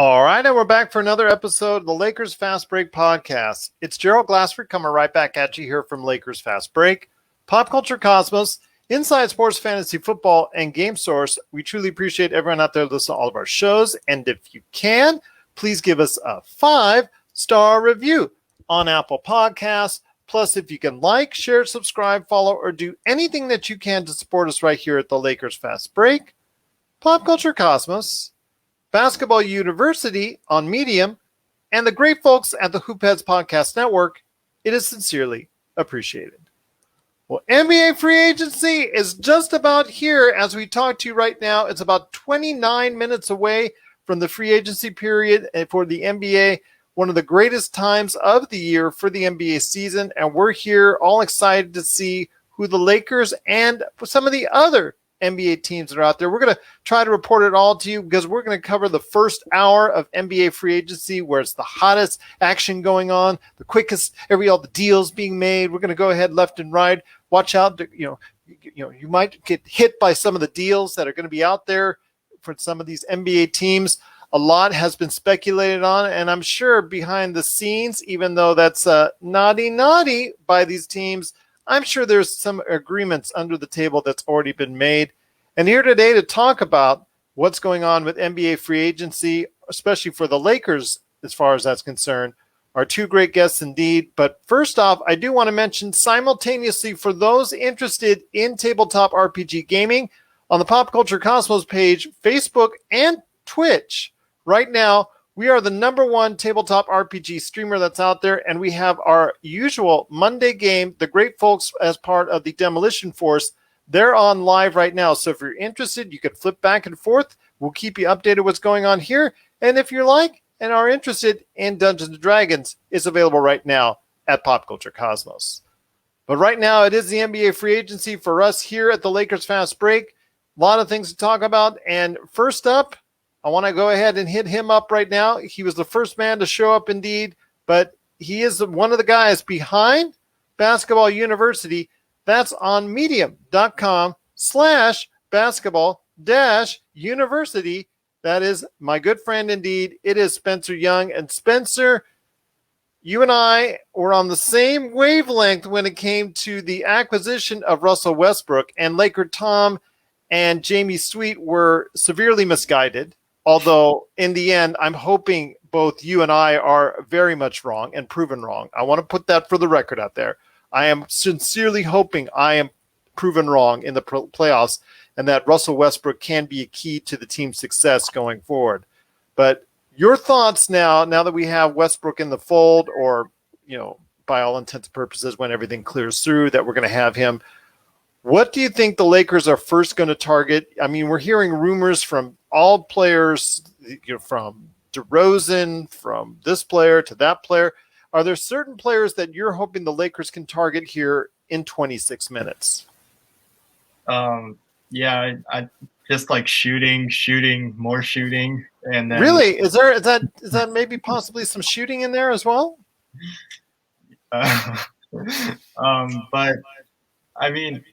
All right, and we're back for another episode of the Lakers Fast Break podcast. It's Gerald Glassford coming right back at you here from Lakers Fast Break, Pop Culture Cosmos, Inside Sports Fantasy Football, and Game Source. We truly appreciate everyone out there listening to all of our shows, and if you can, please give us a 5-star review on Apple Podcasts. Plus, if you can like, share, subscribe, follow, or do anything that you can to support us right here at the Lakers Fast Break, Pop Culture Cosmos, Basketball University on Medium, and the great folks at the Hoopheads Podcast Network, it is sincerely appreciated. Well, NBA free agency is just about here as we talk to you right now. It's about 29 minutes away from the free agency period for the NBA, one of the greatest times of the year for the NBA season, and we're here all excited to see who the Lakers and some of the other NBA teams that are out there. We're going to try to report it all to you because we're going to cover the first hour of NBA free agency where it's the hottest action going on, the quickest, all the deals being made. We're going to go ahead left and right. Watch out, you might get hit by some of the deals that are going to be out there for some of these NBA teams. A lot has been speculated on, and I'm sure behind the scenes, even though that's naughty by these teams, I'm sure there's some agreements under the table that's already been made. And here today to talk about what's going on with NBA free agency, especially for the Lakers as far as that's concerned, are two great guests indeed. But first off, I do want to mention simultaneously for those interested in tabletop RPG gaming on the Pop Culture Cosmos page, Facebook, and Twitch. Right now, we are the #1 tabletop RPG streamer that's out there, and we have our usual Monday game. The great folks as part of the Demolition Force, they're on live right now. So if you're interested, you can flip back and forth. We'll keep you updated what's going on here. And if you're like and are interested in Dungeons & Dragons, it's available right now at Pop Culture Cosmos. But right now, it is the NBA free agency for us here at the Lakers Fast Break. A lot of things to talk about. And first up, I want to go ahead and hit him up right now. He was the first man to show up indeed, but he is one of the guys behind Basketball University. That's on medium.com/basketball-university. That is my good friend indeed. It is Spencer Young. And Spencer, you and I were on the same wavelength when it came to the acquisition of Russell Westbrook, and LakerTom and Jamie Sweet were severely misguided. Although, in the end, I'm hoping both you and I are very much wrong and proven wrong. I want to put that for the record out there. I am sincerely hoping I am proven wrong in the playoffs and that Russell Westbrook can be a key to the team's success going forward. But your thoughts now that we have Westbrook in the fold, or, by all intents and purposes, when everything clears through, that we're going to have him. What do you think the Lakers are first going to target? I mean, we're hearing rumors from all players, from DeRozan, from this player to that player. Are there certain players that you're hoping the Lakers can target here in 26 minutes? Yeah, I just like shooting, more shooting, and then really is that maybe possibly some shooting in there as well? But I mean,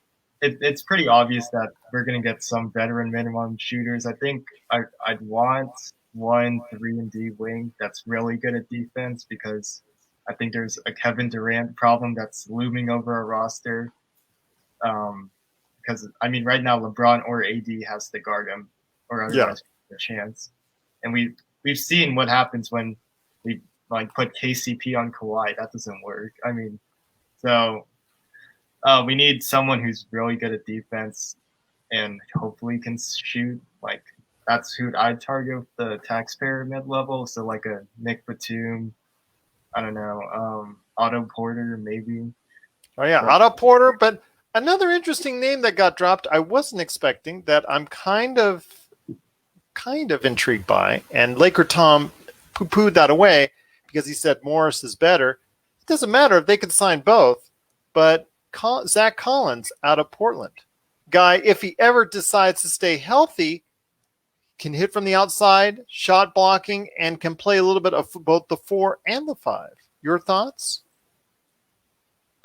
it's pretty obvious that we're going to get some veteran minimum shooters. I think I'd want 1 3-and-D wing that's really good at defense, because I think there's a Kevin Durant problem that's looming over our roster. Because, I mean, right now LeBron or AD has to guard him, or otherwise a chance. And we've seen what happens when we put KCP on Kawhi. That doesn't work. I mean, so we need someone who's really good at defense and hopefully can shoot. That's who I'd target, the taxpayer mid-level. So like a Nick Batum, I don't know, Otto Porter maybe. Oh yeah, Otto Porter. But another interesting name that got dropped, I wasn't expecting, that I'm kind of intrigued by, and LakerTom poo-pooed that away because he said Morris is better. It doesn't matter if they could sign both, but Zach Collins out of Portland. Guy, if he ever decides to stay healthy, can hit from the outside, shot blocking, and can play a little bit of both the 4 and the 5. Your thoughts?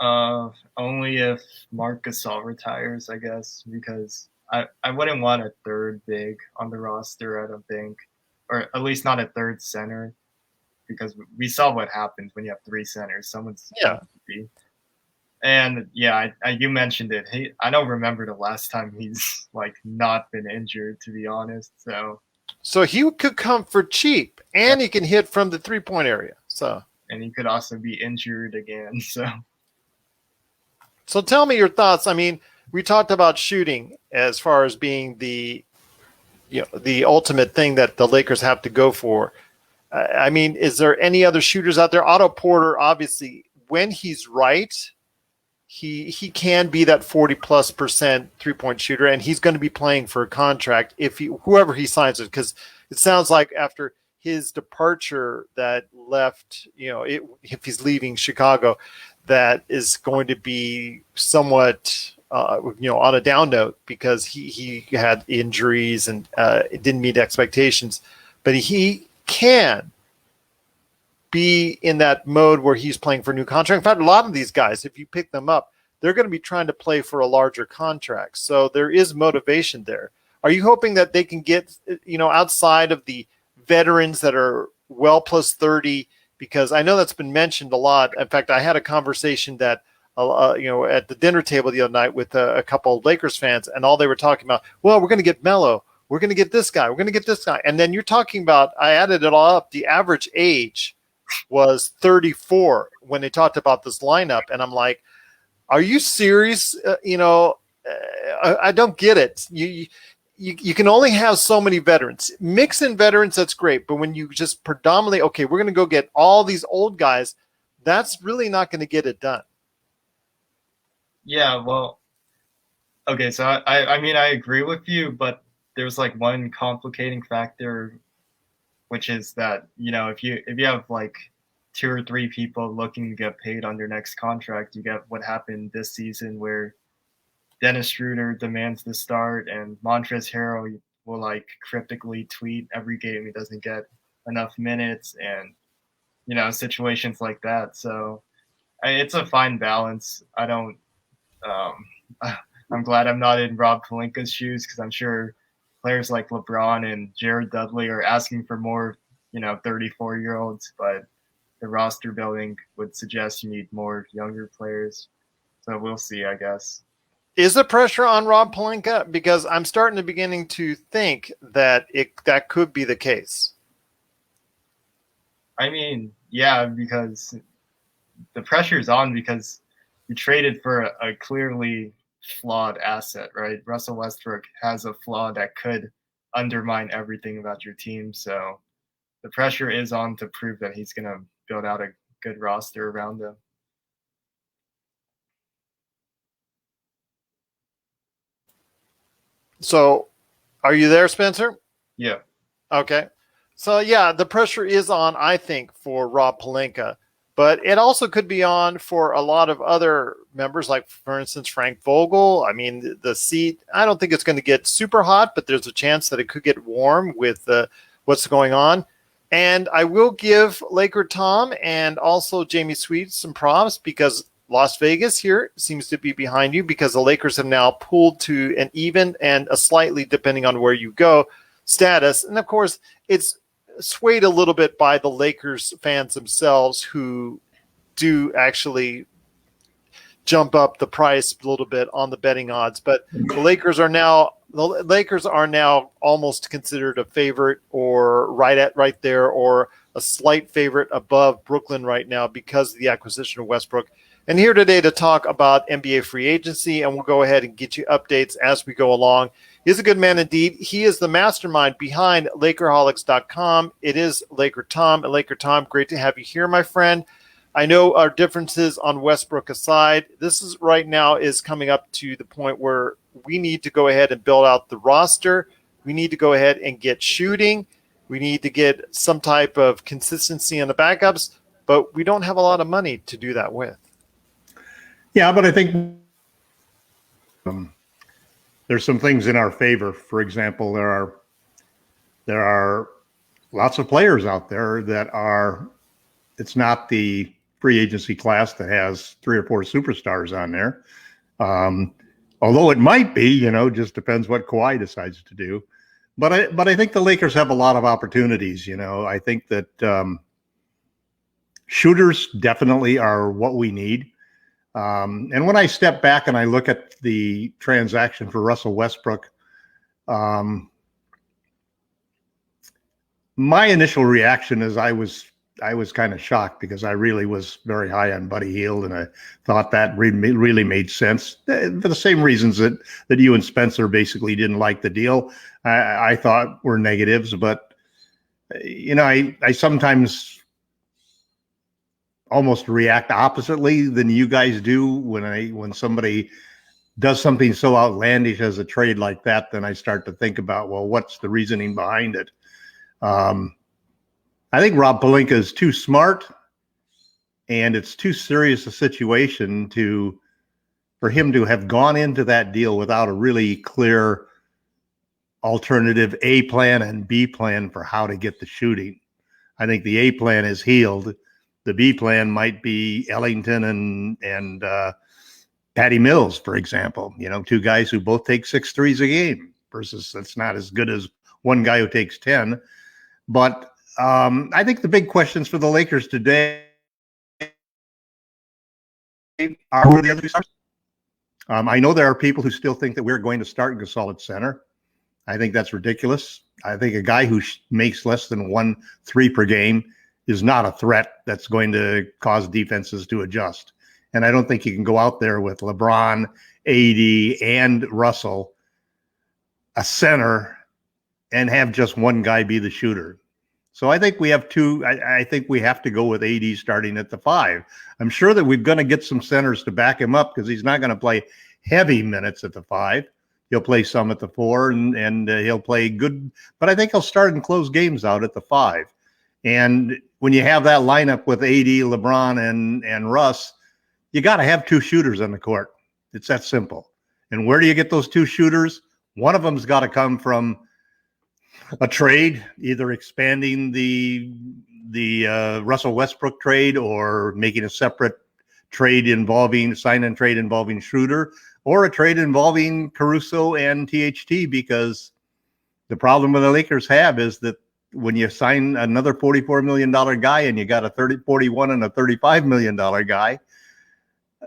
Only if Marc Gasol retires, I guess, because I wouldn't want a third big on the roster, I don't think. or at least not a third center, because we saw what happens when you have three centers. Someone's Yeah. be. And yeah, you mentioned it. I don't remember the last time he's like not been injured, to be honest. So he could come for cheap, and he can hit from the 3-point area. And he could also be injured again. So tell me your thoughts. I mean, we talked about shooting as far as being the ultimate thing that the Lakers have to go for. I mean, is there any other shooters out there? Otto Porter, obviously, when he's right, he can be that 40+% 3-point shooter, and he's going to be playing for a contract if whoever he signs it, because it sounds like after his departure that left, if he's leaving Chicago, that is going to be somewhat on a down note, because he had injuries and it didn't meet expectations, but he can be in that mode where he's playing for a new contract. In fact, a lot of these guys, if you pick them up, they're going to be trying to play for a larger contract. So there is motivation there. Are you hoping that they can get, outside of the veterans that are well plus 30? Because I know that's been mentioned a lot. In fact, I had a conversation that, at the dinner table the other night with a couple of Lakers fans, and all they were talking about, well, we're going to get Melo. We're going to get this guy. We're going to get this guy. And then you're talking about, I added it all up, the average age was 34 when they talked about this lineup. And I'm like, are you serious? I don't get it. You can only have so many veterans. Mix in veterans, that's great. But when you just predominantly, okay, we're going to go get all these old guys, that's really not going to get it done. Yeah, well, okay, so I mean, I agree with you, but there's like one complicating factor, which is that, if you have like 2 or 3 people looking to get paid on their next contract, you get what happened this season where Dennis Schroeder demands the start, and Montrezl Harrell will like cryptically tweet every game he doesn't get enough minutes, and situations like that. So it's a fine balance. I'm glad I'm not in Rob Pelinka's shoes, because I'm sure players like LeBron and Jared Dudley are asking for more, 34-year-olds, but the roster building would suggest you need more younger players. So we'll see, I guess. Is the pressure on Rob Pelinka? Because I'm beginning to think that that could be the case. I mean, yeah, because the pressure's on, because you traded for a clearly flawed asset, right? Russell Westbrook has a flaw that could undermine everything about your team. So the pressure is on to prove that he's going to build out a good roster around him. So are you there, Spencer? Yeah. Okay. So, yeah, the pressure is on, I think, for Rob Pelinka. But it also could be on for a lot of other members, like, for instance, Frank Vogel. I mean, the seat, I don't think it's going to get super hot, but there's a chance that it could get warm with what's going on. And I will give LakerTom and also Jamie Sweet some props, because Las Vegas here seems to be behind you, because the Lakers have now pulled to an even and a slightly, depending on where you go, status. And, of course, it's swayed a little bit by the Lakers fans themselves, who do actually jump up the price a little bit on the betting odds. But the Lakers are now almost considered a favorite, or right there, or a slight favorite above Brooklyn right now, because of the acquisition of Westbrook. And here today to talk about NBA free agency, and we'll go ahead and get you updates as we go along. He's a good man indeed. He is the mastermind behind Lakerholics.com. It is LakerTom. And LakerTom, great to have you here, my friend. I know our differences on Westbrook aside, this is right now is coming up to the point where we need to go ahead and build out the roster. We need to go ahead and get shooting. We need to get some type of consistency in the backups, but we don't have a lot of money to do that with. Yeah, but I think there's some things in our favor. For example, there are lots of players out there that are, it's not the free agency class that has 3 or 4 superstars on there. Although it might be, just depends what Kawhi decides to do. But I think the Lakers have a lot of opportunities. I think that shooters definitely are what we need. And when I step back and I look at the transaction for Russell Westbrook, my initial reaction is I was kind of shocked because I really was very high on Buddy Hield, and I thought that really made sense for the same reasons that you and Spencer basically didn't like the deal. I thought were negatives, but I sometimes almost react oppositely than you guys do when somebody does something so outlandish as a trade like that. Then I start to think about, well, what's the reasoning behind it? I think Rob Pelinka is too smart, and it's too serious a situation for him to have gone into that deal without a really clear alternative A plan and B plan for how to get the shooting. I think the A plan is Hield. The B plan might be Ellington and Patty Mills, for example. Two guys who both take 6 threes a game versus that's not as good as one guy who takes 10. But I think the big questions for the Lakers today are who are the other stars. I know there are people who still think that we're going to start Gasol at center. I think that's ridiculous. I think a guy who makes less than 1 3 per game is not a threat that's going to cause defenses to adjust. And I don't think you can go out there with LeBron, AD, and Russell, a center, and have just one guy be the shooter. So I think we have I think we have to go with AD starting at the 5. I'm sure that we're going to get some centers to back him up because he's not going to play heavy minutes at the 5. He'll play some at the 4 and he'll play good, but I think he'll start and close games out at the 5. And when you have that lineup with AD, LeBron, and Russ, you got to have 2 shooters on the court. It's that simple. And where do you get those 2 shooters? One of them's got to come from a trade, either expanding the Russell Westbrook trade or making a separate trade sign and trade involving Schroeder, or a trade involving Caruso and THT, because the problem with the Lakers have is that when you sign another $44 million guy and you got a 41 and a $35 million guy,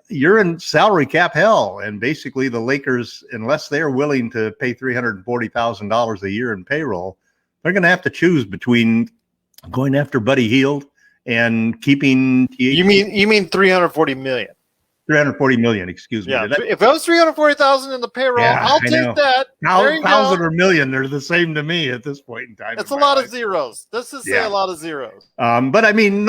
you're in salary cap hell. And basically the Lakers, unless they're willing to pay $340,000 a year in payroll, they're going to have to choose between going after Buddy Hield and keeping THT. You mean 340 million? 340 million, excuse me. Yeah, if it was 340,000 in the payroll, I'll take that. $1,000 or million, they're the same to me at this point in time. It's a lot of zeros. Let's just say a lot of zeros. But I mean,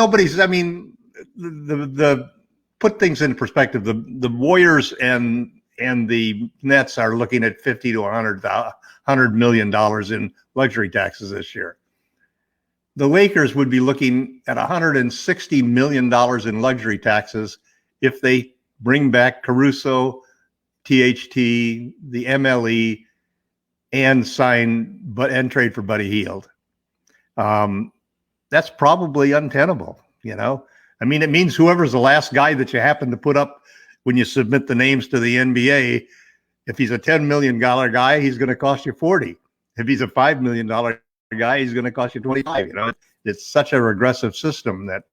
the put things in perspective. The Warriors and the Nets are looking at $50 to $100 million in luxury taxes this year. The Lakers would be looking at $160 million in luxury taxes if they bring back Caruso, THT, the MLE, and trade for Buddy Hield. That's probably untenable, I mean, it means whoever's the last guy that you happen to put up when you submit the names to the NBA, if he's a $10 million guy, he's going to cost you 40. If he's a $5 million guy, he's going to cost you 25. It's such a regressive system that.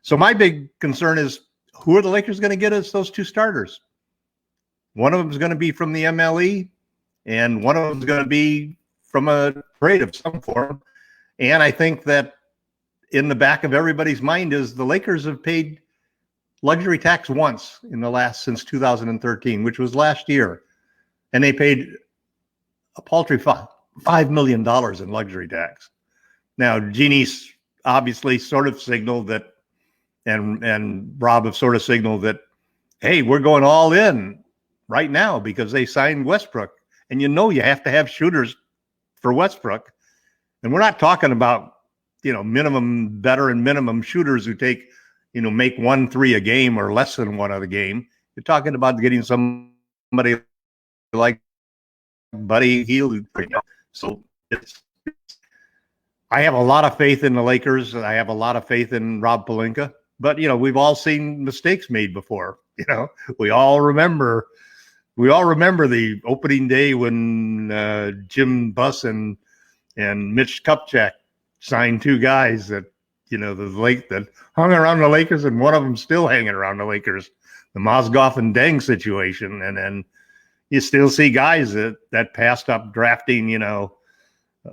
So my big concern is, who are the Lakers going to get as those 2 starters? One of them is going to be from the MLE, and one of them is going to be from a trade of some form. And I think that in the back of everybody's mind is the Lakers have paid luxury tax once since 2013, which was last year. And they paid a paltry $5 million in luxury tax. Now, Jeannie's obviously sort of signaled that, and Rob have sort of signaled that, hey, we're going all in right now because they signed Westbrook. And you have to have shooters for Westbrook. And we're not talking about, minimum shooters who take, make 1 3 a game or less than 1 a game. You're talking about getting somebody like Buddy Hield. So I have a lot of faith in the Lakers. I have a lot of faith in Rob Pelinka. But, we've all seen mistakes made before. We all remember the opening day when Jim Buss and And Mitch Kupchak signed 2 guys that, that hung around the Lakers, and one of them still hanging around the Lakers, the Mozgov and Deng situation. And then you still see guys that passed up drafting,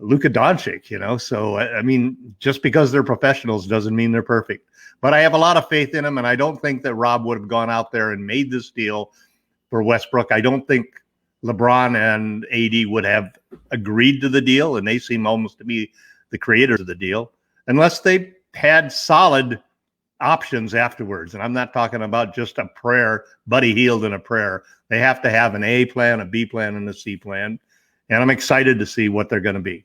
Luka Doncic, So, I mean, just because they're professionals doesn't mean they're perfect. But I have a lot of faith in them, and I don't think that Rob would have gone out there and made this deal for Westbrook. I don't think LeBron and AD would have agreed to the deal, and they seem almost to be the creators of the deal, unless they had solid options afterwards. And I'm not talking about just a prayer, Buddy Hield and a prayer. They have to have an A plan, a B plan, and a C plan. And I'm excited to see what they're going to be.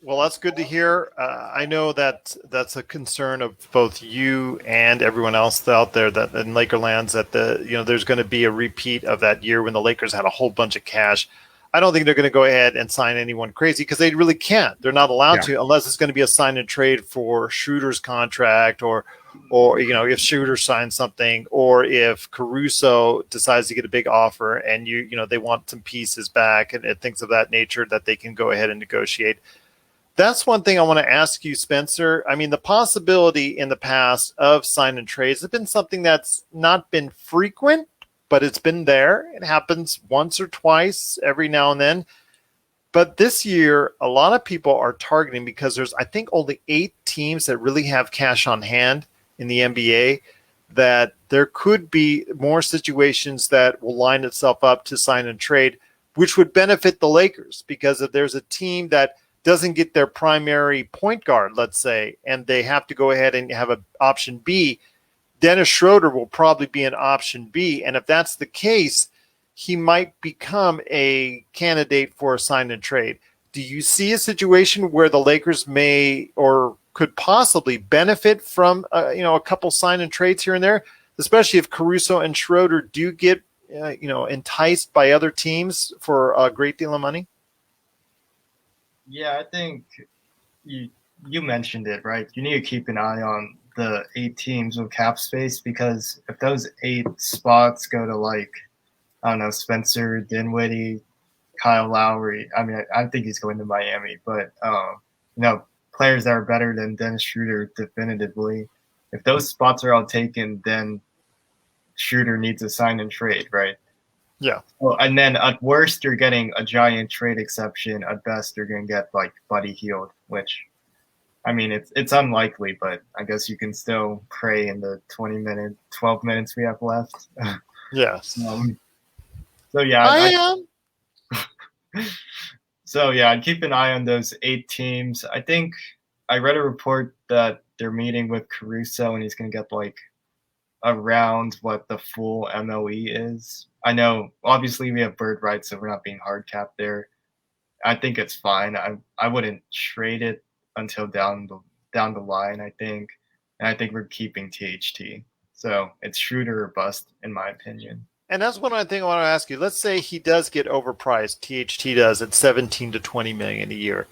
Well, that's good to hear. I know that that's a concern of both you and everyone else out there that in Lakerlands that there's going to be a repeat of that year when the Lakers had a whole bunch of cash. I don't think they're going to go ahead and sign anyone crazy because they really can't. They're not allowed to unless it's going to be a sign and trade for Schroeder's contract or if Schroeder signs something or if Caruso decides to get a big offer and they want some pieces back and things of that nature that they can go ahead and negotiate. That's one thing I want to ask you, Spencer. I mean, the possibility in the past of sign and trades has been something that's not been frequent, but it's been there. It happens once or twice every now and then. But this year, a lot of people are targeting because there's, I think, only 8 teams that really have cash on hand in the NBA, that there could be more situations that will line itself up to sign and trade, which would benefit the Lakers because if there's a team that doesn't get their primary point guard, let's say, and they have to go ahead and have an option B, Dennis Schroeder will probably be an option B. And if that's the case, he might become a candidate for a sign and trade. Do you see a situation where the Lakers may or could possibly benefit from a couple sign and trades here and there, especially if Caruso and Schroeder do get enticed by other teams for a great deal of money? Yeah, I think you mentioned it, right? You need to keep an eye on the 8 teams with cap space because if those 8 spots go to I don't know, Spencer Dinwiddie, Kyle Lowry. I mean, I think he's going to Miami, but players that are better than Dennis Schroeder definitively. If those spots are all taken, then Schroeder needs a sign and trade, right? Yeah. Well, and then at worst, you're getting a giant trade exception. At best, you're going to get Buddy Hield, which, I mean, it's unlikely, but I guess you can still pray in the 12 minutes we have left. Yes. So yeah, I am. So yeah, I'd keep an eye on those 8 teams. I think I read a report that they're meeting with Caruso, and he's going to get around what the full MLE is. I know, obviously, we have bird rights, so we're not being hard capped there. I think it's fine. I wouldn't trade it until down the line, I think. And I think we're keeping THT. So it's Schroeder or bust, in my opinion. And that's one thing I want to ask you. Let's say he does get overpriced. THT does at 17 to 20 million a year.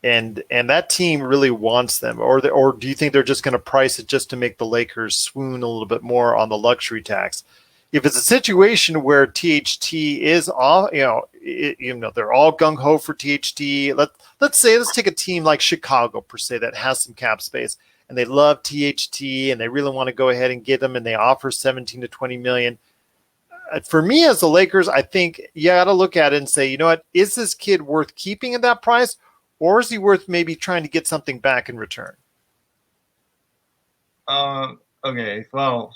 And that team really wants them, or do you think they're just going to price it just to make the Lakers swoon a little bit more on the luxury tax? If it's a situation where THT is all, they're all gung ho for THT. Let's take a team like Chicago per se that has some cap space and they love THT and they really want to go ahead and get them and they offer 17 to 20 million. For me as the Lakers, I think you got to look at it and say, you know what, is this kid worth keeping at that price? Or is he worth maybe trying to get something back in return? Okay. Well,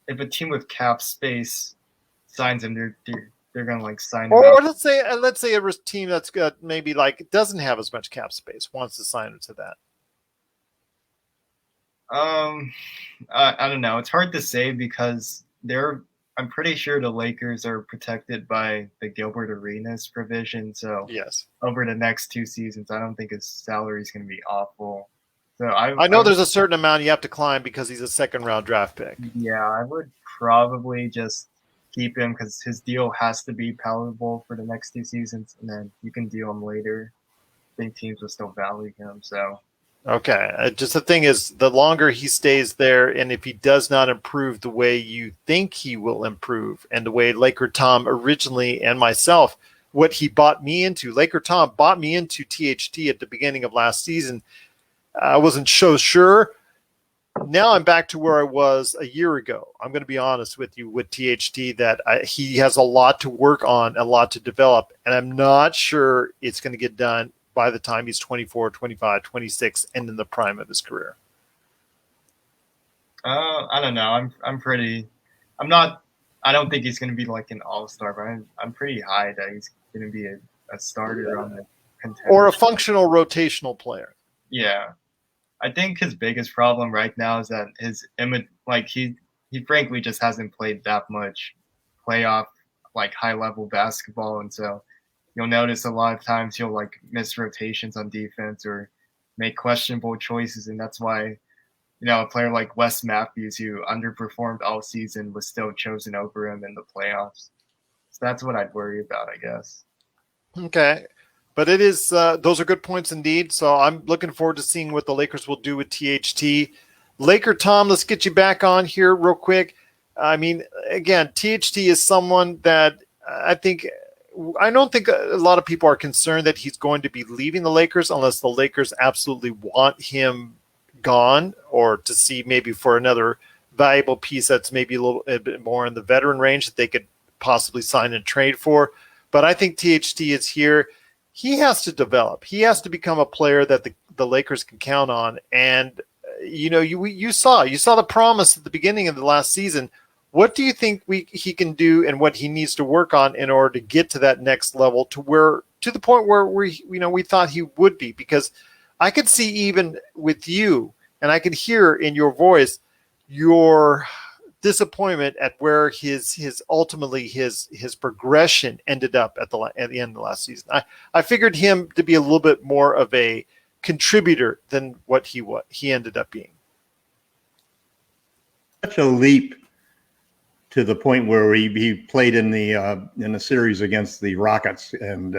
if a team with cap space signs him, they're gonna sign him. Or let's say a team that's got maybe doesn't have as much cap space wants to sign him to that. I don't know. It's hard to say because I'm pretty sure the Lakers are protected by the Gilbert Arenas provision. So yes, over the next 2 seasons, I don't think his salary is going to be awful. So I know there's a certain amount you have to climb because he's a 2nd-round draft pick. Yeah, I would probably just keep him because his deal has to be palatable for the next 2 seasons, and then you can deal him later. I think teams will still value him. So. Okay. Just the thing is, the longer he stays there, and if he does not improve the way you think he will improve, and the way LakerTom originally and myself what he bought me into. LakerTom bought me into THT at the beginning of last season. I wasn't so sure. Now I'm back to where I was a year ago. I'm going to be honest with you with THT that he has a lot to work on, a lot to develop, and I'm not sure it's going to get done by the time he's 24, 25, 26, and in the prime of his career. I don't know. I don't think he's going to be like an all-star, but I'm pretty high that he's going to be a starter on the contender. Or a functional rotational player. Yeah. I think his biggest problem right now is that his image, like he frankly just hasn't played that much playoff, like high-level basketball. And so you'll notice a lot of times he'll like miss rotations on defense or make questionable choices. And that's why, a player like Wes Matthews, who underperformed all season, was still chosen over him in the playoffs. So that's what I'd worry about, I guess. Okay. But it is those are good points indeed. So I'm looking forward to seeing what the Lakers will do with THT. LakerTom, let's get you back on here real quick. I mean, again, THT is someone that I don't think a lot of people are concerned that he's going to be leaving the Lakers unless the Lakers absolutely want him gone, or to see maybe for another valuable piece that's maybe a little bit more in the veteran range that they could possibly sign and trade for. But I think THT is here. He has to develop. He has to become a player that the Lakers can count on. And you saw the promise at the beginning of the last season. What do you think he can do, and what he needs to work on in order to get to that next level, to the point where we thought he would be? Because I could see even with you, and I could hear in your voice your disappointment at where his ultimately his progression ended up at the end of the last season. I figured him to be a little bit more of a contributor than what he ended up being. Such a leap to the point where he played in the series against the Rockets and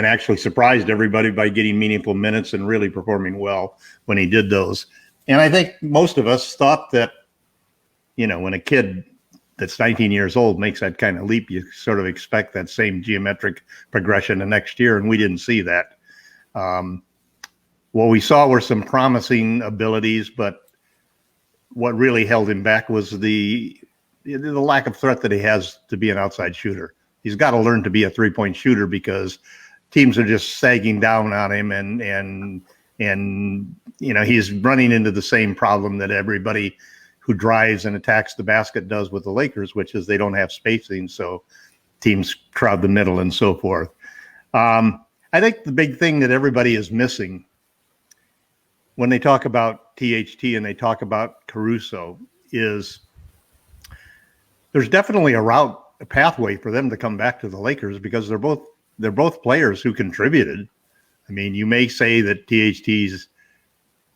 actually surprised everybody by getting meaningful minutes and really performing well when he did those. And I think most of us thought that, when a kid that's 19 years old makes that kind of leap, you sort of expect that same geometric progression the next year, and we didn't see that. What we saw were some promising abilities, but what really held him back was the lack of threat that he has to be an outside shooter. He's got to learn to be a three-point shooter because teams are just sagging down on him, and he's running into the same problem that everybody who drives and attacks the basket does with the Lakers, which is they don't have spacing, so teams crowd the middle and so forth. I think the big thing that everybody is missing when they talk about THT and they talk about Caruso is there's definitely a pathway for them to come back to the Lakers, because they're both players who contributed. I mean, you may say that THT's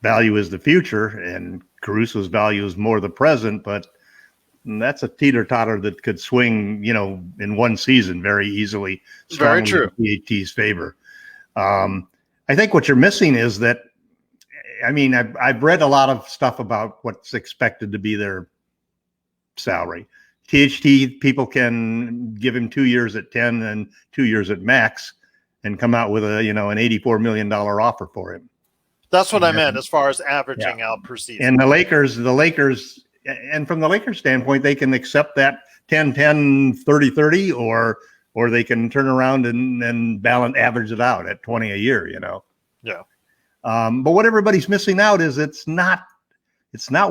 value is the future and Caruso's value is more the present, but that's a teeter-totter that could swing, in one season very easily, Very true. In THT's favor. I think what you're missing is that, I've read a lot of stuff about what's expected to be their salary. THT, people can give him 2 years at 10 and 2 years at max and come out with an $84 million offer for him. That's what I meant as far as averaging out per season. And the Lakers, and from the Lakers standpoint, they can accept that 10-10, 30-30, or they can turn around and balance, average it out at 20 a year, Yeah. But what everybody's missing out is it's not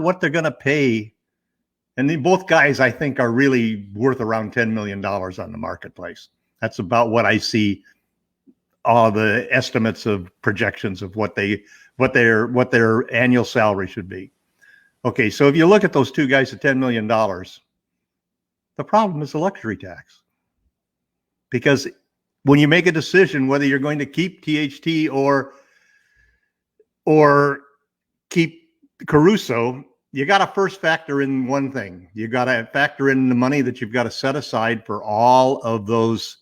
what they're going to pay. And both guys, I think, are really worth around $10 million on the marketplace. That's about what I see. All the estimates of projections of what their annual salary should be. Okay, so if you look at those two guys at $10 million, the problem is the luxury tax. Because when you make a decision whether you're going to keep THT or keep Caruso, you got to first factor in one thing. You got to factor in the money that you've got to set aside for all of those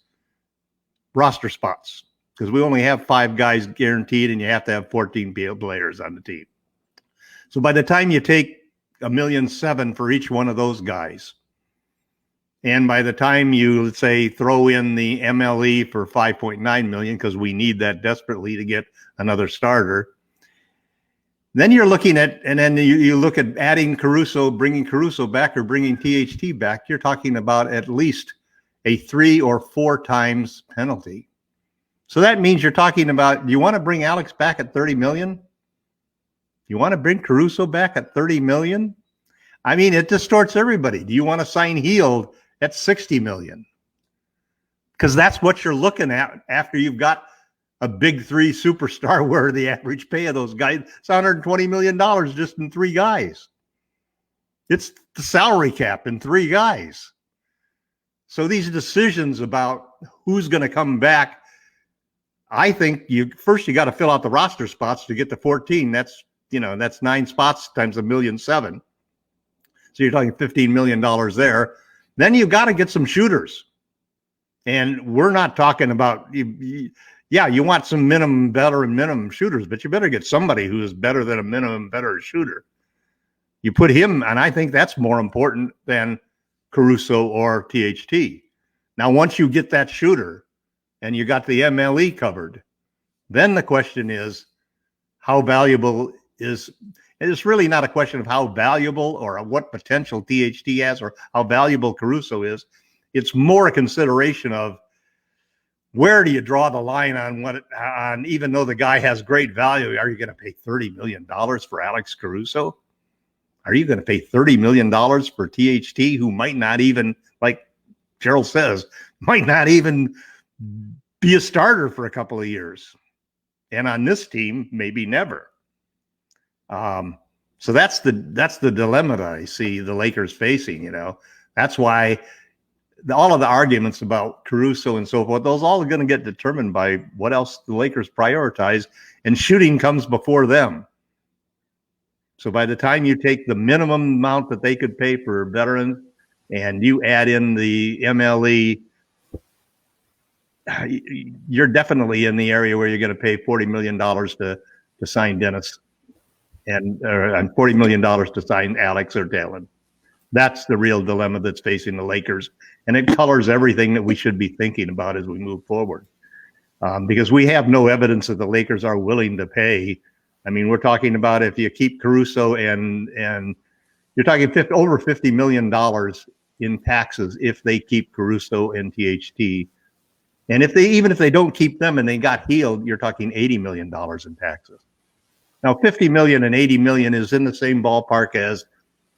roster spots, because we only have 5 guys guaranteed, and you have to have 14 players on the team. So by the time you take $1.7 million for each one of those guys, And by the time you, let's say, throw in the MLE for $5.9 million, because we need that desperately to get another starter, then you're looking at, and then you look at adding Caruso, bringing Caruso back or bringing THT back, you're talking about at least a 3 or 4 times penalty. So that means you're talking about, you want to bring Alex back at $30 million? You want to bring Caruso back at $30 million? I mean, it distorts everybody. Do you want to sign Heald at $60 million? Because that's what you're looking at after you've got a big 3 superstar, where the average pay of those guys is $120 million just in 3 guys. It's the salary cap in 3 guys. So these decisions about who's going to come back, I think you got to fill out the roster spots to get to 14. That's 9 spots times $1.7 million. So you're talking $15 million there. Then you've got to get some shooters. And we're not talking about, you want some minimum shooters, but you better get somebody who is better than a minimum better shooter. You put him, and I think that's more important than Caruso or THT. Now, once you get that shooter and you got the MLE covered, then the question is, how valuable is, it's really not a question of how valuable or what potential THT has or how valuable Caruso is. It's more a consideration of, where do you draw the line on even though the guy has great value, are you going to pay $30 million for Alex Caruso? Are you going to pay $30 million for THT, who might not even, like Gerald says, might not even be a starter for a couple of years? And on this team, maybe never. So that's the dilemma that I see the Lakers facing. That's why all of the arguments about Caruso and so forth, those all are going to get determined by what else the Lakers prioritize, and shooting comes before them. So by the time you take the minimum amount that they could pay for veterans and you add in the MLE, you're definitely in the area where you're going to pay $40 million to sign Dennis and $40 million to sign Alex or Dallin. That's the real dilemma that's facing the Lakers. And it colors everything that we should be thinking about as we move forward. Because we have no evidence that the Lakers are willing to pay. I mean, we're talking about, if you keep Caruso and you're talking over $50 million in taxes if they keep Caruso and THT. And even if they don't keep them and they got Heald, you're talking $80 million in taxes. Now, $50 million and $80 million is in the same ballpark as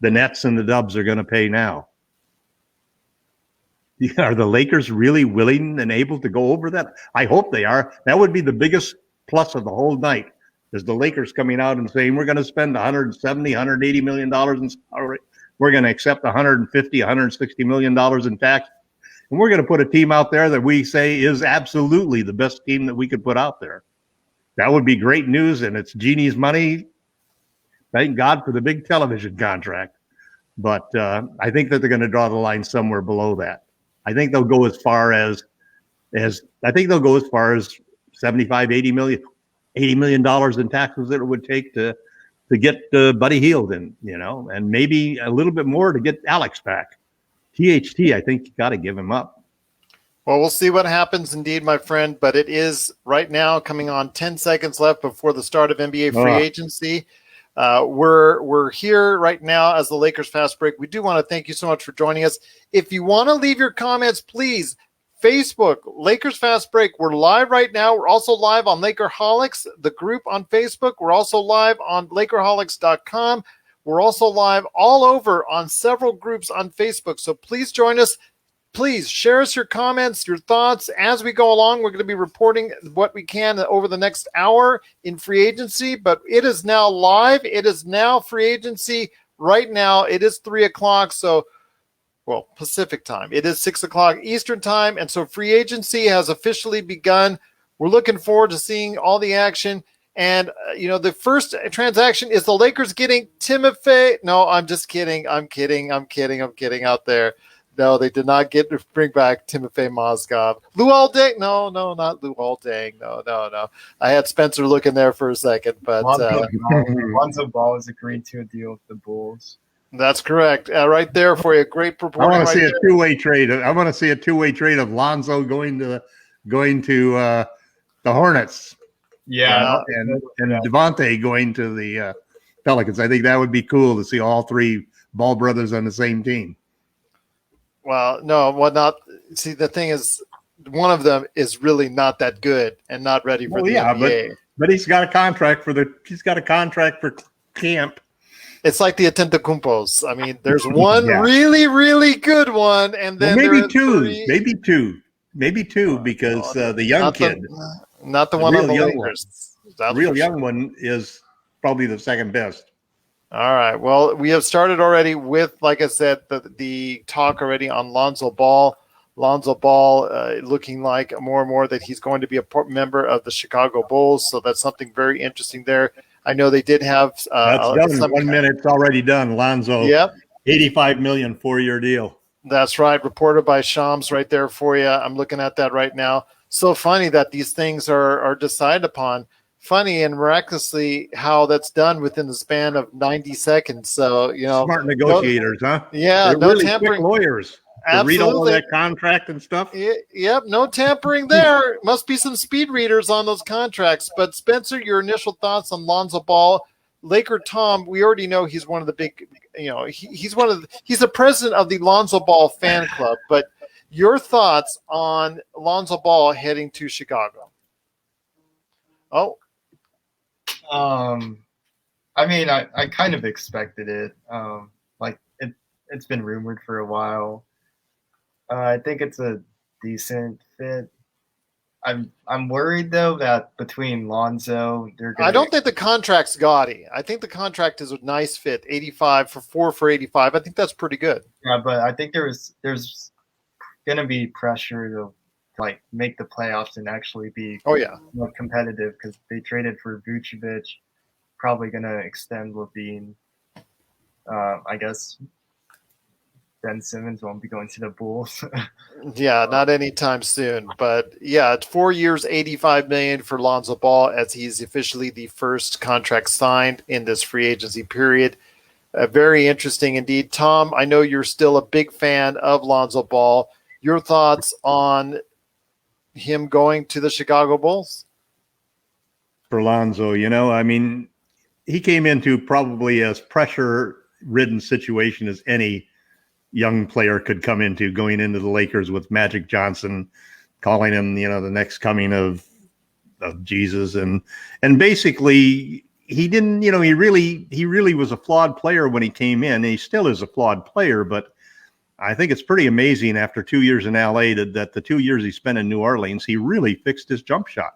the Nets and the Dubs are going to pay now. Are the Lakers really willing and able to go over that? I hope they are. That would be the biggest plus of the whole night, is the Lakers coming out and saying, we're going to spend $170, $180 million in salary. We're going to accept $150, $160 million in tax. And we're going to put a team out there that we say is absolutely the best team that we could put out there. That would be great news, and it's Genie's money. Thank God for the big television contract. But I think that they're going to draw the line somewhere below that. I think they'll go as far as 75, 80 million, $80 million in taxes that it would take to get Buddy Heald in, and maybe a little bit more to get Alex back. THT, I think you got to give him up. Well, we'll see what happens indeed, my friend, but it is right now coming on 10 seconds left before the start of NBA free agency. We're here right now as the Lakers Fast Break. We do want to thank you so much for joining us. If you want to leave your comments, please, Facebook, Lakers Fast Break. We're live right now. We're also live on Lakerholics, the group on Facebook. We're also live on Lakerholics.com. We're also live all over on several groups on Facebook. So please join us. Please share us your comments, your thoughts as we go along. We're going to be reporting what we can over the next hour in free agency, but it is now live. It is now free agency right now. It is 3:00. So, Pacific time. It is 6:00 Eastern time. And so free agency has officially begun. We're looking forward to seeing all the action. And, the first transaction is the Lakers getting Timofey. No, I'm just kidding. I'm kidding out there. No, they did not bring back Timofey Mozgov. Luol Deng? No, not Luol Deng. No. I had Spencer looking there for a second, but Lonzo Ball has agreed to a deal with the Bulls. That's correct. Right there for you. Great I reporting. want to see right a two-way trade. I want to see a two-way trade of Lonzo going to the Hornets. Yeah, and Devontae going to the Pelicans. I think that would be cool to see all three Ball brothers on the same team. Well, no, what not? See, the thing is, one of them is really not that good and not ready for the NBA. But he's got a contract for camp. It's like the Atentacumpos. I mean, there's one really, really good one, and then maybe two, because the young kid, not the one on the Lakers. The real young one is probably the second best. All right. Well, we have started already with, like I said, the talk already on Lonzo Ball. Lonzo Ball looking like more and more that he's going to be a member of the Chicago Bulls. So that's something very interesting there. I know they did have. That's done in 1 minute. It's already done. Lonzo. Yep. $85 million 4-year deal. That's right. Reported by Shams right there for you. I'm looking at that right now. So funny that these things are decided upon. Funny and miraculously how that's done within the span of 90 seconds. So, smart negotiators, huh? Yeah. They're no really tampering. Quick lawyers. Absolutely. Read all of that contract and stuff. Yep. No tampering there. Must be some speed readers on those contracts. But Spencer, your initial thoughts on Lonzo Ball, LakerTom, we already know he's one of the big, he's the president of the Lonzo Ball fan club, but your thoughts on Lonzo Ball heading to Chicago? Oh, I mean, I kind of expected it. It's been rumored for a while. I think it's a decent fit. I'm worried though that between Lonzo, I don't think the contract's gaudy. I think the contract is a nice fit. 85 for 85. I think that's pretty good. Yeah, but I think there's gonna be pressure to make the playoffs and actually be more competitive because they traded for Vucevic, probably gonna extend Levine. I guess Ben Simmons won't be going to the Bulls. Yeah, not anytime soon. But yeah, it's 4 years, $85 million for Lonzo Ball as he's officially the first contract signed in this free agency period. Very interesting indeed. Tom, I know you're still a big fan of Lonzo Ball. Your thoughts on him going to the Chicago Bulls? For Lonzo, I mean, he came into probably as pressure-ridden situation as any young player could come into, going into the Lakers with Magic Johnson, calling him, the next coming of Jesus. And basically he didn't, he really was a flawed player when he came in. He still is a flawed player, but I think it's pretty amazing after 2 years in LA that the 2 years he spent in New Orleans, he really fixed his jump shot.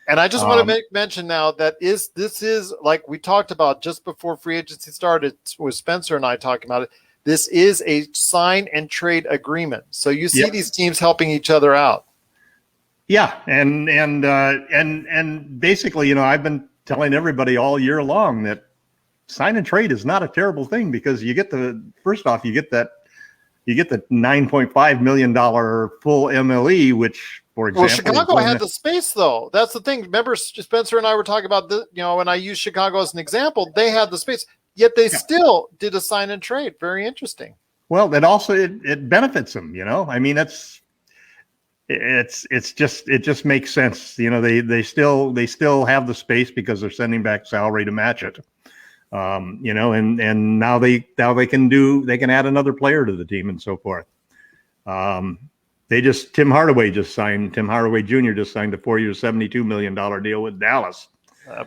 And I just want to mention now that this is like we talked about just before free agency started with Spencer and I talking about it. This is a sign and trade agreement. So you see these teams helping each other out. Yeah. And basically, I've been telling everybody all year long that sign and trade is not a terrible thing because you get the $9.5 million full MLE, which, for example, Chicago had the space though. That's the thing. Remember, Spencer and I were talking about this, when I use Chicago as an example, they had the space. Yet they still did a sign and trade. Very interesting. Well, it benefits them, I mean, it just makes sense. They still have the space because they're sending back salary to match it. And now they can add another player to the team and so forth. Tim Hardaway Jr. just signed a 4-year, $72 million deal with Dallas.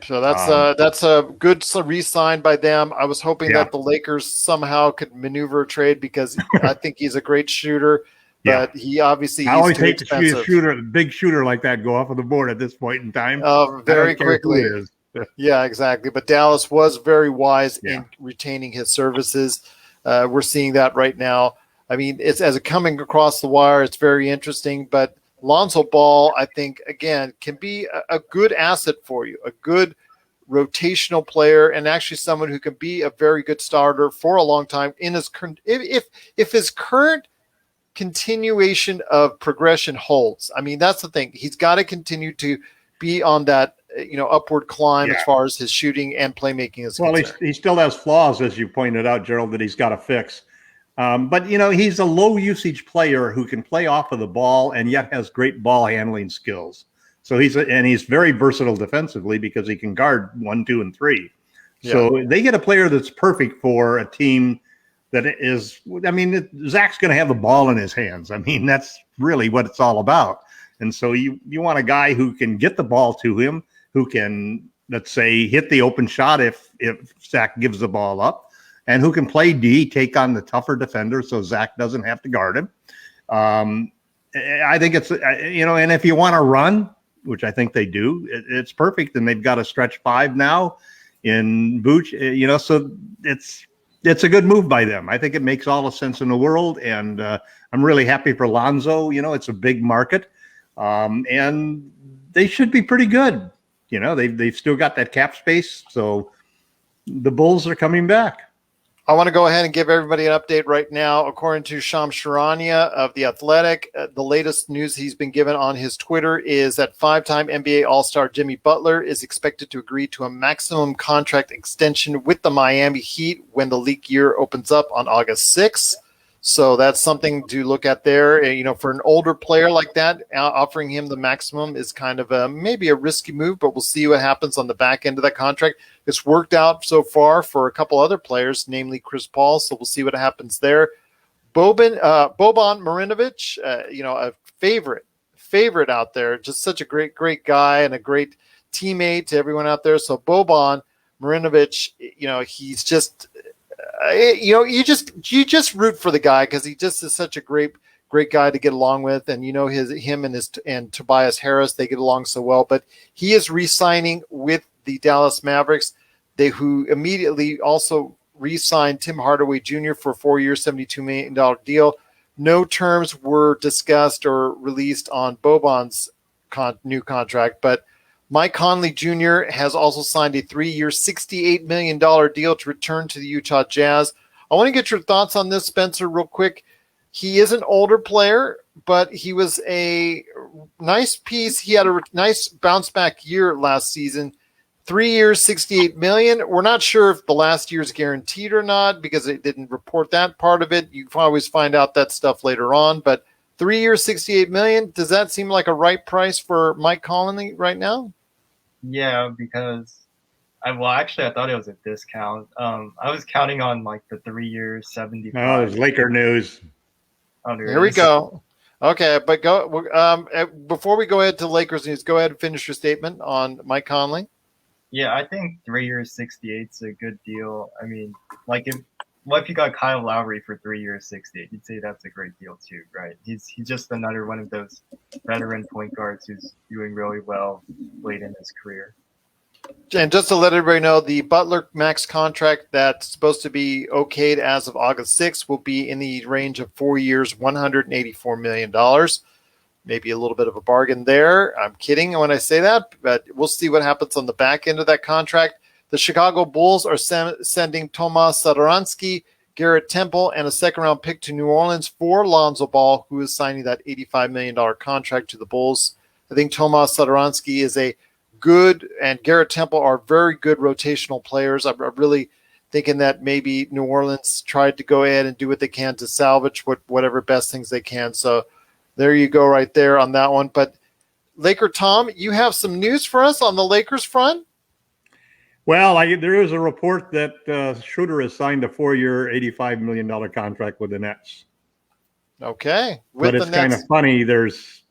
So that's a good re-sign by them. I was hoping that the Lakers somehow could maneuver a trade because I think he's a great shooter, but he obviously I always hate expensive. to see a big shooter like that go off of the board at this point in time. Very quickly. Yeah, exactly. But Dallas was very wise in retaining his services. We're seeing that right now. I mean, it's as a coming across the wire. It's very interesting, but Lonzo Ball, I think, again, can be a good asset for you, a good rotational player, and actually someone who can be a very good starter for a long time in his current. If his current continuation of progression holds, I mean, that's the thing. He's got to continue to be on that upward climb as far as his shooting and playmaking is concerned. He still has flaws, as you pointed out, Gerald, that he's got to fix. But he's a low usage player who can play off of the ball and yet has great ball handling skills. So he's very versatile defensively because he can guard 1, 2, and 3. Yeah. So they get a player that's perfect for a team that is. I mean, Zach's going to have the ball in his hands. I mean, that's really what it's all about. And so you want a guy who can get the ball to him, who can, let's say, hit the open shot if Zach gives the ball up, and who can play D, take on the tougher defender so Zach doesn't have to guard him. I think it's and if you want to run, which I think they do, it's perfect. And they've got a stretch 5 now in Vooch, so it's a good move by them. I think it makes all the sense in the world. And I'm really happy for Lonzo. It's a big market, and they should be pretty good. They've still got that cap space. So the Bulls are coming back. I want to go ahead and give everybody an update right now. According to Shams Charania of The Athletic, the latest news he's been given on his Twitter is that 5-time NBA All-Star Jimmy Butler is expected to agree to a maximum contract extension with the Miami Heat when the league year opens up on August 6th. So that's something to look at there. For an older player like that, offering him the maximum is kind of maybe a risky move, but we'll see what happens on the back end of that contract. It's worked out so far for a couple other players, namely Chris Paul. So we'll see what happens there. Boban Marinovic, a favorite out there, just such a great guy and a great teammate to everyone out there. So Boban Marinovic, he's just. You just root for the guy because he just is such a great guy to get along with, and him and Tobias Harris, they get along so well. But he is re-signing with the Dallas Mavericks, who immediately also re-signed Tim Hardaway Jr. for a 4-year, $72 million deal. No terms were discussed or released on Boban's new contract, but Mike Conley Jr. has also signed a 3-year, $68 million deal to return to the Utah Jazz. I want to get your thoughts on this, Spencer, real quick. He is an older player, but he was a nice piece. He had a nice bounce-back year last season. 3 years, $68 million. We're not sure if the last year's guaranteed or not because it didn't report that part of it. You can always find out that stuff later on, but 3 years, $68 million. Does that seem like a right price for Mike Conley right now? Yeah, because I thought it was a discount. I was counting on like the 3 years, 75. No, it's Laker news. Oh, here we go. Okay, but before we go ahead to Lakers news, go ahead and finish your statement on Mike Conley. Yeah, I think 3 years, 68 is a good deal. I mean, what if you got Kyle Lowry for 3 years, 68? You'd say that's a great deal too, right? He's just another one of those veteran point guards who's doing really well late in his career. And just to let everybody know, the Butler max contract that's supposed to be okayed as of August 6th will be in the range of 4 years, $184 million. Maybe a little bit of a bargain there. I'm kidding when I say that, but we'll see what happens on the back end of that contract. The Chicago Bulls are sending Tomas Satoransky, Garrett Temple, and a second-round pick to New Orleans for Lonzo Ball, who is signing that $85 million contract to the Bulls. I think Tomas Satoransky is a good, and Garrett Temple are very good rotational players. I'm really thinking that maybe New Orleans tried to go ahead and do what they can to salvage whatever best things they can. So there you go right there on that one. But LakerTom, you have some news for us on the Lakers front? Well, there is a report that Schroeder has signed a 4-year, $85 million contract with the Nets. Okay. But it's kind of funny. There's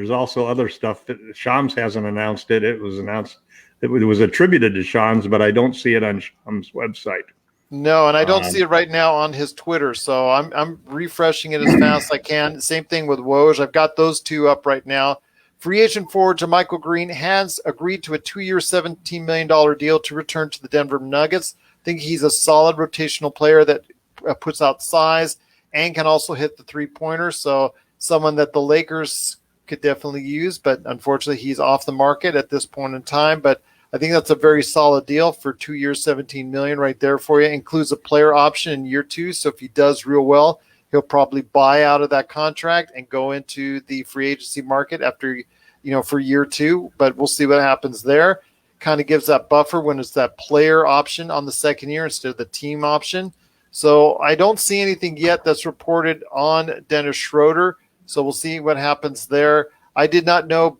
also other stuff that Shams hasn't announced it. It was announced. It was attributed to Shams, but I don't see it on Shams' website. No, and I don't see it right now on his Twitter. So I'm refreshing it as fast as I can. Same thing with Woj. I've got those two up right now. Free agent forward JaMychal Green has agreed to a 2-year, $17 million deal to return to the Denver Nuggets. I think he's a solid rotational player that puts out size and can also hit the three-pointer. So someone that the Lakers could definitely use, but unfortunately he's off the market at this point in time. But I think that's a very solid deal for 2 years, $17 million right there for you. Includes a player option in year 2. So if he does real well, he'll probably buy out of that contract and go into the free agency market after, for year 2, but we'll see what happens there. Kind of gives that buffer when it's that player option on the second year instead of the team option. So I don't see anything yet that's reported on Dennis Schroeder. So we'll see what happens there. I did not know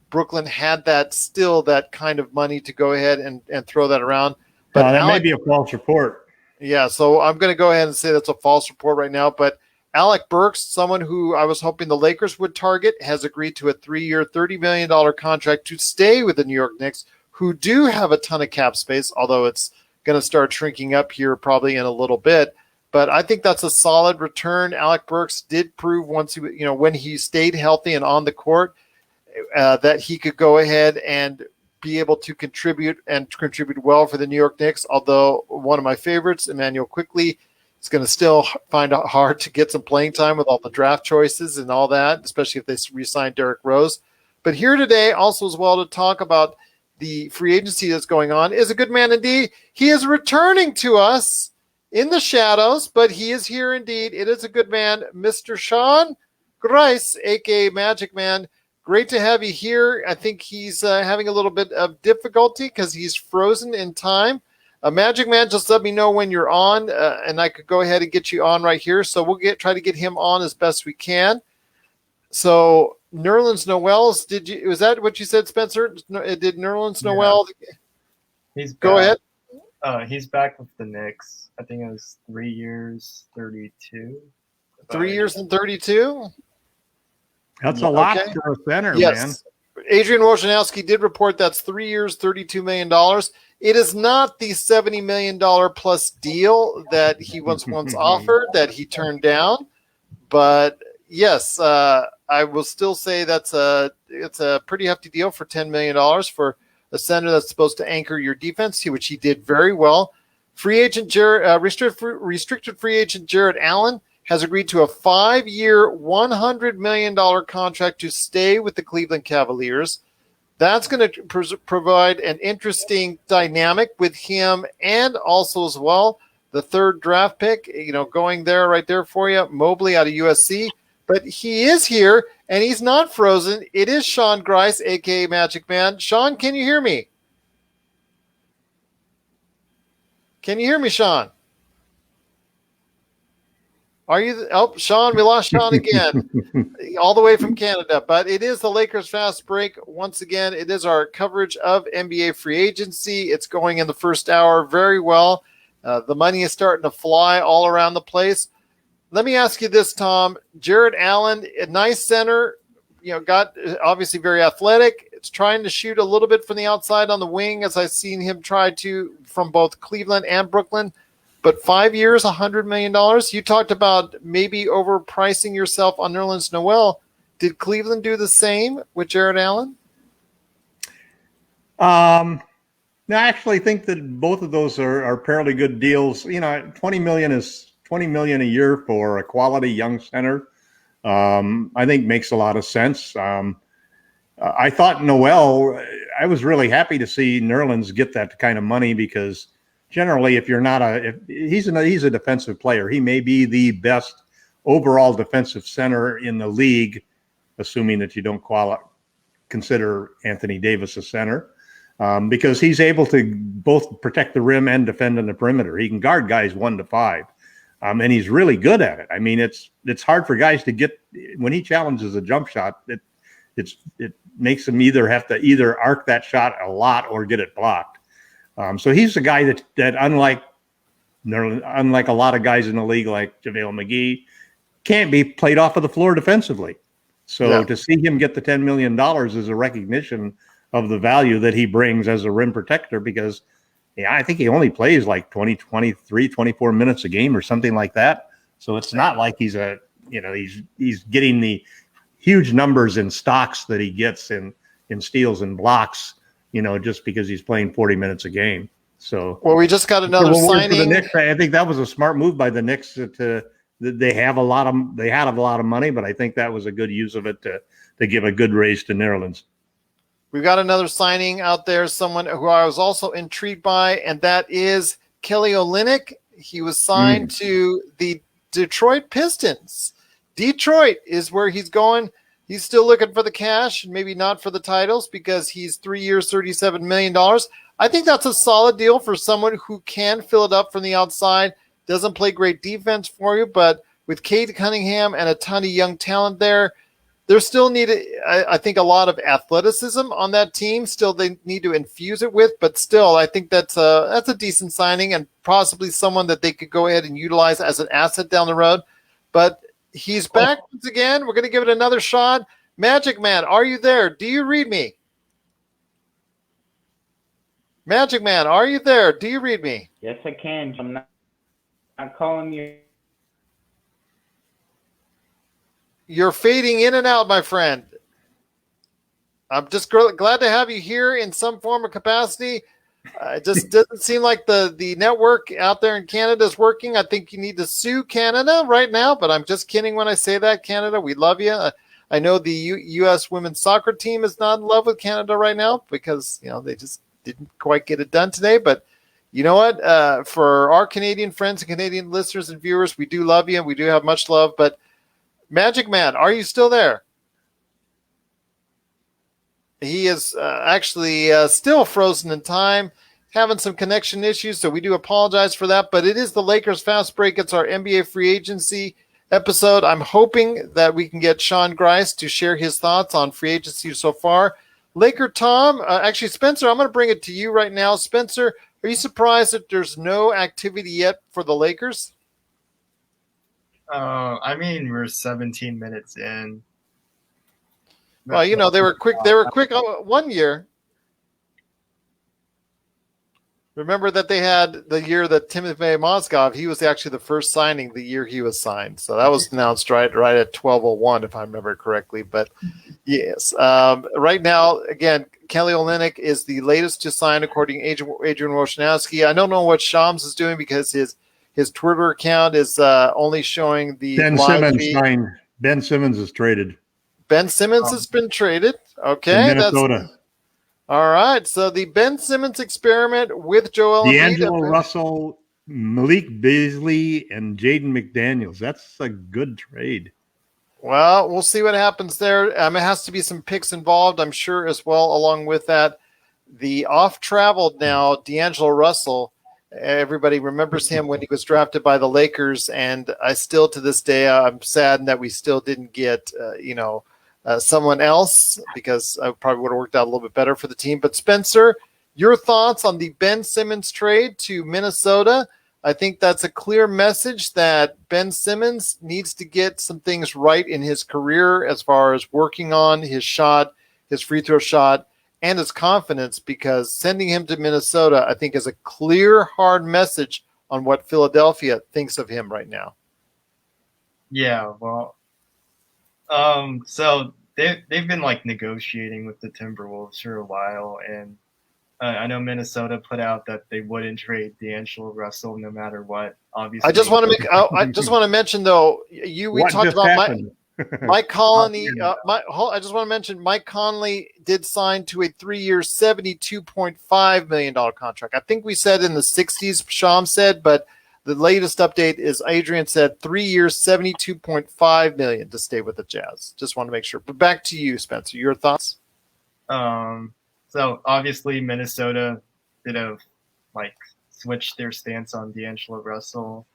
Brooklyn had that kind of money to go ahead and throw that around. But that may be a false report. Yeah, so I'm going to go ahead and say that's a false report right now. But Alec Burks, someone who I was hoping the Lakers would target, has agreed to a 3-year, $30 million contract to stay with the New York Knicks, who do have a ton of cap space, although it's going to start shrinking up here probably in a little bit. But I think that's a solid return. Alec Burks did prove once when he stayed healthy and on the court that he could go ahead and be able to contribute well for the New York Knicks. Although one of my favorites, Emmanuel Quickley, is going to still find it hard to get some playing time with all the draft choices and all that, especially if they re-sign Derrick Rose. But here today also as well to talk about the free agency that's going on is a good man indeed. He is returning to us in the shadows, but he is here indeed. It is a good man, Mr. Sean Grice, a.k.a. Magicman. Great to have you here. I think he's having a little bit of difficulty because he's frozen in time. Magicman, just let me know when you're on, and I could go ahead and get you on right here. So we'll try to get him on as best we can. So Nerlens Noel's, was that what you said, Spencer? Did Nerlens Noel? He's back. Go ahead. He's back with the Knicks. I think it was 3 years, 32. 3 years and 32? That's a lot for a center, man. Adrian Wojnarowski did report that's 3 years, $32 million. It is not the $70 million plus deal that he was once offered that he turned down. But yes, I will still say it's a pretty hefty deal for $10 million for a center that's supposed to anchor your defense, which he did very well. Free agent restricted free agent Jared Allen has agreed to a 5-year, $100 million contract to stay with the Cleveland Cavaliers. That's going to provide an interesting dynamic with him, and also as well the third draft pick, going there right there for you, Mobley out of USC. But he is here, and he's not frozen. It is Sean Grice, a.k.a. Magicman. Sean, can you hear me? Can you hear me, Sean? Are you? Sean, we lost Sean again, all the way from Canada. But it is the Lakers Fast Break. Once again, it is our coverage of NBA free agency. It's going in the first hour very well. The money is starting to fly all around the place. Let me ask you this, Tom. Jared Allen, a nice center, got obviously very athletic. It's trying to shoot a little bit from the outside on the wing, as I've seen him try to from both Cleveland and Brooklyn. But 5 years, $100 million. You talked about maybe overpricing yourself on Nerlens Noel. Did Cleveland do the same with Jared Allen? No, I actually think that both of those are fairly good deals. $20 million is $20 million a year for a quality young center. I think makes a lot of sense. I thought Noel. I was really happy to see Nerlens get that kind of money because generally, if you're not he's a defensive player. He may be the best overall defensive center in the league, assuming that you don't consider Anthony Davis a center, because he's able to both protect the rim and defend on the perimeter. He can guard guys 1 to 5, and he's really good at it. I mean, it's hard for guys to get when he challenges a jump shot. It makes them either arc that shot a lot or get it blocked. So he's a guy that unlike a lot of guys in the league like JaVale McGee, can't be played off of the floor defensively. So to see him get the $10 million is a recognition of the value that he brings as a rim protector because I think he only plays like 20, 23, 24 minutes a game or something like that. So it's not like he's getting the huge numbers in stocks that he gets in steals and blocks, just because he's playing 40 minutes a game. So, well, we just got another signing. For the Knicks, I think that was a smart move by the Knicks they had a lot of money, but I think that was a good use of it to give a good raise to Nerlens. We've got another signing out there, someone who I was also intrigued by, and that is Kelly Olynyk. He was signed to the Detroit Pistons. Detroit is where he's going. He's still looking for the cash and maybe not for the titles because he's 3 years, $37 million. I think that's a solid deal for someone who can fill it up from the outside, doesn't play great defense for you, but with Cade Cunningham and a ton of young talent there, there still need, I think, a lot of athleticism on that team. Still, they need to infuse it with, but still, I think that's a decent signing and possibly someone that they could go ahead and utilize as an asset down the road. But he's back once again. We're going to give it another shot. Magic Man, are you there? Do you read me? Magic Man, are you there? Do you read me? Yes, I can. I'm not calling you. You're fading in and out, my friend. I'm just glad to have you here in some form or capacity. It just doesn't seem like the network out there in Canada is working. I think you need to sue Canada right now, but I'm just kidding when I say that, Canada. We love you. I know the U.S. women's soccer team is not in love with Canada right now because, they just didn't quite get it done today. But you know what? For our Canadian friends and Canadian listeners and viewers, we do love you and we do have much love. But Magic Man, are you still there? He is actually still frozen in time, having some connection issues, so we do apologize for that. But it is the Lakers Fast Break. It's our NBA free agency episode. I'm hoping that we can get Sean Grice to share his thoughts on free agency so far. LakerTom, actually, Spencer, I'm going to bring it to you right now. Spencer, are you surprised that there's no activity yet for the Lakers? We're 17 minutes in. Well, they were quick. They were quick 1 year. Remember that they had the year that Timothy Mozgov, he was actually the first signing the year he was signed. So that was announced right at 12:01, if I remember correctly. But yes, right now, again, Kelly Olynyk is the latest to sign, according to Adrian Wojnarowski. I don't know what Shams is doing because his Twitter account is only showing the Ben Simmons signed. Ben Simmons is traded. Ben Simmons has been traded. Okay, Minnesota. All right. So the Ben Simmons experiment with Joel D'Angelo Russell, Malik Beasley, and Jaden McDaniels. That's a good trade. Well, we'll see what happens there. It has to be some picks involved, I'm sure, as well. Along with that, the off-traveled now, D'Angelo Russell. Everybody remembers him when he was drafted by the Lakers, and I still, to this day, I'm saddened that we still didn't get, someone else, because I probably would have worked out a little bit better for the team. But Spencer, your thoughts on the Ben Simmons trade to Minnesota? I think that's a clear message that Ben Simmons needs to get some things right in his career as far as working on his shot, his free throw shot, and his confidence, because sending him to Minnesota, I think, is a clear, hard message on what Philadelphia thinks of him right now. Yeah, well, so they've been negotiating with the Timberwolves for a while, and I know Minnesota put out that they wouldn't trade D'Angelo Russell no matter what. Obviously, I just want to mention though, we talked about Mike Conley. I just want to mention Mike Conley did sign to a 3-year, $72.5 million contract. I think we said in the 60s, Sham said, but the latest update is Adrian said 3 years, $72.5 million to stay with the Jazz. Just want to make sure. But back to you, Spencer. Your thoughts? So obviously Minnesota did have switched their stance on D'Angelo Russell.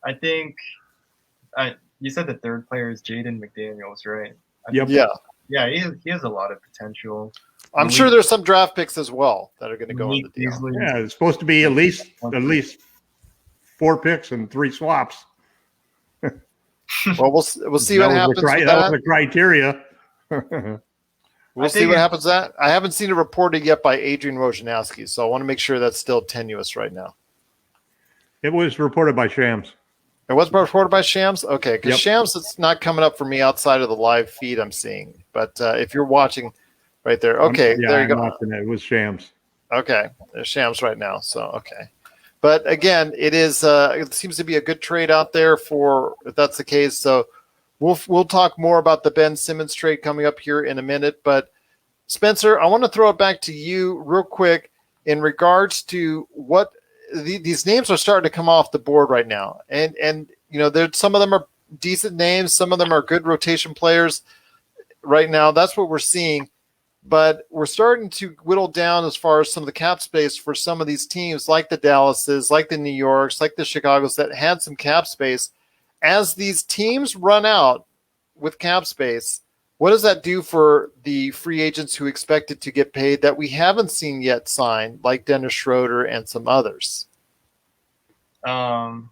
I think you said the third player is Jaden McDaniels, right? Yep. Yeah, he has a lot of potential. I'm sure there's some draft picks as well that are going to go in the deal. Yeah, it's supposed to be at least 4 picks and 3 swaps. Well, we'll see what happens. That was the criteria. We'll see what happens. That I haven't seen it reported yet by Adrian Wojnarowski, so I want to make sure that's still tenuous right now. It was reported by Shams. It was reported by Shams? Okay, because Shams, it's not coming up for me outside of the live feed I'm seeing. But if you're watching right there, okay, there you go. It was Shams. Okay, there's Shams right now, so okay. But again, it seems to be a good trade out there for if that's the case. So we'll talk more about the Ben Simmons trade coming up here in a minute. But Spencer, I want to throw it back to you real quick in regards to what these names are starting to come off the board right now. And some of them are decent names, some of them are good rotation players. right now. That's what we're seeing. But we're starting to whittle down as far as some of the cap space for some of these teams, like the Dallases, like the New Yorks, like the Chicagos, that had some cap space. As these teams run out with cap space, what does that do for the free agents who expected to get paid that we haven't seen yet sign, like Dennis Schroeder and some others? Well,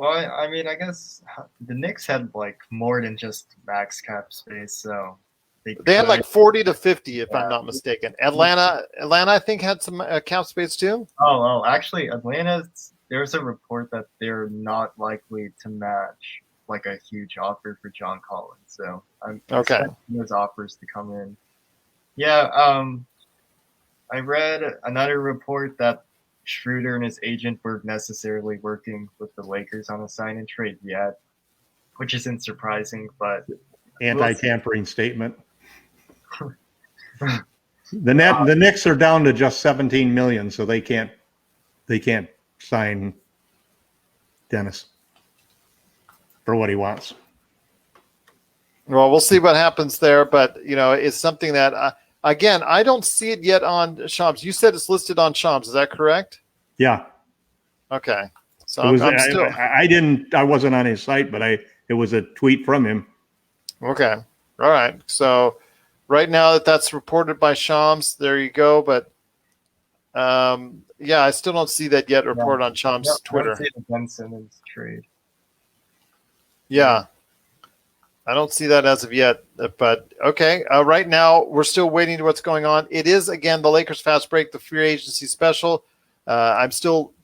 I mean, I guess the Knicks had like more than just max cap space, so they had like 40 to 50, if I'm not mistaken. Atlanta, I think, had some cap space too. Oh, actually, Atlanta. There's a report that they're not likely to match like a huge offer for John Collins, so I'm expecting those offers to come in. Yeah, I read another report that Schroeder and his agent weren't necessarily working with the Lakers on a sign and trade yet, which isn't surprising, but anti-tampering statement. The Knicks are down to just 17 million, so they can't sign Dennis for what he wants. Well, we'll see what happens there, but it's something that again, I don't see it yet on Shams. You said it's listed on Shams. Is that correct? Yeah. Okay. So I wasn't on his site, but it was a tweet from him. Okay. All right. So right now that's reported by Shams, there you go. But I still don't see that yet reported on Shams' Twitter. I don't see the Ben Simmons trade. Yeah. I don't see that as of yet, but okay. Right now, we're still waiting to what's going on. It is, again, the Lakers Fast Break, the free agency special. I'm still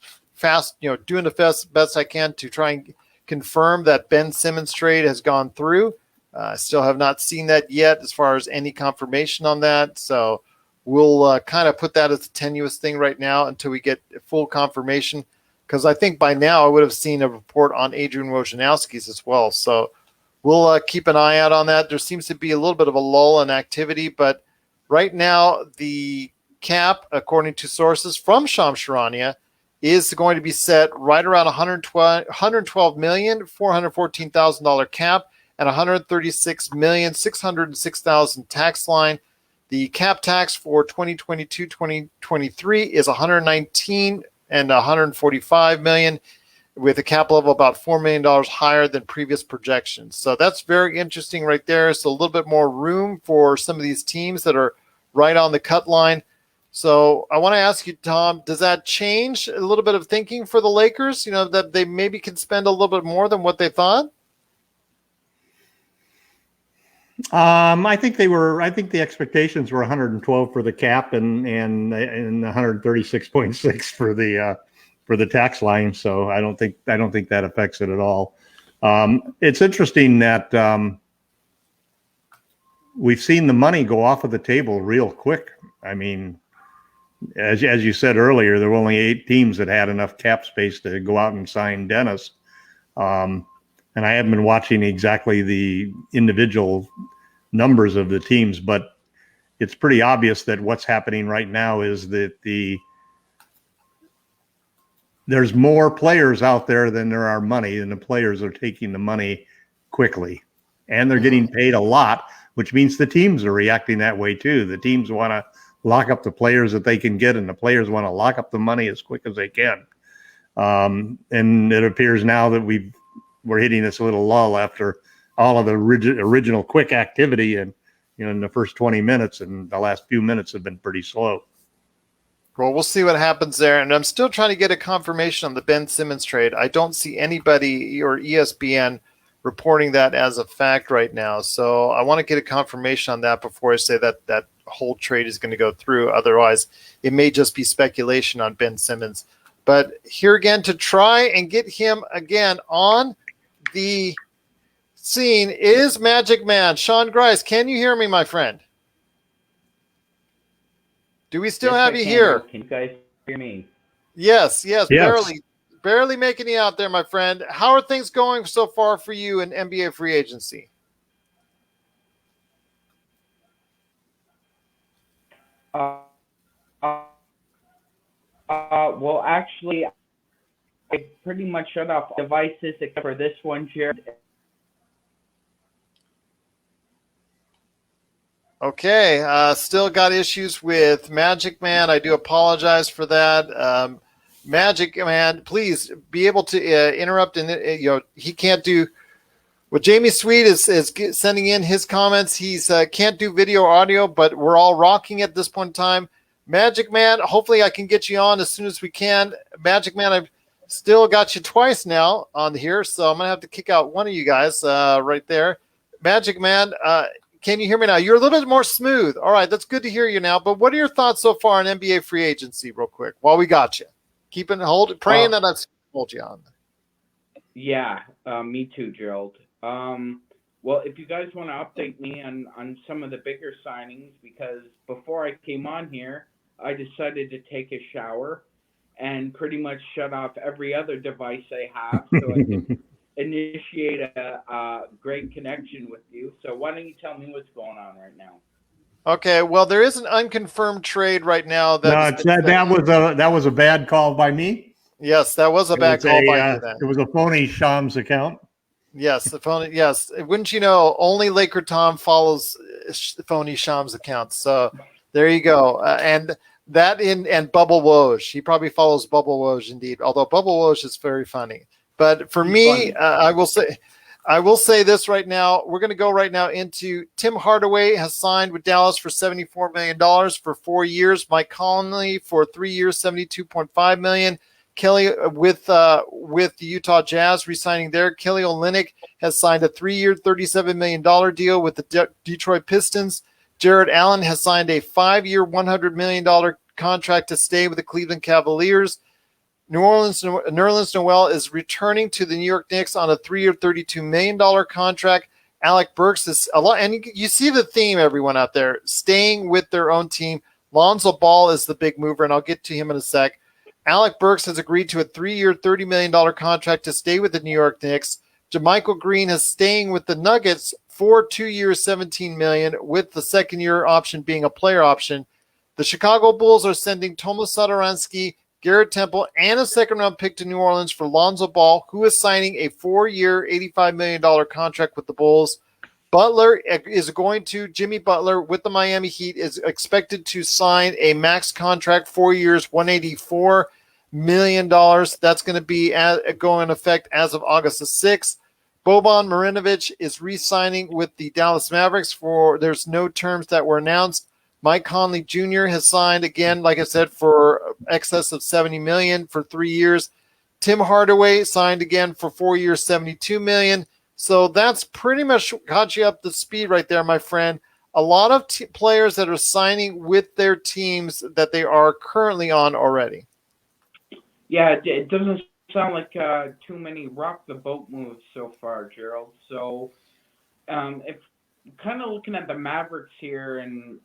doing the best I can to try and confirm that Ben Simmons trade has gone through. I still have not seen that yet as far as any confirmation on that. So we'll kind of put that as a tenuous thing right now until we get full confirmation, because I think by now I would have seen a report on Adrian Wojnarowski's as well. So we'll keep an eye out on that. There seems to be a little bit of a lull in activity, but right now the cap, according to sources from Shams Charania, is going to be set right around $112,414,000 cap and $136,606,000 tax line. The cap tax for 2022-2023 is $119 and $145 million, with a cap level about $4 million higher than previous projections. So that's very interesting right there. So a little bit more room for some of these teams that are right on the cut line. So I want to ask you, Tom, does that change a little bit of thinking for the Lakers, that they maybe can spend a little bit more than what they thought? I think the expectations were 112 for the cap and 136.6 for the tax line. So I don't think that affects it at all. It's interesting that we've seen the money go off of the table real quick. I mean, as you said earlier, there were only 8 teams that had enough cap space to go out and sign Dennis. And I haven't been watching exactly the individual numbers of the teams, but it's pretty obvious that what's happening right now is that there's more players out there than there are money, and the players are taking the money quickly, and they're getting paid a lot, which means the teams are reacting that way too. The teams want to lock up the players that they can get, and the players want to lock up the money as quick as they can. And it appears now that we're hitting this little lull after all of the original quick activity, and in the first 20 minutes, and the last few minutes have been pretty slow. Well, we'll see what happens there. And I'm still trying to get a confirmation on the Ben Simmons trade. I don't see anybody or ESPN reporting that as a fact right now. So I want to get a confirmation on that before I say that that whole trade is going to go through. Otherwise, it may just be speculation on Ben Simmons. But here again, to try and get him again on the scene is Magicman. Sean Grice, can you hear me, my friend? Do we still have you here? Can you guys hear me? Yes, barely making you out there, my friend. How are things going so far for you in NBA free agency? Well, actually, I pretty much shut off devices except for this one, Gerald. Okay, still got issues with Magic Man. I do apologize for that. Magic Man, please be able to interrupt, and he can't do. Well, Jamie Sweet is sending in his comments. He's can't do video or audio, but we're all rocking at this point in time. Magic Man, hopefully I can get you on as soon as we can. Magic Man, I've still got you twice now on here, so I'm going to have to kick out one of you guys right there. Magic Man, can you hear me now? You're a little bit more smooth. All right, that's good to hear you now. But what are your thoughts so far on NBA free agency, real quick, while we got you? Praying that I've hold you on. Yeah, me too, Gerald. Well, if you guys want to update me on some of the bigger signings, because before I came on here, I decided to take a shower and pretty much shut off every other device I have so I can initiate a great connection with you. So why don't you tell me what's going on right now? Okay, well, there is an unconfirmed trade right now. That was a bad call by me. Yes, that was a bad call by you then. It was a phony Shams account. Yes, the phony. Yes, wouldn't you know? Only LakerTom follows phony Shams accounts. So there you go. And Bubble Woj. He probably follows Bubble Woj indeed. Although Bubble Woj is very funny. But for me, I will say this right now. We're going to go right now into Tim Hardaway has signed with Dallas for $74 million for 4 years. Mike Conley for 3 years, $72.5 million. Kelly with the Utah Jazz re-signing there. Kelly Olynyk has signed a 3-year, $37 million deal with the Detroit Pistons. Jared Allen has signed a 5-year, $100 million contract to stay with the Cleveland Cavaliers. Nerlens Noel is returning to the New York Knicks on a 3-year, $32 million contract. Alec Burks is a lot, and you see the theme, everyone out there, staying with their own team. Lonzo Ball is the big mover, and I'll get to him in a sec. Alec Burks has agreed to a 3-year, $30 million contract to stay with the New York Knicks. JaMychal Green is staying with the Nuggets for 2 years, $17 million, with the second-year option being a player option. The Chicago Bulls are sending Tomas Satoransky, Garrett Temple, and a second-round pick to New Orleans for Lonzo Ball, who is signing a 4-year, $85 million contract with the Bulls. Jimmy Butler with the Miami Heat is expected to sign a max contract, 4 years, $184 million. That's going to be going in effect as of August the 6th. Boban Marinovic is re-signing with the Dallas Mavericks there's no terms that were announced. Mike Conley Jr. has signed again, like I said, for excess of $70 million for 3 years. Tim Hardaway signed again for 4 years, $72 million. So that's pretty much got you up to speed right there, my friend. A lot of players that are signing with their teams that they are currently on already. Yeah, it doesn't sound like too many rock the boat moves so far, Gerald. So if kind of looking at the Mavericks here, and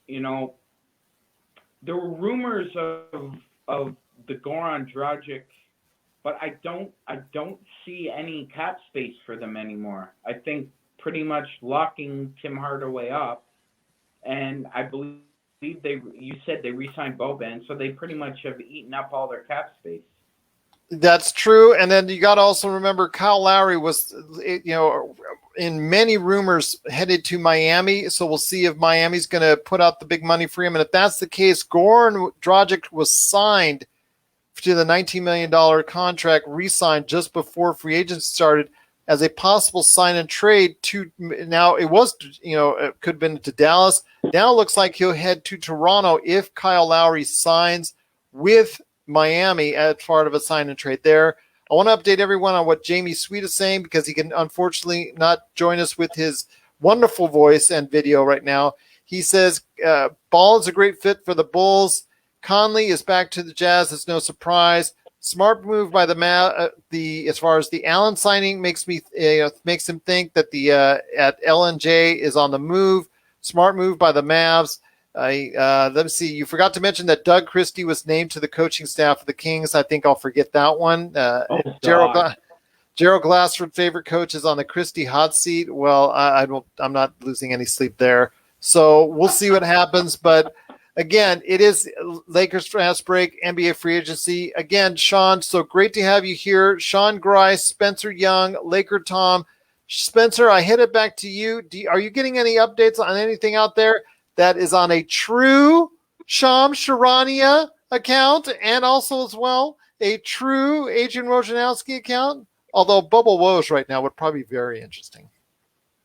there were rumors of the Goran Dragic, but I don't see any cap space for them anymore. I think pretty much locking Tim Hardaway up, and I believe you said they re-signed Boban, so they pretty much have eaten up all their cap space. That's true, and then you got to also remember Kyle Lowry was, in many rumors headed to Miami. So we'll see if Miami's going to put out the big money for him, and if that's the case, Goran Dragic was signed to the $19 million contract, re-signed just before free agency started as a possible sign and trade to. Now it was, it could have been to Dallas. Now it looks like he'll head to Toronto if Kyle Lowry signs with Miami as part of a sign and trade there. I want to update everyone on what Jamie Sweet is saying because he can unfortunately not join us with his wonderful voice and video right now. He says Ball is a great fit for the Bulls. Conley is back to the Jazz. It's no surprise. Smart move by as far as the Allen signing makes him think that the at LNJ is on the move. Smart move by the Mavs. Let me see. You forgot to mention that Doug Christie was named to the coaching staff of the Kings. I think I'll forget that one. Gerald Glassford, favorite coach, is on the Christie hot seat. Well, I'm not losing any sleep there. So we'll see what happens. But again, it is Lakers fast break, NBA free agency. Again, Sean, so great to have you here. Sean Grice, Spencer Young, LakerTom, Spencer, I hit it back to you. Are you getting any updates on anything out there that is on a true Sham Sharania account and also as well a true Adrian Wojnarowski account? Although Bubble Woj right now would probably be very interesting.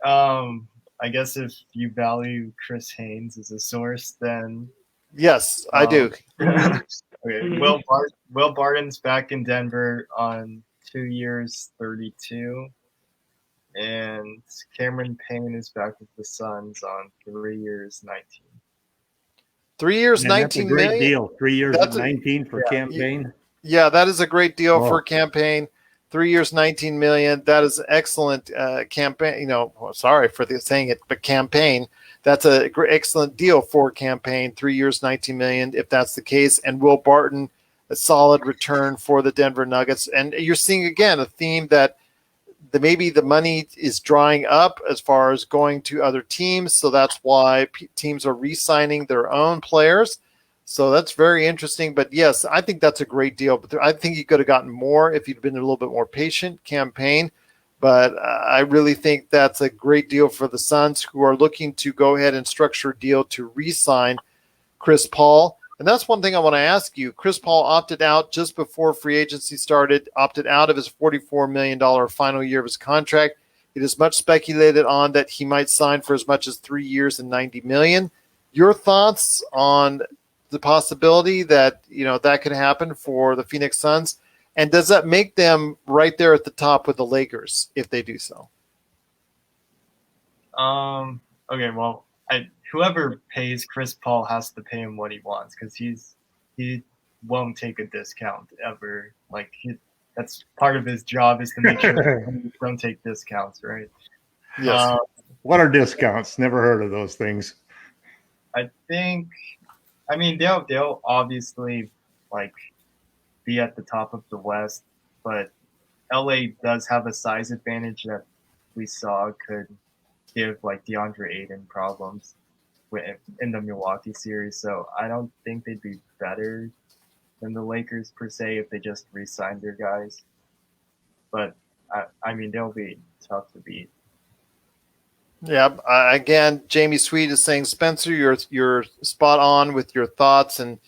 I guess if you value Chris Haynes as a source, then yes, I do. Okay, Will Barton's back in Denver on 2 years, 32, and Cameron Payne is back with the Suns on 3 years, 19. 3 years, And that's a 19 great million. deal. 3 years at 19 for campaign. Yeah, that is a great deal Oh. for campaign. 3 years, 19 million. That is excellent campaign. Sorry for saying it, but campaign. That's a excellent deal for campaign. 3 years, 19 million, if that's the case. And Will Barton, a solid return for the Denver Nuggets. And you're seeing again a theme that maybe the money is drying up as far as going to other teams. So that's why teams are re-signing their own players. So that's very interesting. But yes, I think that's a great deal. But I think you could have gotten more if you'd been a little bit more patient campaign. But I really think that's a great deal for the Suns, who are looking to go ahead and structure a deal to re-sign Chris Paul. And that's one thing I want to ask you. Chris Paul opted out just before free agency started, opted out of his $44 million final year of his contract. It is much speculated on that he might sign for as much as 3 years and $90 million. Your thoughts on the possibility that that could happen for the Phoenix Suns, and does that make them right there at the top with the Lakers if they do so? Okay, well, whoever pays Chris Paul has to pay him what he wants, because he won't take a discount ever. Like that's part of his job, is to make sure he don't take discounts, right? Yes. What are discounts? Never heard of those things. I mean, they'll obviously be at the top of the West, but LA does have a size advantage that we saw could give DeAndre Ayton problems in the Milwaukee series. So I don't think they'd be better than the Lakers per se if they just re-signed their guys. But I mean, they'll be tough to beat. Yeah. Again, Jamie Sweet is saying, Spencer, you're spot on with your thoughts and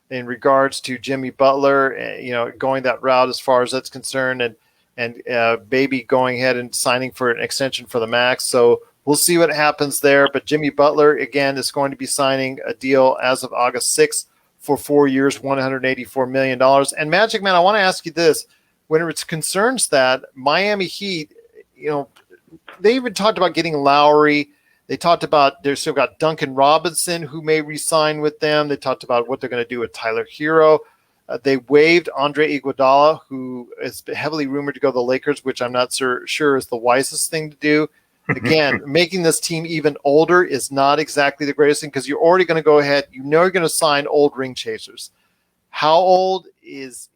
in regards to Jimmy Butler, going that route as far as that's concerned, and Baby going ahead and signing for an extension for the max. So we'll see what happens there. But Jimmy Butler, again, is going to be signing a deal as of August 6th for 4 years, $184 million. And Magicman, I want to ask you this. When it concerns that Miami Heat, they even talked about getting Lowry. They talked about they've still got Duncan Robinson, who may re-sign with them. They talked about what they're going to do with Tyler Hero. They waived Andre Iguodala, who is heavily rumored to go to the Lakers, which I'm not sure is the wisest thing to do. Again, making this team even older is not exactly the greatest thing, because you're already going to go ahead. You're going to sign old ring chasers. How old is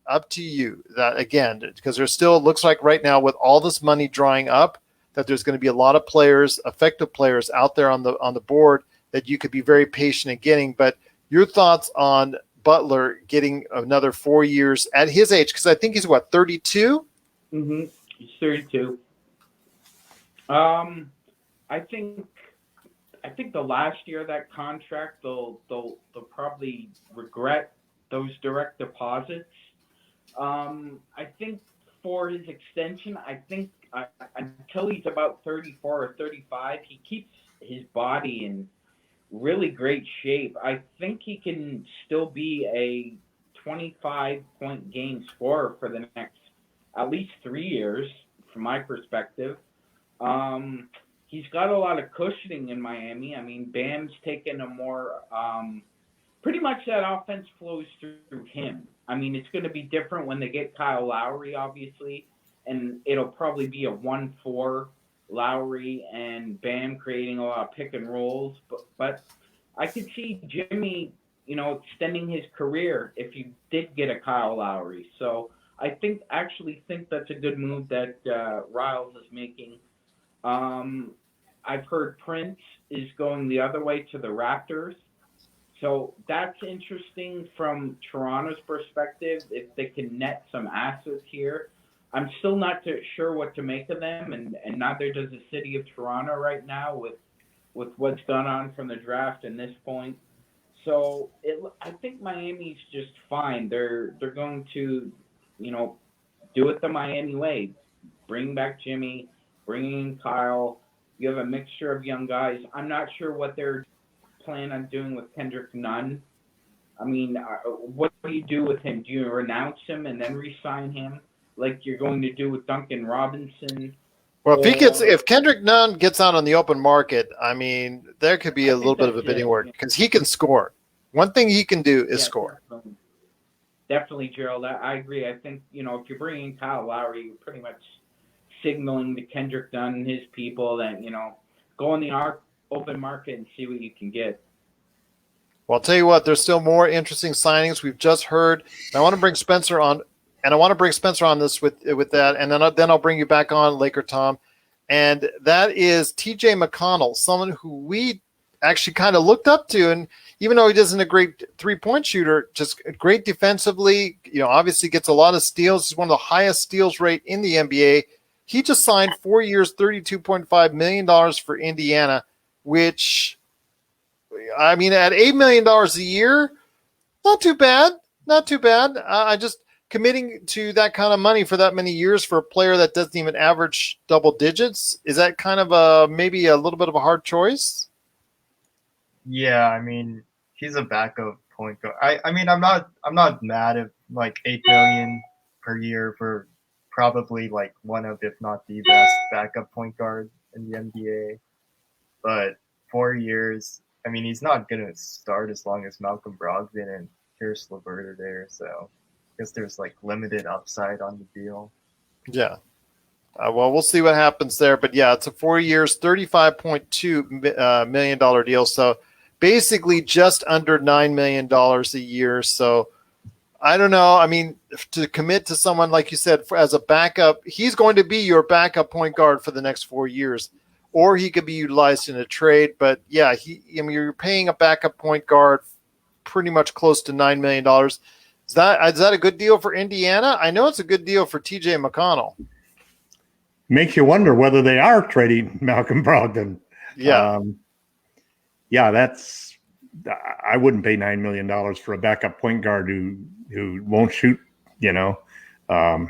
up to you. That again, because there still looks like right now with all this money drying up, that there's going to be a lot of players, effective players out there on the board that you could be very patient in getting. But your thoughts on Butler getting another 4 years at his age? Because I think he's 32. Mm-hmm. He's 32. I think the last year of that contract, they'll probably regret those direct deposits. I think for his extension, until he's about 34 or 35, he keeps his body in really great shape. I think he can still be a 25-point game scorer for the next at least 3 years, from my perspective. He's got a lot of cushioning in Miami. I mean, Bam's taken a more pretty much that offense flows through him. I mean, it's going to be different when they get Kyle Lowry, obviously, and it'll probably be a 1-4 Lowry and Bam creating a lot of pick and rolls. But I could see Jimmy, extending his career if you did get a Kyle Lowry. So I actually think that's a good move that Riles is making. I've heard Prince is going the other way to the Raptors. So that's interesting from Toronto's perspective, if they can net some assets here. I'm still not sure what to make of them, and neither does the city of Toronto right now with what's gone on from the draft and this point. So I think Miami's just fine. They're going to, do it the Miami way. Bring back Jimmy, bring in Kyle. You have a mixture of young guys. I'm not sure what they're planning on doing with Kendrick Nunn. I mean, what do you do with him? Do you renounce him and then re-sign him, like you're going to do with Duncan Robinson? Well, if Kendrick Nunn gets out on the open market, I mean, there could be a little bit of a bidding war because he can score. One thing he can do is score. Definitely, Gerald. I agree. I think, if you're bringing Kyle Lowry, you're pretty much signaling to Kendrick Nunn and his people that, go on the open market and see what you can get. Well, I'll tell you what, there's still more interesting signings we've just heard. And I want to bring Spencer on, this with that, and then I'll bring you back on, LakerTom. And that is TJ McConnell, someone who we actually kind of looked up to, and even though he isn't a great three-point shooter, just great defensively, obviously gets a lot of steals. He's one of the highest steals rate in the NBA. He just signed 4 years, $32.5 million for Indiana, which, I mean, at $8 million a year, not too bad. Not too bad. I just committing to that kind of money for that many years for a player that doesn't even average double digits. Is that kind of maybe a little bit of a hard choice? Yeah, I mean, he's a backup point guard. I mean, I'm not mad at like $8 million per year for probably like one of, if not the best backup point guard in the NBA. But 4 years, I mean, he's not going to start as long as Malcolm Brogdon and Karis LeVert are there. So I guess there's like limited upside on the deal. Yeah. Well, we'll see what happens there. But yeah, it's a 4 years, $35.2 million deal. So basically just under $9 million a year. So I don't know. I mean, to commit to someone, like you said, as a backup, he's going to be your backup point guard for the next 4 years, or he could be utilized in a trade. But yeah, you're paying a backup point guard pretty much close to $9 million. Is that a good deal for Indiana? I know it's a good deal for TJ McConnell. Makes you wonder whether they are trading Malcolm Brogdon. Yeah. I wouldn't pay $9 million for a backup point guard who won't shoot, We'll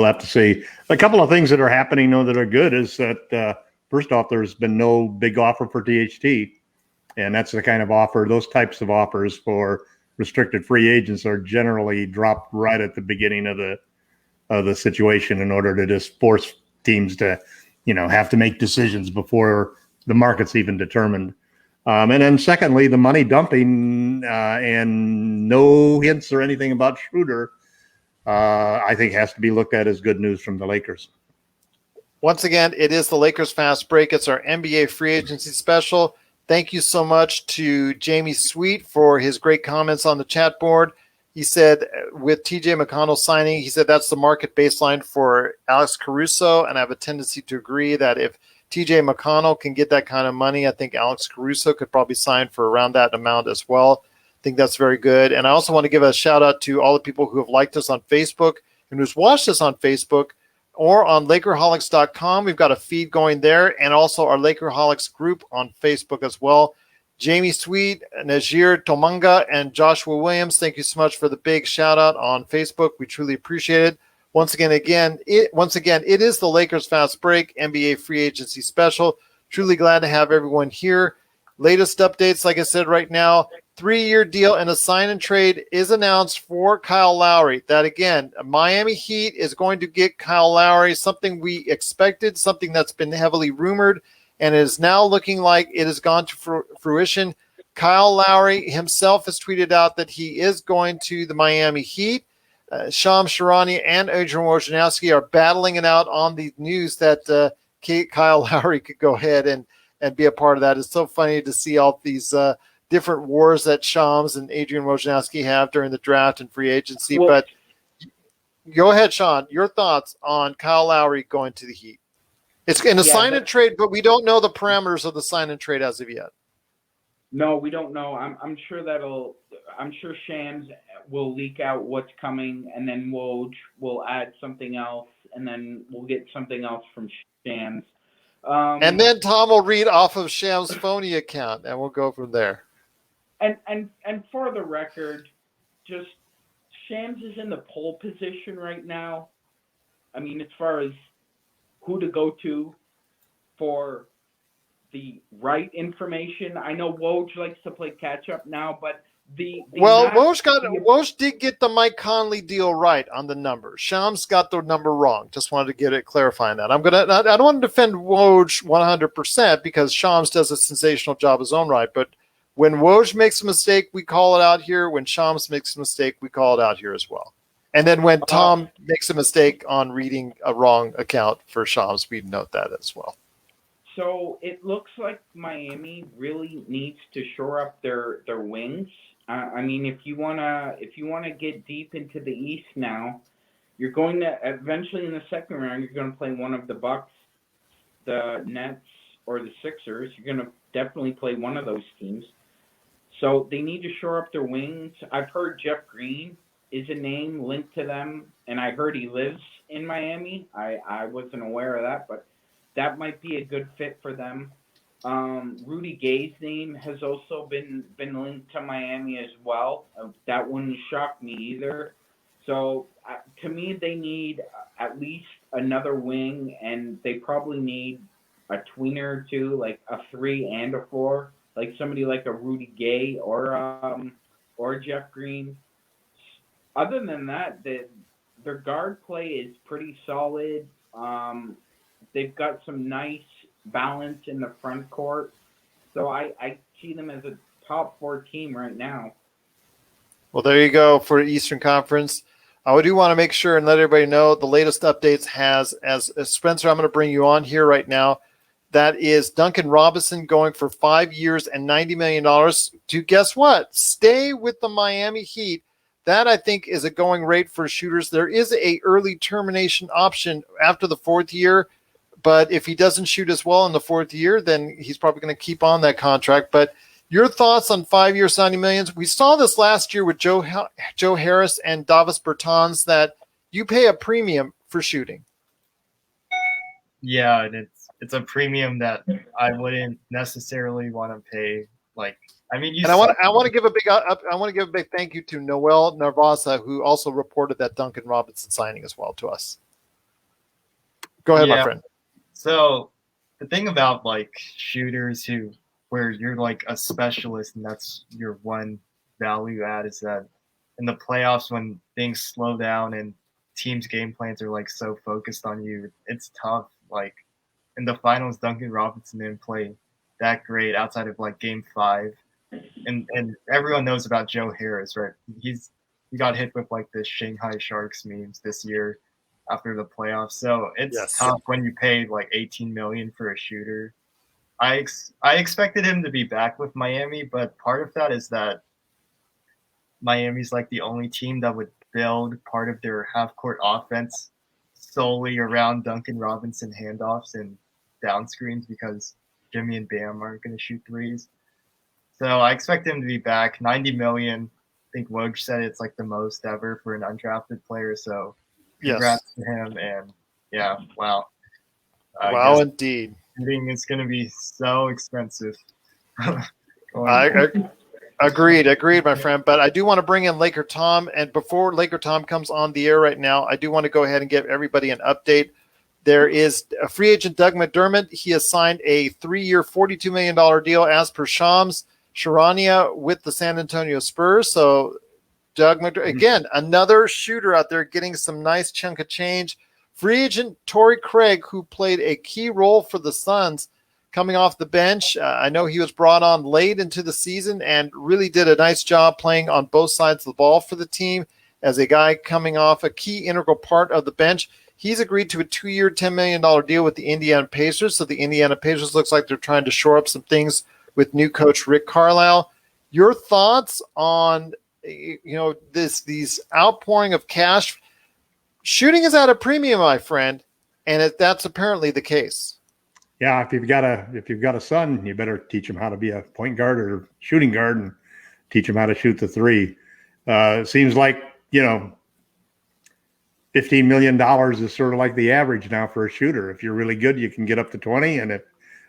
have to see. A couple of things that are happening, though, that are good is that, first off, there's been no big offer for THT. And that's the kind of offer, those types of offers for restricted free agents are generally dropped right at the beginning of the situation in order to just force teams to, have to make decisions before the market's even determined. And then secondly, the money dumping and no hints or anything about Schroeder, I think has to be looked at as good news from the Lakers. Once again, it is the Lakers Fast Break. It's our NBA free agency special. Thank you so much to Jamie Sweet for his great comments on the chat board. He said with TJ McConnell signing, he said that's the market baseline for Alex Caruso, and I have a tendency to agree that if TJ McConnell can get that kind of money, I think Alex Caruso could probably sign for around that amount as well. I think that's very good. And I also want to give a shout out to all the people who have liked us on Facebook and who's watched us on Facebook or on Lakerholics.com. We've got a feed going there, and also our Lakerholics group on Facebook as well. Jamie Sweet, Najir Tomanga, and Joshua Williams, thank you so much for the big shout out on Facebook. We truly appreciate it. Once again, it is the Lakers Fast Break NBA free agency special. Truly glad to have everyone here. Latest updates, like I said right now, 3-year deal and a sign and trade is announced for Kyle Lowry. That again, Miami Heat is going to get Kyle Lowry, something we expected, something that's been heavily rumored, and it is now looking like it has gone to fruition. Kyle Lowry himself has tweeted out that he is going to the Miami Heat. Shams Charania and Adrian Wojnarowski are battling it out on the news that Kyle Lowry could go ahead and be a part of that. It's so funny to see all these different wars that Shams and Adrian Wojnarowski have during the draft and free agency. Well, but go ahead, Sean. Your thoughts on Kyle Lowry going to the Heat? It's in a sign and trade, but we don't know the parameters of the sign and trade as of yet. No, we don't know. I'm sure Shams will leak out what's coming, and then we'll add something else and then we'll get something else from Shams. And then Tom will read off of Sham's phony account, and we'll go from there. And for the record, just Shams is in the pole position right now. I mean, as far as who to go to for the right information. I know Woj likes to play catch up now, but Woj did get the Mike Conley deal right on the numbers. Shams got the number wrong. Just wanted to get it clarifying that. I don't want to defend Woj 100% because Shams does a sensational job his own right, but when Woj makes a mistake, we call it out here. When Shams makes a mistake, we call it out here as well. And then when Tom makes a mistake on reading a wrong account for Shams, we note that as well. So it looks like Miami really needs to shore up their wings. I mean, if you wanna get deep into the East now, you're going to eventually in the second round. You're going to play one of the Bucks, the Nets, or the Sixers. You're going to definitely play one of those teams. So they need to shore up their wings. I've heard Jeff Green is a name linked to them, and I heard he lives in Miami. I wasn't aware of that, but that might be a good fit for them. Rudy Gay's name has also been linked to Miami as well. That wouldn't shock me either. So to me, they need at least another wing, and they probably need a tweener or two, like a 3 and a 4, like somebody like a Rudy Gay or Jeff Green. Other than that, their guard play is pretty solid. They've got some nice balance in the front court. So I see them as a top 4 team right now. Well, there you go for Eastern Conference. I do want to make sure and let everybody know the latest updates as Spencer, I'm going to bring you on here right now. That is Duncan Robinson going for 5 years and $90 million to, guess what, stay with the Miami Heat. That, I think, is a going rate for shooters. There is a early termination option after the 4th year, but if he doesn't shoot as well in the 4th year, then he's probably going to keep on that contract. But your thoughts on 5 years, $90 million? We saw this last year with Joe Harris and Davis Bertans that you pay a premium for shooting. Yeah, and it's a premium that I wouldn't necessarily want to pay. Like, I mean, I want to give a big thank you to Noel Narvaza, who also reported that Duncan Robinson signing as well to us. Go ahead, my friend. So the thing about like shooters where you're like a specialist and that's your one value add is that in the playoffs when things slow down and teams' game plans are like so focused on you, it's tough. Like in the finals, Duncan Robinson didn't play that great outside of like game 5. And everyone knows about Joe Harris, right? He got hit with like the Shanghai Sharks memes this year after the playoffs. So it's tough when you pay like $18 million for a shooter. I expected him to be back with Miami, but part of that is that Miami's like the only team that would build part of their half-court offense solely around Duncan Robinson handoffs and down screens because Jimmy and Bam aren't going to shoot threes. So I expect him to be back. $90 million. I think Woj said it's like the most ever for an undrafted player. So congrats to him. And yeah, wow. Wow, indeed. Shooting is going to be so expensive. Agreed, my friend. But I do want to bring in LakerTom. And before LakerTom comes on the air right now, I do want to go ahead and give everybody an update. There is a free agent, Doug McDermott. He has signed a 3-year, $42 million deal as per Shams Charania with the San Antonio Spurs. So Doug McDermott, again, another shooter out there getting some nice chunk of change. Free agent Torrey Craig, who played a key role for the Suns coming off the bench. I know he was brought on late into the season and really did a nice job playing on both sides of the ball for the team as a guy coming off a key integral part of the bench. He's agreed to a 2-year, $10 million deal with the Indiana Pacers. So the Indiana Pacers looks like they're trying to shore up some things with new coach Rick Carlisle. Your thoughts on these outpouring of cash? Shooting is at a premium, my friend, and that's apparently the case. Yeah, if you've got a son, you better teach him how to be a point guard or shooting guard and teach him how to shoot the 3. It seems like $15 million is sort of like the average now for a shooter. If you're really good, you can get up to 20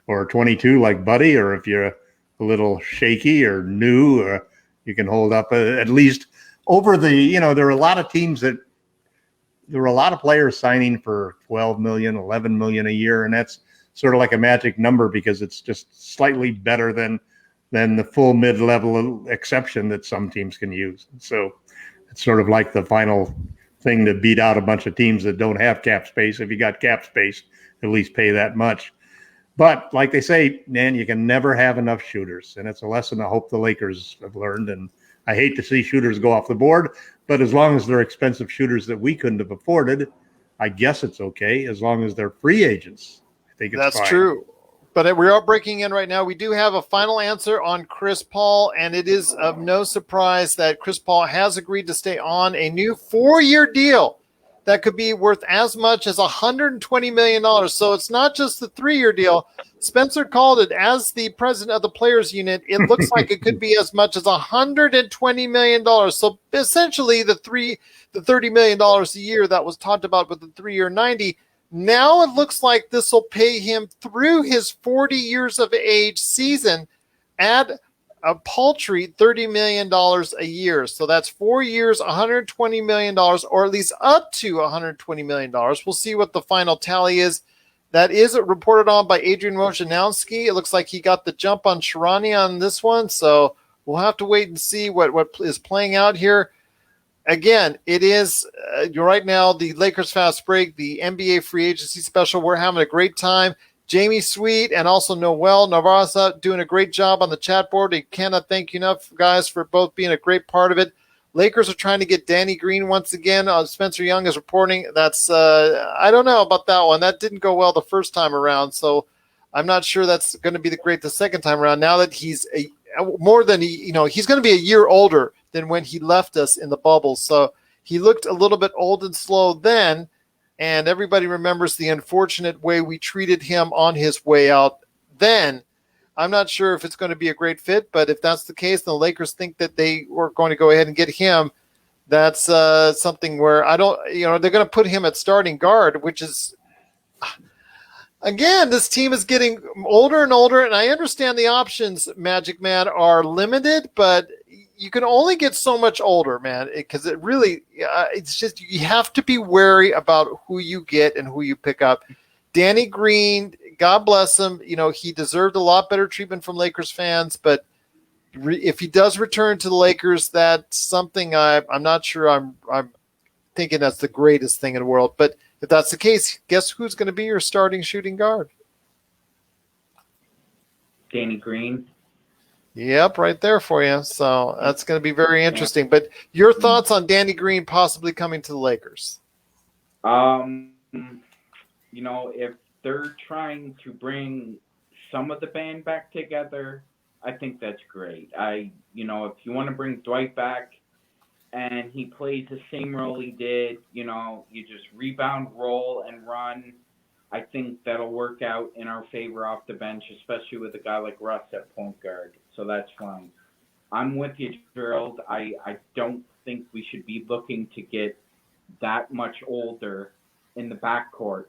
or 22 like Buddy, or if you're a little shaky or new, you can hold up at least over there are a lot of teams there were a lot of players signing for 12 million, 11 million a year. And that's sort of like a magic number because it's just slightly better than the full mid-level exception that some teams can use. So it's sort of like the final thing to beat out a bunch of teams that don't have cap space. If you got cap space, at least pay that much. But like they say, man, you can never have enough shooters. And it's a lesson I hope the Lakers have learned. And I hate to see shooters go off the board, but as long as they're expensive shooters that we couldn't have afforded, I guess it's okay. As long as they're free agents, I think it's That's fine. true. But we are breaking in right now. We do have a final answer on Chris Paul, and it is of no surprise that Chris Paul has agreed to stay on a new 4-year deal that could be worth as much as $120 million. So it's not just the 3-year deal. Spencer called it as the president of the players unit. It looks like it could be as much as $120 million. So essentially the $30 million a year that was talked about with the 3-year 90. Now it looks like this will pay him through his 40 years of age season at a paltry $30 million a year. So that's 4 years, $120 million, or at least up to $120 million. We'll see what the final tally is. That is reported on by Adrian Wojnarowski. It looks like he got the jump on Sharani on this one. So we'll have to wait and see what is playing out here. Again, it is right now the Lakers Fast Break, the NBA free agency special. We're having a great time. Jamie Sweet and also Noel Navarza doing a great job on the chat board. I cannot thank you enough, guys, for both being a great part of it. Lakers are trying to get Danny Green once again. Spencer Young is reporting. That's I don't know about that one. That didn't go well the first time around, so I'm not sure that's going to be the second time around. Now that he's he's going to be a year older than when he left us in the bubble. So he looked a little bit old and slow then, and everybody remembers the unfortunate way we treated him on his way out then. I'm not sure if it's going to be a great fit, but if that's the case, the Lakers think that they were going to go ahead and get him. That's something where they're going to put him at starting guard, which is, again, this team is getting older and older, and I understand the options, Magic Man, are limited, but you can only get so much older, man, because it really, it's just, you have to be wary about who you get and who you pick up. Danny Green, God bless him, he deserved a lot better treatment from Lakers fans, but if he does return to the Lakers, that's something I'm not sure I'm thinking that's the greatest thing in the world. But if that's the case, guess who's going to be your starting shooting guard? Danny Green. Yep, right there for you. So that's going to be very interesting. But your thoughts on Danny Green possibly coming to the Lakers? If they're trying to bring some of the band back together, I think that's great. If you want to bring Dwight back and he plays the same role he did, you just rebound, roll, and run, I think that'll work out in our favor off the bench, especially with a guy like Russ at point guard. So that's fine. I'm with you, Gerald. I don't think we should be looking to get that much older in the backcourt.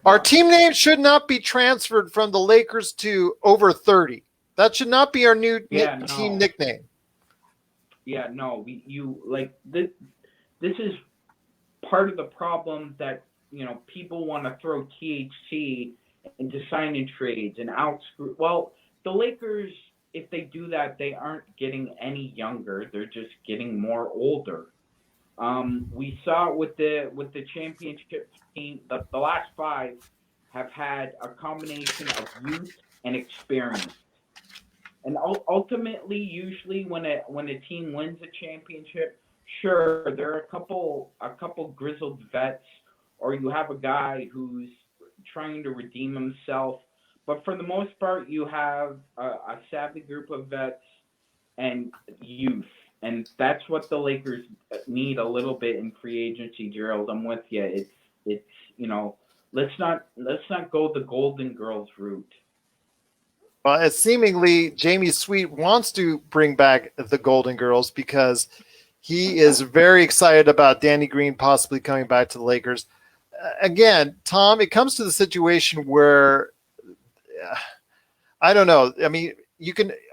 Our team name should not be transferred from the Lakers to over 30. That should not be our new team nickname. Yeah, no, this is part of the problem that, people want to throw THC into sign-in trades and outscrew. Well, the Lakers, if they do that, they aren't getting any younger. They're just getting more older. We saw with the championship team, the last 5 have had a combination of youth and experience. And ultimately, usually when a team wins a championship, sure, there are a couple grizzled vets, or you have a guy who's trying to redeem himself. But for the most part, you have a savvy group of vets and youth. And that's what the Lakers need a little bit in free agency, Gerald. I'm with you. It's let's not go the Golden Girls route. Well, it's seemingly Jamie Sweet wants to bring back the Golden Girls because He is very excited about Danny Green possibly coming back to the Lakers. Again, Tom, it comes to the situation where I don't know. I mean,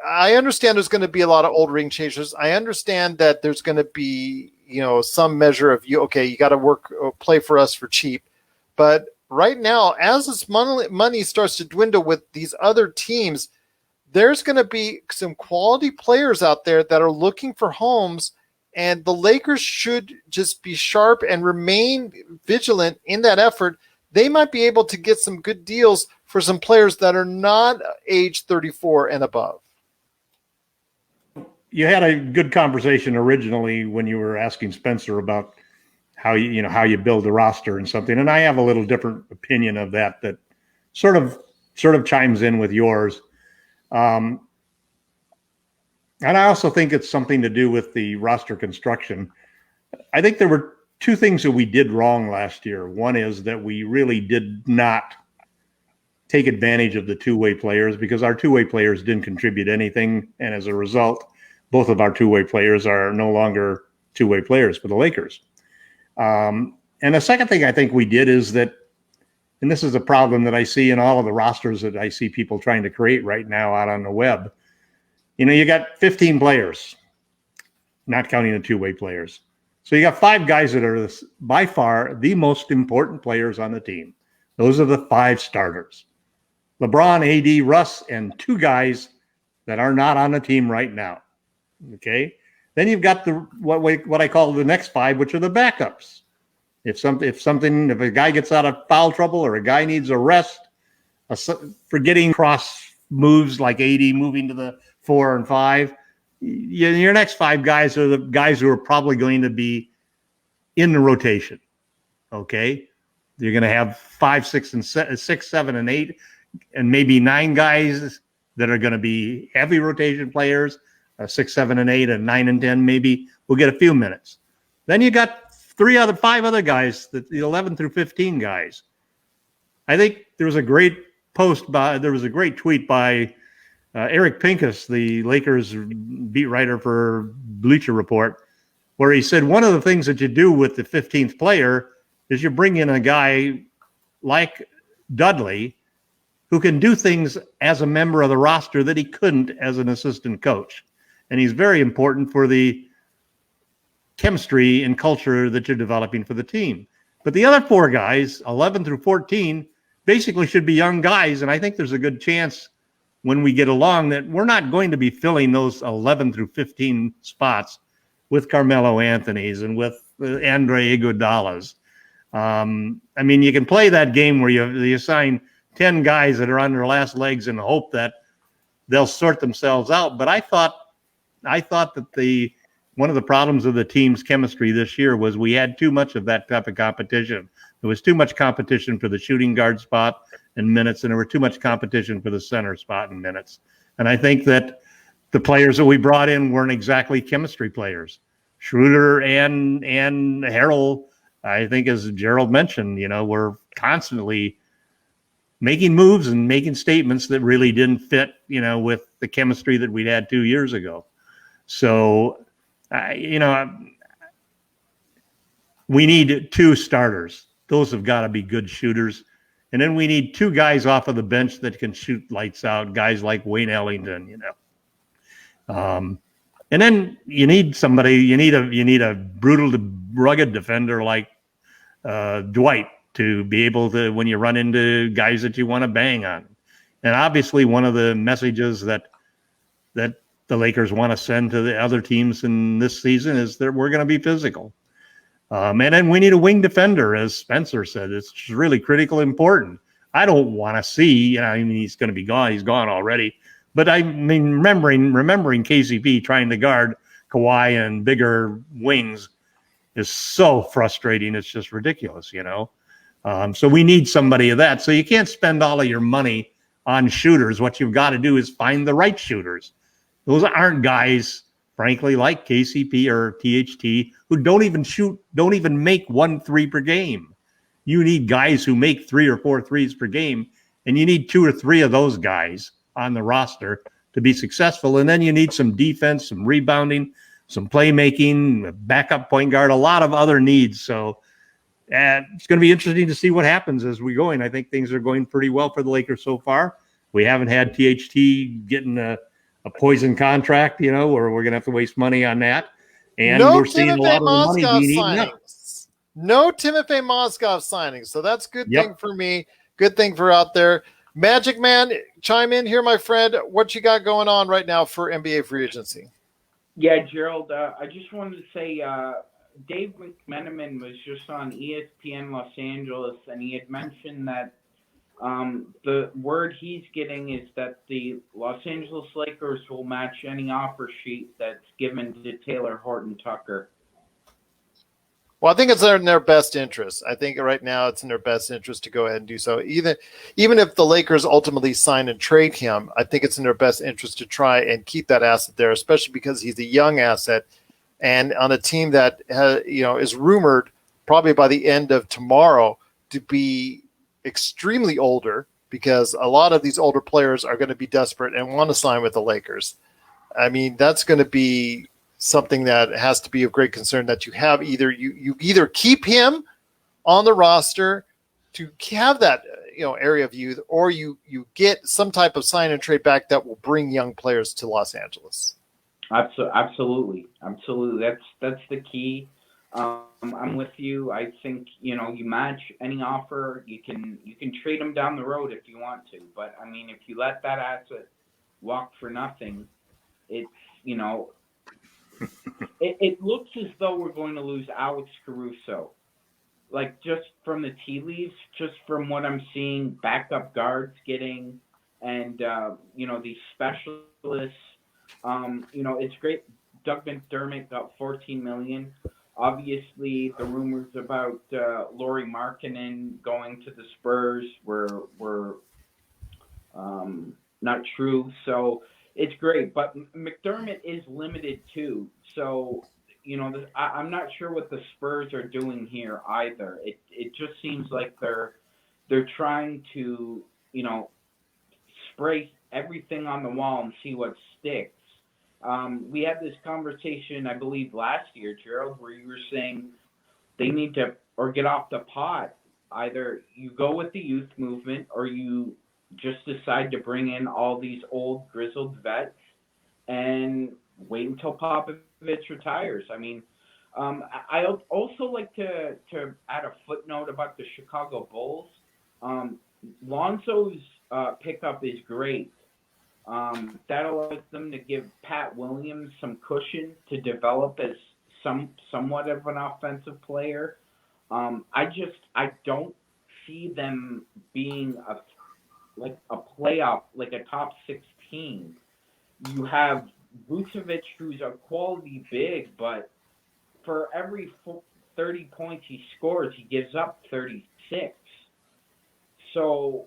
I understand there's going to be a lot of old ring chasers. I understand that there's going to be, some measure of you got to play for us for cheap. But right now, as this money starts to dwindle with these other teams, there's going to be some quality players out there that are looking for homes, and the Lakers should just be sharp and remain vigilant in that effort. They might be able to get some good deals for some players that are not age 34 and above. You had a good conversation originally when you were asking Spencer about how you build a roster and something, and I have a little different opinion of that sort of chimes in with yours. And I also think it's something to do with the roster construction. I think there were two things that we did wrong last year. One is that we really did not take advantage of the two-way players because our two-way players didn't contribute anything. And as a result, both of our two-way players are no longer two-way players for the Lakers. And the second thing I think we did is that, and this is a problem that I see in all of the rosters that I see people trying to create right now out on the web. You got 15 players, not counting the two-way players. So you got 5 guys that are by far the most important players on the team. Those are the 5 starters. LeBron, AD, Russ, and 2 guys that are not on the team right now. Okay? Then you've got what I call the next 5, which are the backups. If a guy gets out of foul trouble or a guy needs a rest, forgetting cross moves like AD moving to the 4 and 5, your next 5 guys are the guys who are probably going to be in the rotation. Okay, you're going to have 5, 6, and 6, 7, and 8, and maybe 9 guys that are going to be heavy rotation players. 6, 7, and 8, and 9 and 10 maybe will get a few minutes. Then you got 5 other guys, the 11 through 15 guys. I think there was a great tweet by Eric Pincus, the Lakers beat writer for Bleacher Report, where he said one of the things that you do with the 15th player is you bring in a guy like Dudley who can do things as a member of the roster that he couldn't as an assistant coach. And he's very important for the chemistry and culture that you're developing for the team. But the other 4 guys, 11 through 14, basically should be young guys, and I think there's a good chance when we get along that we're not going to be filling those 11 through 15 spots with Carmelo Anthony's and with Andre Iguodala's. I mean, you can play that game where you assign 10 guys that are on their last legs and hope that they'll sort themselves out. But I thought that one of the problems of the team's chemistry this year was we had too much of that type of competition. There was too much competition for the shooting guard spot and minutes, and there were too much competition for the center spot and minutes. And I think that the players that we brought in weren't exactly chemistry players. Schroeder and Harold, I think, as Gerald mentioned, were constantly making moves and making statements that really didn't fit, with the chemistry that we'd had 2 years ago. So, we need 2 starters. Those have got to be good shooters. And then we need 2 guys off of the bench that can shoot lights out, guys like Wayne Ellington, And then you need somebody, you need a brutal, rugged defender like Dwight to be able to, when you run into guys that you want to bang on. And obviously one of the messages that the Lakers want to send to the other teams in this season is that we're going to be physical. And then we need a wing defender, as Spencer said. It's really critically important. I don't want to see, he's going to be gone. He's gone already. But I mean, remembering KCP trying to guard Kawhi and bigger wings is so frustrating. It's just ridiculous, So we need somebody of that. So you can't spend all of your money on shooters. What you've got to do is find the right shooters. Those aren't guys, frankly, like KCP or THT, who don't even make 1 3 per game. You need guys who make 3 or 4 threes per game, and you need 2 or 3 of those guys on the roster to be successful. And then you need some defense, some rebounding, some playmaking, backup point guard, a lot of other needs. So it's going to be interesting to see what happens as we go. And I think things are going pretty well for the Lakers so far. We haven't had THT getting a poison contract, or we're going to have to waste money on that. And we're seeing a lot of the money being eaten up. No Timofey Mozgov signings. So that's a good thing for me. Good thing for out there. Magicman, chime in here, my friend. What you got going on right now for NBA free agency? Yeah, Gerald, I just wanted to say Dave McMenamin was just on ESPN Los Angeles, and he had mentioned that the word he's getting is that the Los Angeles Lakers will match any offer sheet that's given to Taylor Horton Tucker. Well, I think it's in their best interest. I think right now it's in their best interest to go ahead and do so. Even if the Lakers ultimately sign and trade him, I think it's in their best interest to try and keep that asset there, especially because he's a young asset and on a team that is rumored probably by the end of tomorrow to be extremely older, because a lot of these older players are going to be desperate and want to sign with the Lakers. I mean, that's going to be something that has to be of great concern, that you have you either keep him on the roster to have that area of youth, or you get some type of sign and trade back that will bring young players to Los Angeles. Absolutely. That's the key. I'm with you. I think you match any offer. You can trade them down the road if you want to, but I mean, if you let that asset walk for nothing, it's it looks as though we're going to lose Alex Caruso, like just from the tea leaves, just from what I'm seeing, backup guards getting, and these specialists. It's great. Doug McDermott got $14 million. Obviously, the rumors about Lauri Markkanen going to the Spurs were not true. So it's great, but McDermott is limited too. So I'm not sure what the Spurs are doing here either. It just seems like they're trying to spray everything on the wall and see what sticks. We had this conversation, I believe, last year, Gerald, where you were saying they need to get off the pot. Either you go with the youth movement, or you just decide to bring in all these old, grizzled vets and wait until Popovich retires. I mean, I also like to add a footnote about the Chicago Bulls. Lonzo's pickup is great. That allows them to give Pat Williams some cushion to develop as somewhat of an offensive player. I don't see them being a playoff, like a top 16. You have Vucevic, who's a quality big, but for every 30 points he scores, he gives up 36. So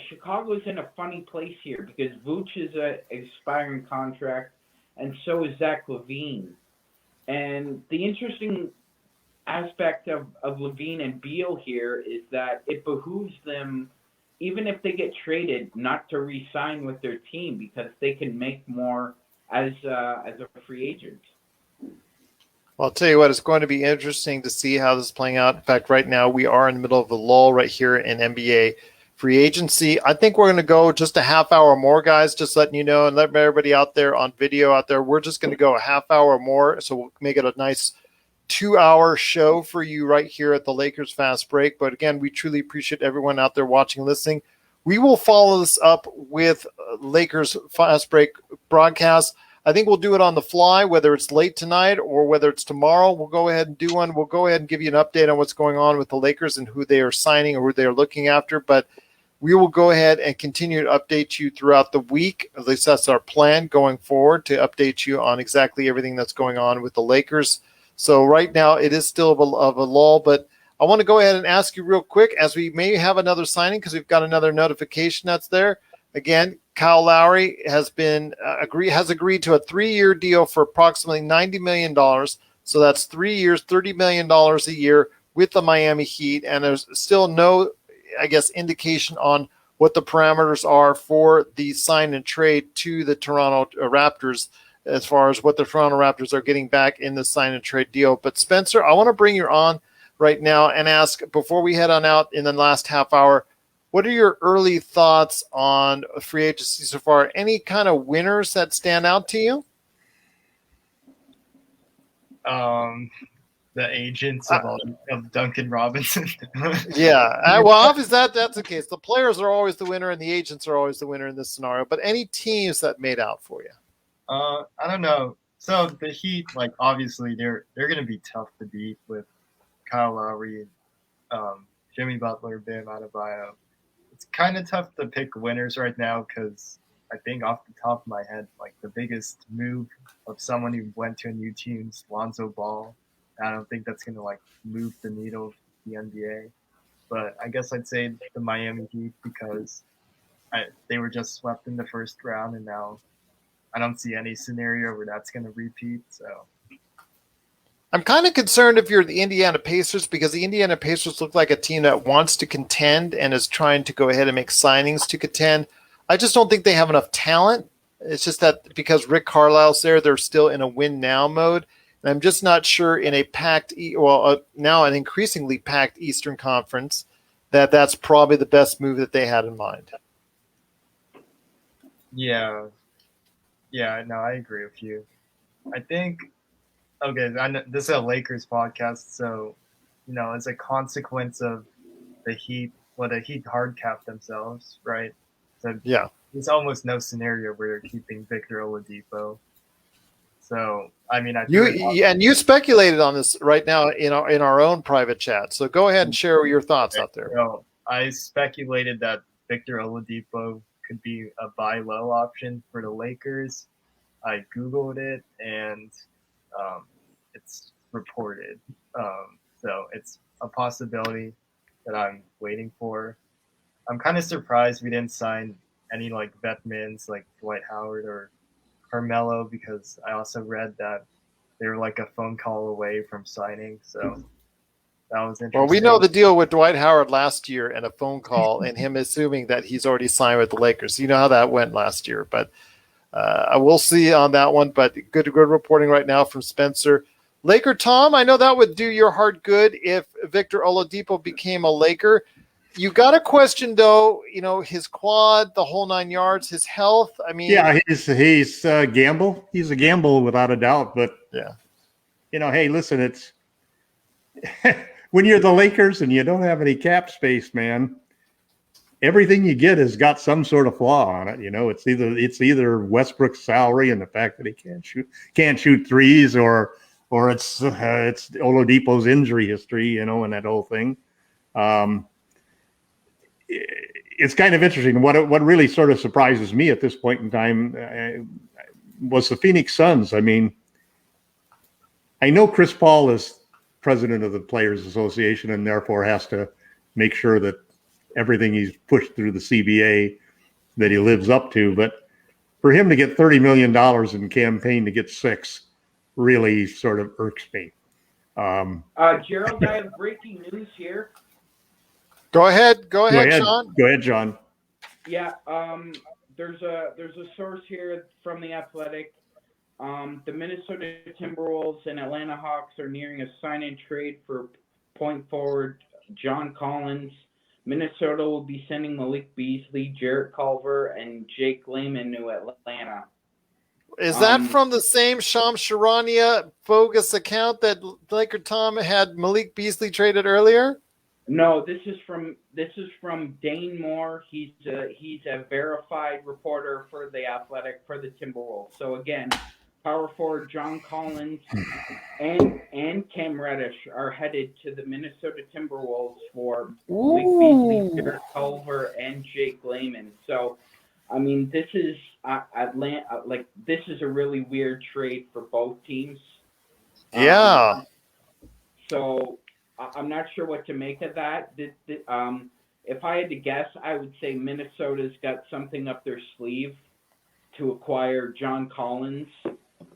Chicago's in a funny place here, because Vooch is an expiring contract, and so is Zach LaVine. And the interesting aspect of LaVine and Beal here is that it behooves them, even if they get traded, not to re-sign with their team, because they can make more as a free agent. Well, I'll tell you what, it's going to be interesting to see how this is playing out. In fact, right now we are in the middle of a lull right here in NBA free agency. I think we're going to go just a half hour more, guys, just letting you know, and let everybody out there on video out there, we're just going to go a half hour more, so we'll make it a nice 2-hour show for you right here at the Lakers Fast Break. But again, we truly appreciate everyone out there watching, listening. We will follow this up with Lakers Fast Break broadcast. I think we'll do it on the fly, whether it's late tonight or whether it's tomorrow. We'll go ahead and do one. We'll go ahead and give you an update on what's going on with the Lakers and who they are signing or who they are looking after. But we will go ahead and continue to update you throughout the week. At least that's our plan going forward, to update you on exactly everything that's going on with the Lakers. So right now it is still of a lull, but I want to go ahead and ask you real quick, as we may have another signing, because we've got another notification that's there. Again, Kyle Lowry has agreed to a 3-year deal for approximately $90 million. So that's 3 years, $30 million a year with the Miami Heat. And there's still no, indication on what the parameters are for the sign and trade to the Toronto Raptors. as far as what the Toronto Raptors are getting back in the sign and trade deal. But Spencer, I want to bring you on right now and ask, before we head on out in the last half hour, what are your early thoughts on free agency so far? Any kind of winners that stand out to you? The agents of Duncan Robinson. Yeah. Well, obviously that's the case. The players are always the winner and the agents are always the winner in this scenario. But any teams that made out for you? I don't know. So the Heat, like, obviously they're going to be tough to beat with Kyle Lowry, Jimmy Butler, Bam Adebayo. It's kind of tough to pick winners right now because I think off the top of my head, like, the biggest move of someone who went to a new team is Lonzo Ball. I don't think that's going to, like, move the needle of the NBA. But I guess I'd say the Miami Heat because they were just swept in the first round, and now I don't see any scenario where that's going to repeat. So I'm kind of concerned if you're the Indiana Pacers, because the Indiana Pacers look like a team that wants to contend and is trying to go ahead and make signings to contend. I just don't think they have enough talent. It's just that because Rick Carlisle's there, they're still in a win now mode. And I'm just not sure in a packed, now an increasingly packed Eastern Conference, that's probably the best move that they had in mind. Yeah, no, I agree with you. I think, okay, this is a Lakers podcast, so, as a consequence of the Heat, the Heat hard cap themselves, right? So yeah, there's almost no scenario where you're keeping Victor Oladipo. So, I mean, you speculated on this right now in our own private chat. So go ahead and share your thoughts out there. So I speculated that Victor Oladipo could be a buy low option for the Lakers. I Googled it, and it's reported. So it's a possibility that I'm waiting for. I'm kind of surprised we didn't sign any, like, veterans like Dwight Howard or Carmelo, because I also read that they were like a phone call away from signing. So that was interesting. Well, we know the deal with Dwight Howard last year and a phone call and him assuming that he's already signed with the Lakers. You know how that went last year, but I will see on that one. But good reporting right now from Spencer. LakerTom, I know that would do your heart good if Victor Oladipo became a Laker. You got a question, though, his quad, the whole 9 yards, his health. I mean, yeah, he's a gamble. He's a gamble without a doubt. But yeah, hey, listen, it's when you're the Lakers and you don't have any cap space, man. Everything you get has got some sort of flaw on it. It's either Westbrook's salary and the fact that he can't shoot threes, or it's Oladipo's injury history, and that whole thing. It's kind of interesting. What really sort of surprises me at this point in time was the Phoenix Suns. I mean, I know Chris Paul is president of the Players Association and therefore has to make sure that everything he's pushed through the CBA that he lives up to. But for him to get $30 million in campaign to get 6 really sort of irks me. Gerald, I have breaking news here. Go ahead, Sean. Go ahead, John. Yeah, there's a source here from The Athletic. The Minnesota Timberwolves and Atlanta Hawks are nearing a sign-and trade for point forward John Collins. Minnesota will be sending Malik Beasley, Jarrett Culver, and Jake Layman to Atlanta. Is that from the same Shams Charania bogus account that LakerTom had Malik Beasley traded earlier? No, this is from Dane Moore. He's a verified reporter for The Athletic for the Timberwolves. So again, power forward John Collins and Cam Reddish are headed to the Minnesota Timberwolves for Malik Beasley, Jarrett Culver, and Jake Layman. So, I mean, this is Atlanta. Like, this is a really weird trade for both teams. Yeah. So I'm not sure what to make of that. If I had to guess, I would say Minnesota's got something up their sleeve to acquire John Collins.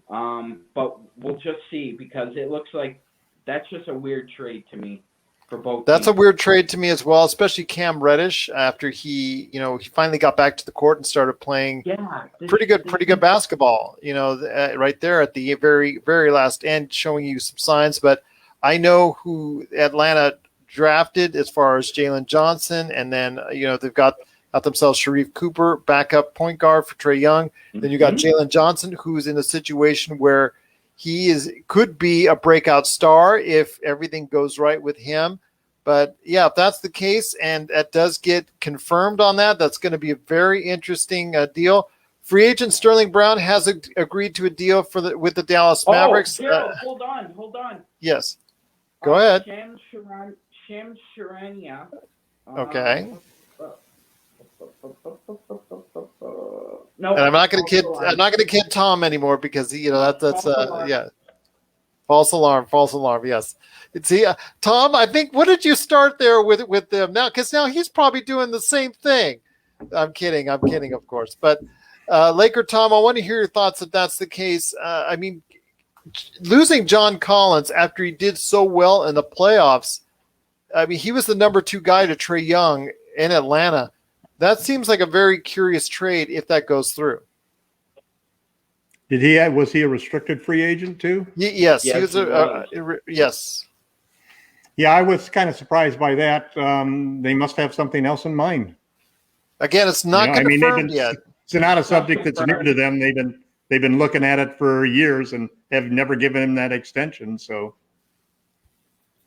But we'll just see, because it looks like that's just a weird trade to me. for both. That's a teams. weird trade to me as well, especially Cam Reddish after he finally got back to the court and started playing pretty good basketball, right there at the very, very last end, showing you some signs. But I know who Atlanta drafted as far as Jalen Johnson, and then, they've got themselves Sharif Cooper, backup point guard for Trae Young. Then you got Jalen Johnson, who's in a situation where he could be a breakout star if everything goes right with him. But yeah, if that's the case and that does get confirmed on that's going to be a very interesting deal. Free agent Sterling Brown has agreed to a deal with the Dallas Mavericks. Gerald, hold on. Yes, go ahead. Shams Charania. Okay. No, and I'm not going to kid Tom anymore because that's yeah. False alarm. Yes. See, Tom, I think, what did you start there with them now? Because now he's probably doing the same thing. I'm kidding, of course. But LakerTom, I want to hear your thoughts if that's the case. I mean, losing John Collins after he did so well in the playoffs, I mean, he was the number 2 guy to Trae Young in Atlanta. That seems like a very curious trade if that goes through. Was he a restricted free agent too? Yes, he was. Yes. Yeah, I was kind of surprised by that. They must have something else in mind. Again, it's not confirmed yet. It's not a subject that's new to them. They've been looking at it for years and have never given him that extension. So.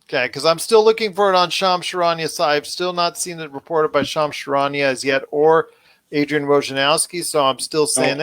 Okay, because I'm still looking for it on Shams Charania side. I've still not seen it reported by Shams Charania as yet or Adrian Wojnarowski. So I'm still saying,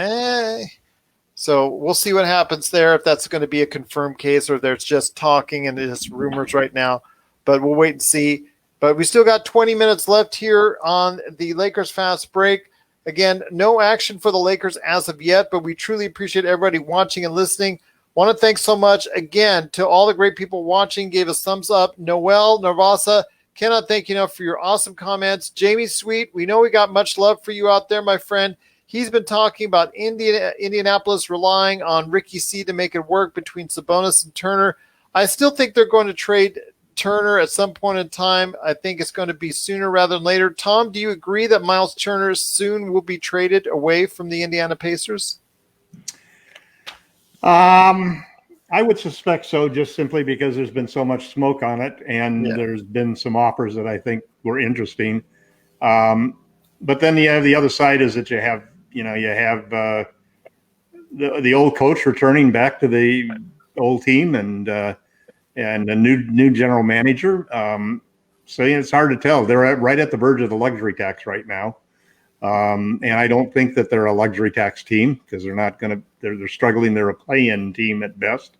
So we'll see what happens there, if that's going to be a confirmed case or there's just talking and it's rumors right now. But we'll wait and see. But we still got 20 minutes left here on the Lakers Fast Break. Again, no action for the Lakers as of yet, but we truly appreciate everybody watching and listening. Want to thank so much again to all the great people watching, gave us thumbs up. Noel, Narvasa, cannot thank you enough for your awesome comments. Jamie Sweet, we know we got much love for you out there, my friend. He's been talking about Indianapolis relying on Ricky C to make it work between Sabonis and Turner. I still think they're going to trade Turner at some point in time. I think it's going to be sooner rather than later. Tom, do you agree that Miles Turner soon will be traded away from the Indiana Pacers? I would suspect so, just simply because there's been so much smoke on it, and there's been some offers that I think were interesting. But then you have the other side is that you have the old coach returning back to the old team and a new general manager. So it's hard to tell. They're right at the verge of the luxury tax right now. And I don't think that they're a luxury tax team because they're struggling. They're a play-in team at best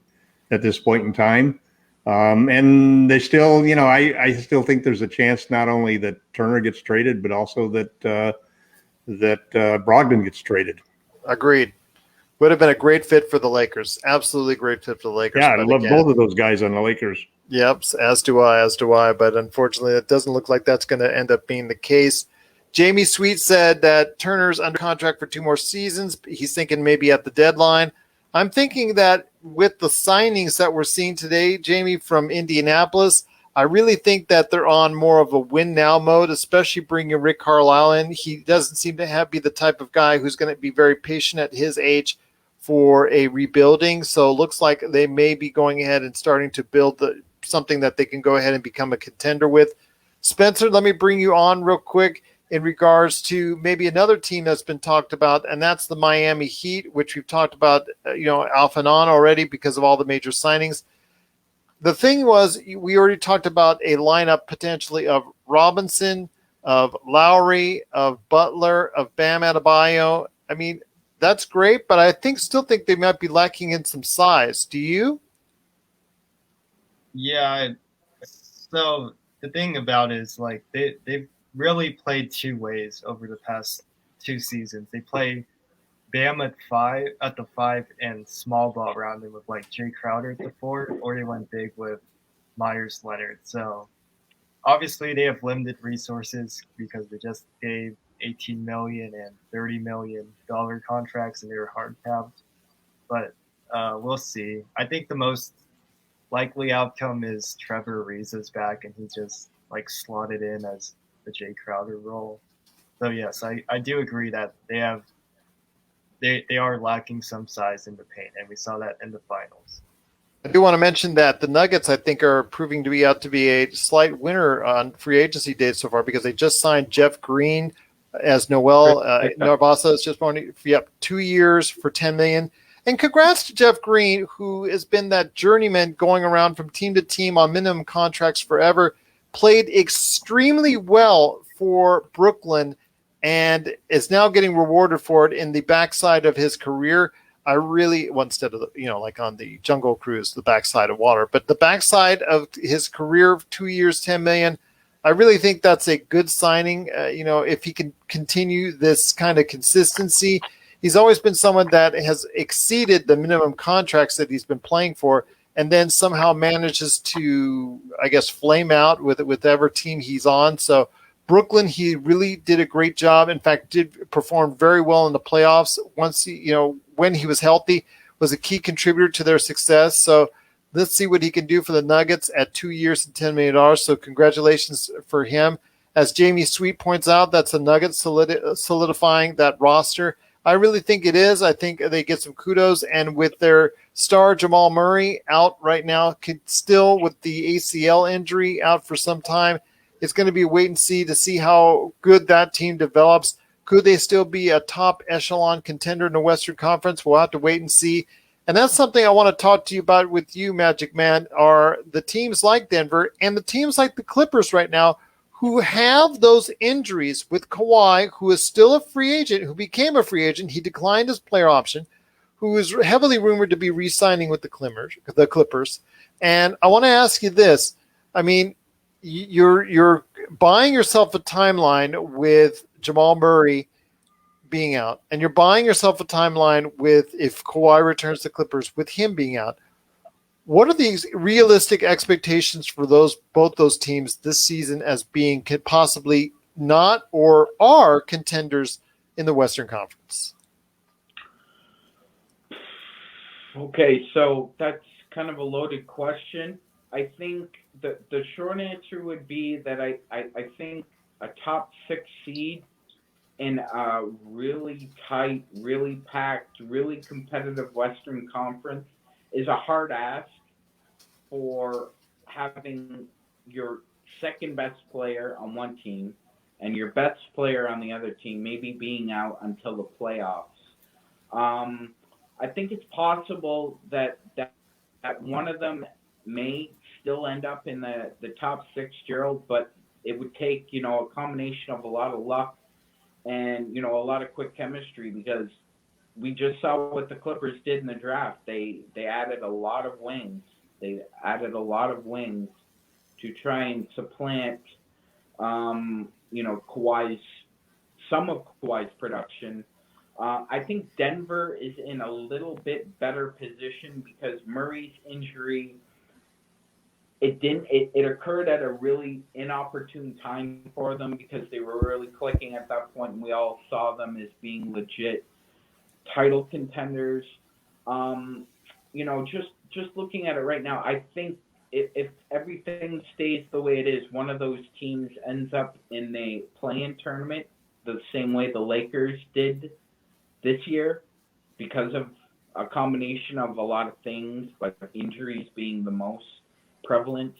at this point in time. And they still, I still think there's a chance not only that Turner gets traded, but also that Brogdon gets traded. Agreed. Would have been a great fit for the Lakers. Absolutely great fit for the Lakers. Yeah, I love both of those guys on the Lakers. Yep, as do I. But unfortunately, it doesn't look like that's going to end up being the case. Jamie Sweet said that Turner's under contract for 2 more seasons. He's thinking maybe at the deadline. I'm thinking that with the signings that we're seeing today, Jamie, from Indianapolis, I really think that they're on more of a win now mode, especially bringing Rick Carlisle in. He doesn't seem to be the type of guy who's going to be very patient at his age for a rebuilding. So it looks like they may be going ahead and starting to build something that they can go ahead and become a contender with. Spencer, let me bring you on real quick in regards to maybe another team that's been talked about, and that's the Miami Heat, which we've talked about, off and on already because of all the major signings. The thing was, we already talked about a lineup potentially of Robinson, of Lowry, of Butler, of Bam Adebayo. I mean, that's great, but I still think they might be lacking in some size. Do you? Yeah. So the thing about it is, like, they've really played 2 ways over the past 2 seasons. They play Bam at the 5 and small ball around him with like Jay Crowder at the 4, or they went big with Myers Leonard. So obviously they have limited resources because they just gave $18 million and $30 million contracts and they were hard capped. But we'll see. I think the most likely outcome is Trevor Ariza's back, and he just like slotted in as the Jay Crowder role. So yes, I do agree that they are lacking some size in the paint, and we saw that in the finals. I do want to mention that the Nuggets, I think, are proving to be a slight winner on free agency days so far because they just signed Jeff Green as Noel Narvasa has just won. 2 years for $10 million. And congrats to Jeff Green, who has been that journeyman going around from team to team on minimum contracts forever. Played extremely well for Brooklyn and is now getting rewarded for it in the backside of his career. I really, well, instead of, like on the Jungle Cruise, the backside of water, but the backside of his career, 2 years, $10 million. I really think that's a good signing. If he can continue this kind of consistency, he's always been someone that has exceeded the minimum contracts that he's been playing for, and then somehow manages to, I guess, flame out with whatever team he's on. So Brooklyn, he really did a great job. In fact, did perform very well in the playoffs. Once when he was healthy, was a key contributor to their success. So let's see what he can do for the Nuggets at 2 years and $10 million. So congratulations for him. As Jamie Sweet points out, that's the Nuggets solidifying that roster. I really think it is. I think they get some kudos. And with their star Jamal Murray out right now, still with the ACL injury out for some time, it's going to be a wait and see to see how good that team develops. Could they still be a top echelon contender in the Western Conference? We'll have to wait and see. And that's something I want to talk to you about with you, Magic Man, are the teams like Denver and the teams like the Clippers right now who have those injuries with Kawhi, who is still a free agent, who became a free agent. He declined his player option, who is heavily rumored to be re-signing with the Clippers. And I want to ask you this. I mean, you're buying yourself a timeline with Jamal Murray being out, and you're buying yourself a timeline with if Kawhi returns to Clippers with him being out. What are the realistic expectations for both those teams this season as being possibly not or are contenders in the Western Conference? Okay, so that's kind of a loaded question. I think the short answer would be that I think a top 6 seed in a really tight, really packed, really competitive Western Conference is a hard ask for having your second best player on one team and your best player on the other team maybe being out until the playoffs. I think it's possible that one of them may still end up in the top 6, Gerald, but it would take, a combination of a lot of luck and, a lot of quick chemistry, because we just saw what the Clippers did in the draft. They added a lot of wings. They added a lot of wings to try and supplant, some of Kawhi's production. I think Denver is in a little bit better position because Murray's injury, it occurred at a really inopportune time for them because they were really clicking at that point, and we all saw them as being legit title contenders. Just looking at it right now, I think if everything stays the way it is, one of those teams ends up in the play-in tournament the same way the Lakers did this year, because of a combination of a lot of things, like injuries being the most prevalent.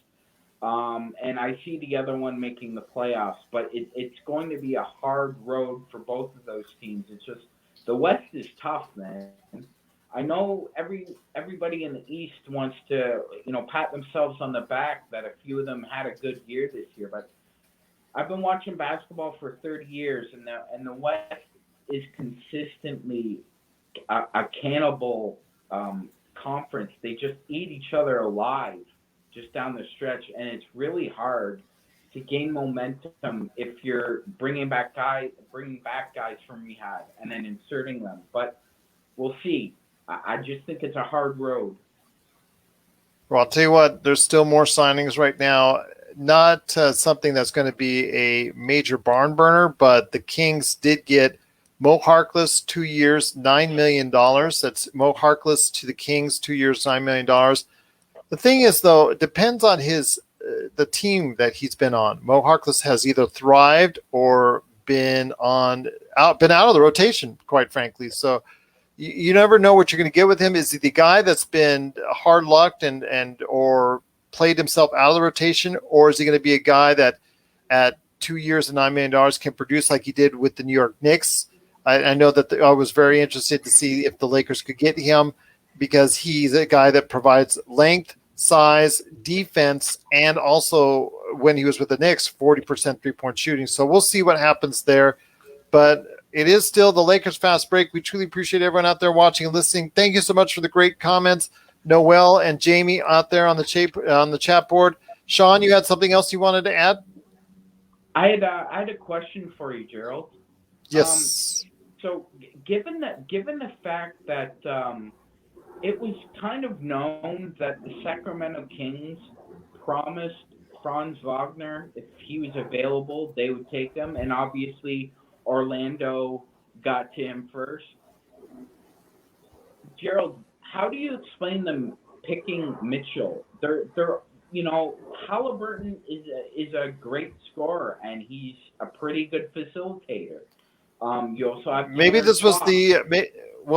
And I see the other one making the playoffs, but it's going to be a hard road for both of those teams. It's just, the West is tough, man. I know everybody in the East wants to, pat themselves on the back that a few of them had a good year this year, but I've been watching basketball for 30 years, and the West is consistently a cannibal conference. They just eat each other alive just down the stretch, and it's really hard to gain momentum if you're bringing back guys from rehab and then inserting them. But we'll see. I just think it's a hard road. Well, I'll tell you what, there's still more signings right now. Not something that's going to be a major barn burner, but the Kings did get Mo Harkless, 2 years, $9 million. That's Mo Harkless to the Kings, 2 years, $9 million. The thing is, though, it depends on the team that he's been on. Mo Harkless has either thrived or been out of the rotation, quite frankly. So you never know what you're going to get with him. Is he the guy that's been hard lucked and or played himself out of the rotation, or is he going to be a guy that at 2 years and $9 million can produce like he did with the New York Knicks? I know that I was very interested to see if the Lakers could get him because he's a guy that provides length, size, defense, and also when he was with the Knicks, 40% three-point shooting. So we'll see what happens there. But it is still the Lakers Fast Break. We truly appreciate everyone out there watching and listening. Thank you so much for the great comments, Noel and Jamie out there on the chat board. Sean, you had something else you wanted to add? I had a question for you, Gerald. Yes. So given the fact that it was kind of known that the Sacramento Kings promised Franz Wagner, if he was available, they would take him, and obviously Orlando got to him first. Gerald, how do you explain them picking Mitchell? They're Halliburton is a great scorer, and he's a pretty good facilitator. You also have maybe this was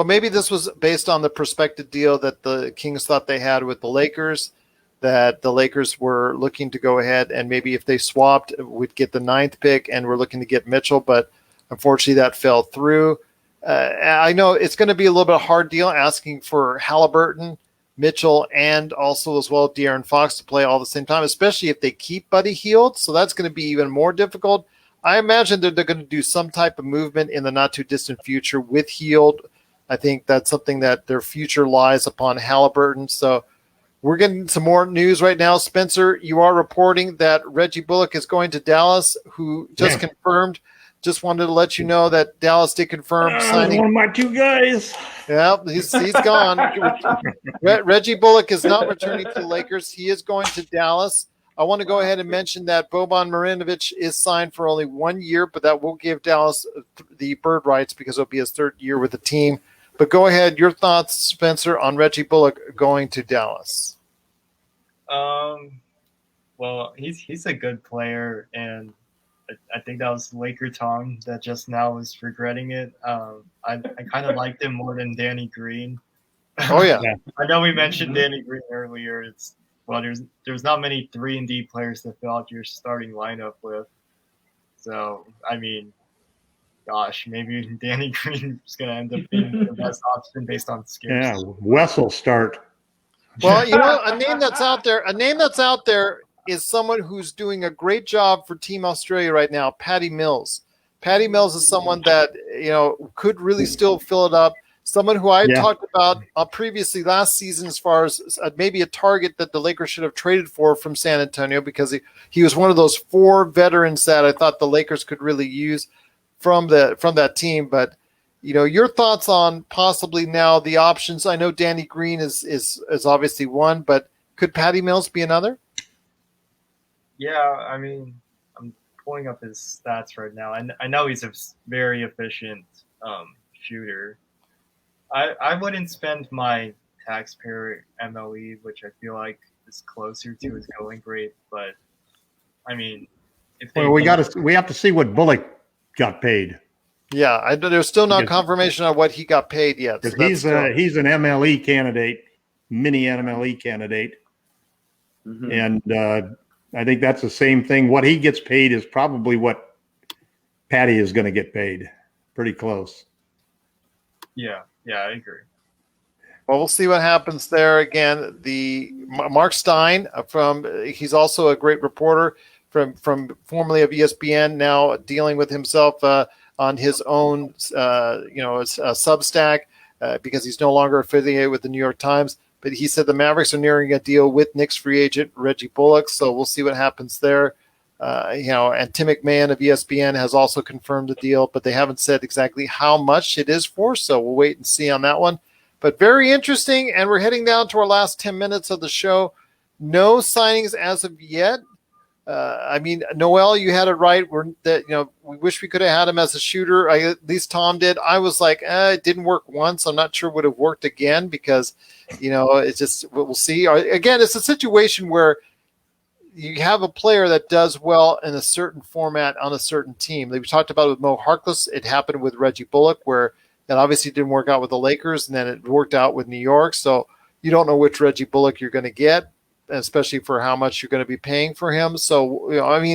maybe this was based on the prospective deal that the Kings thought they had with the Lakers, that the Lakers were looking to go ahead and maybe if they swapped would get the 9th pick and were looking to get Mitchell, but unfortunately that fell through. I know it's going to be a little bit of a hard deal asking for Halliburton, Mitchell, and also as well De'Aaron Fox to play all at the same time, especially if they keep Buddy Hield. So that's going to be even more difficult. I imagine that they're going to do some type of movement in the not too distant future with Hield. I think that's something that their future lies upon Halliburton. So we're getting some more news right now. Spencer, you are reporting that Reggie Bullock is going to Dallas, who just confirmed. Just wanted to let you know that Dallas did confirm signing one of my two guys. Yeah, he's gone. Reggie Bullock is not returning to the Lakers. He is going to Dallas. I want to go ahead and mention that Boban Marinovic is signed for only 1 year, but that will give Dallas the bird rights because it'll be his 3rd year with the team. But go ahead, your thoughts, Spencer, on Reggie Bullock going to Dallas. Well, he's a good player, and I think that was LakerTom that just now is regretting it. I kind of liked him more than Danny Green. Oh yeah. I know we mentioned Danny Green earlier. There's not many 3-and-D players to fill out your starting lineup with. So I mean, gosh, maybe Danny Green is going to end up being the best option based on skills. Yeah, Wes will start. Well, a name that's out there is someone who's doing a great job for Team Australia right now, Patty Mills. Patty Mills is someone that could really still fill it up. Someone who I talked about previously last season as far as maybe a target that the Lakers should have traded for from San Antonio because he was one of those 4 veterans that I thought the Lakers could really use from that team. But your thoughts on possibly now the options. I know Danny Green is obviously one, but could Patty Mills be another? Yeah, I mean, I'm pulling up his stats right now. I know he's a very efficient shooter. I wouldn't spend my taxpayer MLE, which I feel like is closer to his going rate. But I mean, we have to see what Bullock got paid. Yeah, there's still no confirmation on what he got paid yet. So he's an MLE candidate, mini MLE candidate, and I think that's the same thing. What he gets paid is probably what Patty is going to get paid. Pretty close. Yeah, I agree. Well, we'll see what happens there. Again, the Mark Stein he's also a great reporter from formerly of ESPN, now dealing with himself on his own, Substack because he's no longer affiliated with the New York Times. But he said the Mavericks are nearing a deal with Knicks free agent Reggie Bullock, so we'll see what happens there. And Tim McMahon of ESPN has also confirmed the deal, but they haven't said exactly how much it is for, so we'll wait and see on that one. But very interesting, and we're heading down to our last 10 minutes of the show. No signings as of yet, I mean, Noel, you had it right. We wish we could have had him as a shooter. At least Tom did. I was like, it didn't work once. I'm not sure it would have worked again because, it's just we'll see. Again, it's a situation where you have a player that does well in a certain format on a certain team. We talked about it with Mo Harkless. It happened with Reggie Bullock, where that obviously didn't work out with the Lakers, and then it worked out with New York. So you don't know which Reggie Bullock you're going to get, especially for how much you're going to be paying for him. So,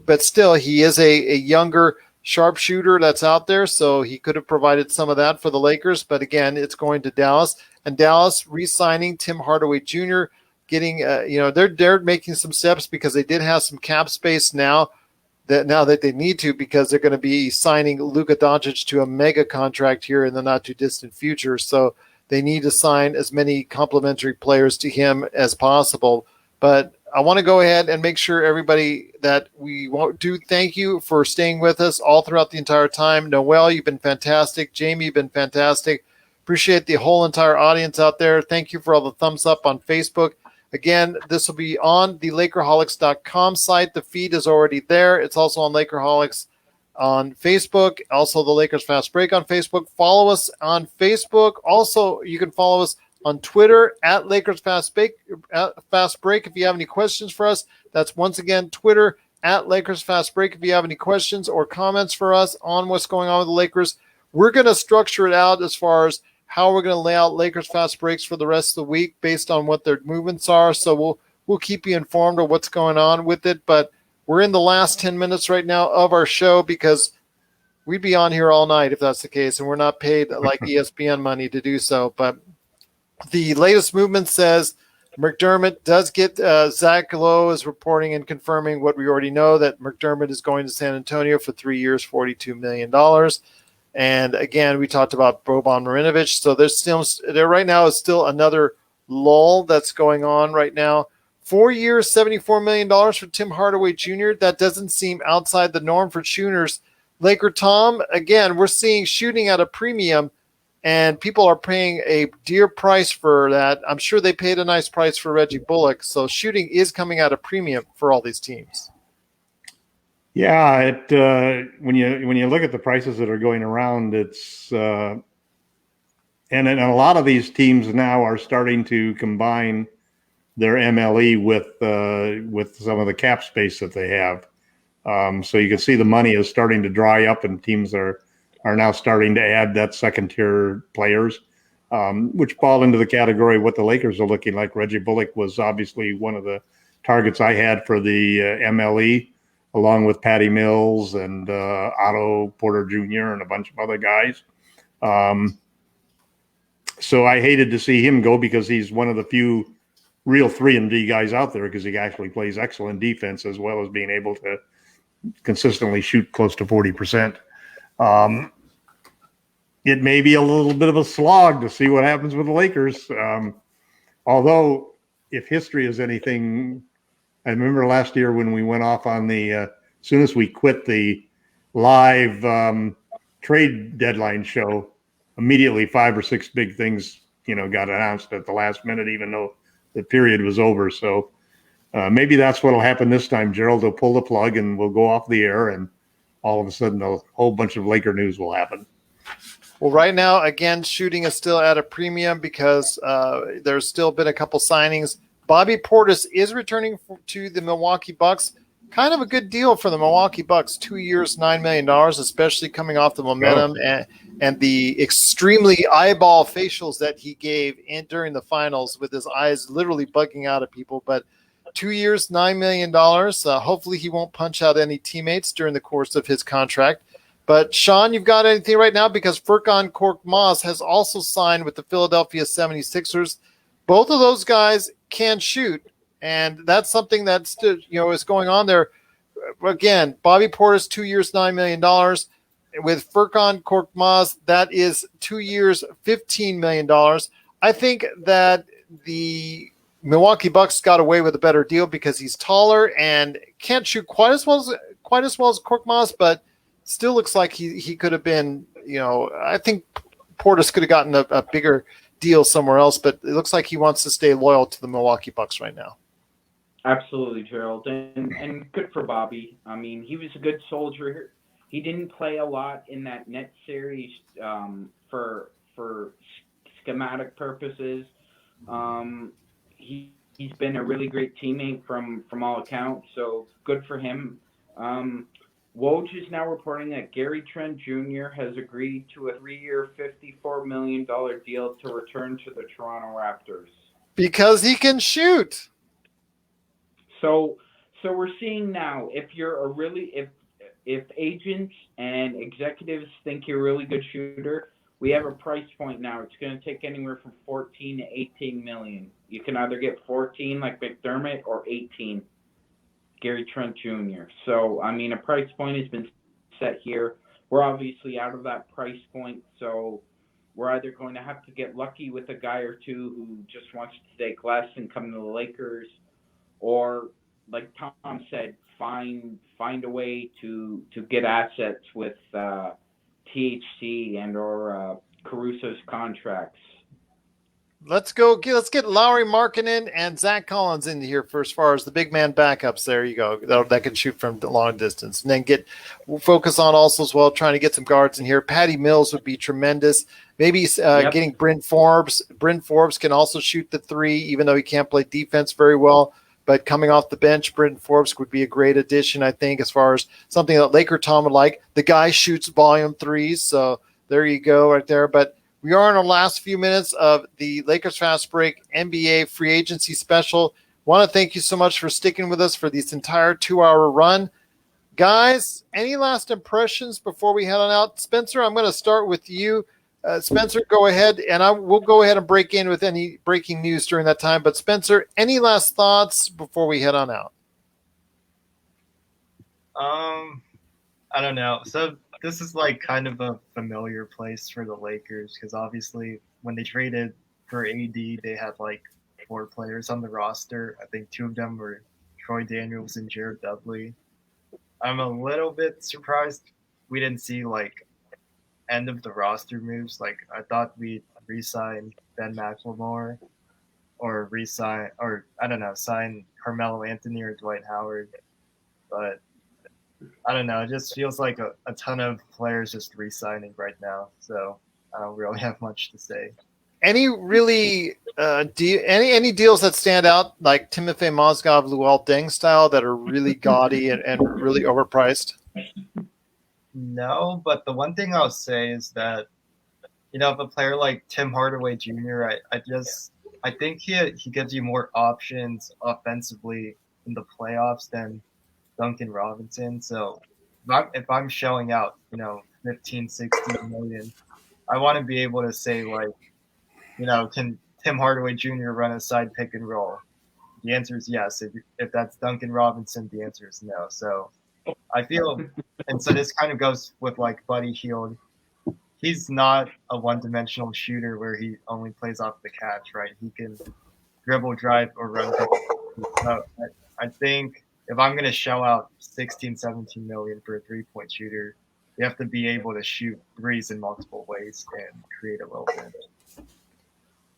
but still, he is a younger sharpshooter that's out there, so he could have provided some of that for the Lakers. But again, it's going to Dallas, and Dallas re-signing Tim Hardaway Jr., getting, they're making some steps because they did have some cap space now that they need to, because they're going to be signing Luka Doncic to a mega contract here in the not too distant future. So they need to sign as many complementary players to him as possible. But I want to go ahead and make sure everybody that we do thank you for staying with us all throughout the entire time. Noel, you've been fantastic. Jamie, you've been fantastic. Appreciate the whole entire audience out there. Thank you for all the thumbs up on Facebook. Again, this will be on the Lakerholics.com site. The feed is already there. It's also on Lakerholics on Facebook. Also, the Lakers Fast Break on Facebook. Follow us on Facebook. Also, you can follow us on Twitter at Lakers Fast Break. If you have any questions for us, that's once again Twitter at Lakers Fast Break. If you have any questions or comments for us on what's going on with the Lakers, we're going to structure it out as far as how we're going to lay out Lakers Fast Breaks for the rest of the week based on what their movements are. So we'll keep you informed of what's going on with it. But we're in the last 10 minutes right now of our show because we'd be on here all night if that's the case, and we're not paid like ESPN money to do so. But the latest movement says McDermott does get Zach Lowe is reporting and confirming what we already know, that McDermott is going to San Antonio for 3 years, $42 million. And again, we talked about Boban Marinovic. So there right now is still another lull that's going on right now. 4 years, $74 million for Tim Hardaway Jr. That doesn't seem outside the norm for shooters. LakerTom, again, we're seeing shooting at a premium, and people are paying a dear price for that. I'm sure they paid a nice price for Reggie Bullock. So shooting is coming at a premium for all these teams. Yeah, when you look at the prices that are going around, it's and a lot of these teams now are starting to combine their MLE with some of the cap space that they have. So you can see the money is starting to dry up, and teams are now starting to add that second tier players, which fall into the category of what the Lakers are looking like. Reggie Bullock was obviously one of the targets I had for the MLE, along with Patty Mills and Otto Porter Jr. and a bunch of other guys. So I hated to see him go because he's one of the few real 3-and-D guys out there, because he actually plays excellent defense as well as being able to consistently shoot close to 40%. It may be a little bit of a slog to see what happens with the Lakers. Although, if history is anything, I remember last year when we went off on as soon as we quit the live trade deadline show, immediately 5 or 6 big things, got announced at the last minute, even though the period was over. So maybe that's what'll happen this time. Gerald will pull the plug and we'll go off the air, and all of a sudden a whole bunch of Laker news will happen. Well, right now, again, shooting is still at a premium because there's still been a couple signings. Bobby Portis is returning to the Milwaukee Bucks. Kind of a good deal for the Milwaukee Bucks. 2 years, $9 million, especially coming off the momentum and the extremely eyeball facials that he gave during the finals, with his eyes literally bugging out at people. But 2 years, $9 million. Hopefully he won't punch out any teammates during the course of his contract. But, Sean, you've got anything right now? Because Furkan Korkmaz has also signed with the Philadelphia 76ers. Both of those guys can shoot, and that's something that's is going on there. Again, Bobby Portis, 2 years, $9 million. With Furkan Korkmaz, that is 2 years, $15 million. I think that the Milwaukee Bucks got away with a better deal because he's taller and can't shoot quite as well as Korkmaz, but still looks like he could have been, I think Portis could have gotten a bigger deal somewhere else, but it looks like he wants to stay loyal to the Milwaukee Bucks right now. Absolutely, Gerald, and good for Bobby. I mean, he was a good soldier. He didn't play a lot in that net series for schematic purposes. He's been a really great teammate from all accounts, so good for him. Um, Woj is now reporting that Gary Trent Jr. has agreed to a 3-year, $54 million deal to return to the Toronto Raptors. Because he can shoot. So we're seeing now if agents and executives think you're a really good shooter, we have a price point now. It's going to take anywhere from 14 to 18 million. You can either get 14 like McDermott or 18 Gary Trent Jr. So I mean, a price point has been set here. We're obviously out of that price point, so we're either going to have to get lucky with a guy or two who just wants to take less and come to the Lakers, or like Tom said, find a way to get assets with THC and or Caruso's contracts. Let's get Lowry Markkinen and Zach Collins in here for as far as the big man backups. There you go. That can shoot from long distance. And then focus on also as well trying to get some guards in here. Patty Mills would be tremendous. Maybe getting Bryn Forbes. Bryn Forbes can also shoot the three, even though he can't play defense very well. But coming off the bench, Bryn Forbes would be a great addition, I think, as far as something that LakerTom would like. The guy shoots volume threes, so there you go right there. But we are in our last few minutes of the Lakers Fast Break NBA free agency special. Want to thank you so much for sticking with us for this entire 2-hour run. Guys, any last impressions before we head on out? Spencer, I'm going to start with you. Spencer, go ahead, and we'll go ahead and break in with any breaking news during that time. But Spencer, any last thoughts before we head on out? I don't know. So this is like kind of a familiar place for the Lakers because obviously when they traded for AD, they had like 4 players on the roster. I think 2 of them were Troy Daniels and Jared Dudley. I'm a little bit surprised we didn't see like end of the roster moves. Like I thought we'd re-sign Ben McLemore or sign Carmelo Anthony or Dwight Howard. But I don't know. It just feels like a ton of players just re-signing right now. So I don't really have much to say. Any really any deals that stand out like Timofey Mozgov, Luol Deng style that are really gaudy and really overpriced? No, but the one thing I'll say is that, if a player like Tim Hardaway Jr., I think he gives you more options offensively in the playoffs than Duncan Robinson. So if I'm shelling out, 15, 16 million, I want to be able to say like, can Tim Hardaway Jr. run a side pick and roll? The answer is yes. If that's Duncan Robinson, the answer is no. So I feel, and so this kind of goes with like Buddy Hield. He's not a one-dimensional shooter where he only plays off the catch, right? He can dribble, drive, or run. So I think if I'm going to shell out 16, 17 million for a three-point shooter, you have to be able to shoot threes in multiple ways and create a little bit.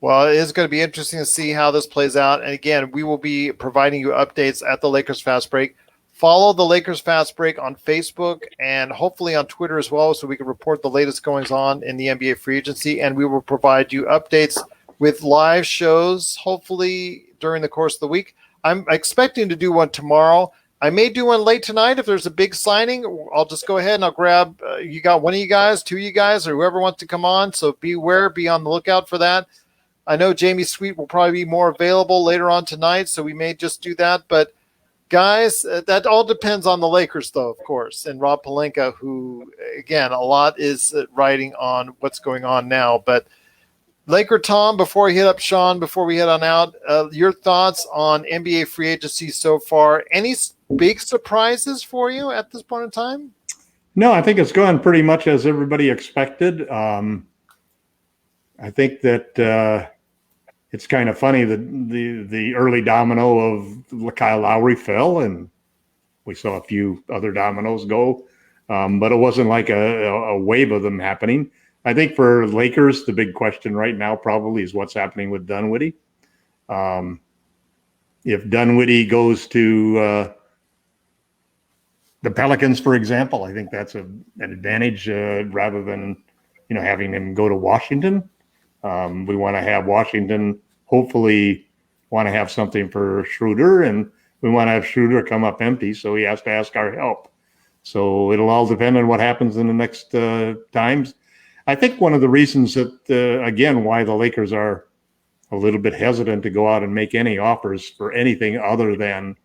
Well, it is going to be interesting to see how this plays out. And again, we will be providing you updates at the Lakers Fast Break. Follow the Lakers Fast Break on Facebook and hopefully on Twitter as well, so we can report the latest goings on in the NBA free agency. And we will provide you updates with live shows, hopefully during the course of the week. I'm expecting to do one tomorrow. I may do one late tonight if there's a big signing. I'll just go ahead and I'll grab you got one of you guys, 2 of you guys, or whoever wants to come on. So be on the lookout for that. I know Jamie Sweet will probably be more available later on tonight, so we may just do that. But guys, that all depends on the Lakers, though, of course, and Rob Pelinka, who, again, a lot is writing on what's going on now. But LakerTom, before we hit up Sean, before we head on out, your thoughts on NBA free agency so far? Any big surprises for you at this point in time? No, I think it's going pretty much as everybody expected. I think that it's kind of funny that the early domino of Kyle Lowry fell, and we saw a few other dominoes go, but it wasn't like a wave of them happening. I think for Lakers, the big question right now probably is what's happening with Dunwoody. if Dunwoody goes to the Pelicans, for example, I think that's an advantage rather than having him go to Washington. We want to have Washington hopefully want to have something for Schroeder, and we want to have Schroeder come up empty, so he has to ask our help. So it'll all depend on what happens in the next times. I think one of the reasons that, again, why the Lakers are a little bit hesitant to go out and make any offers for anything other than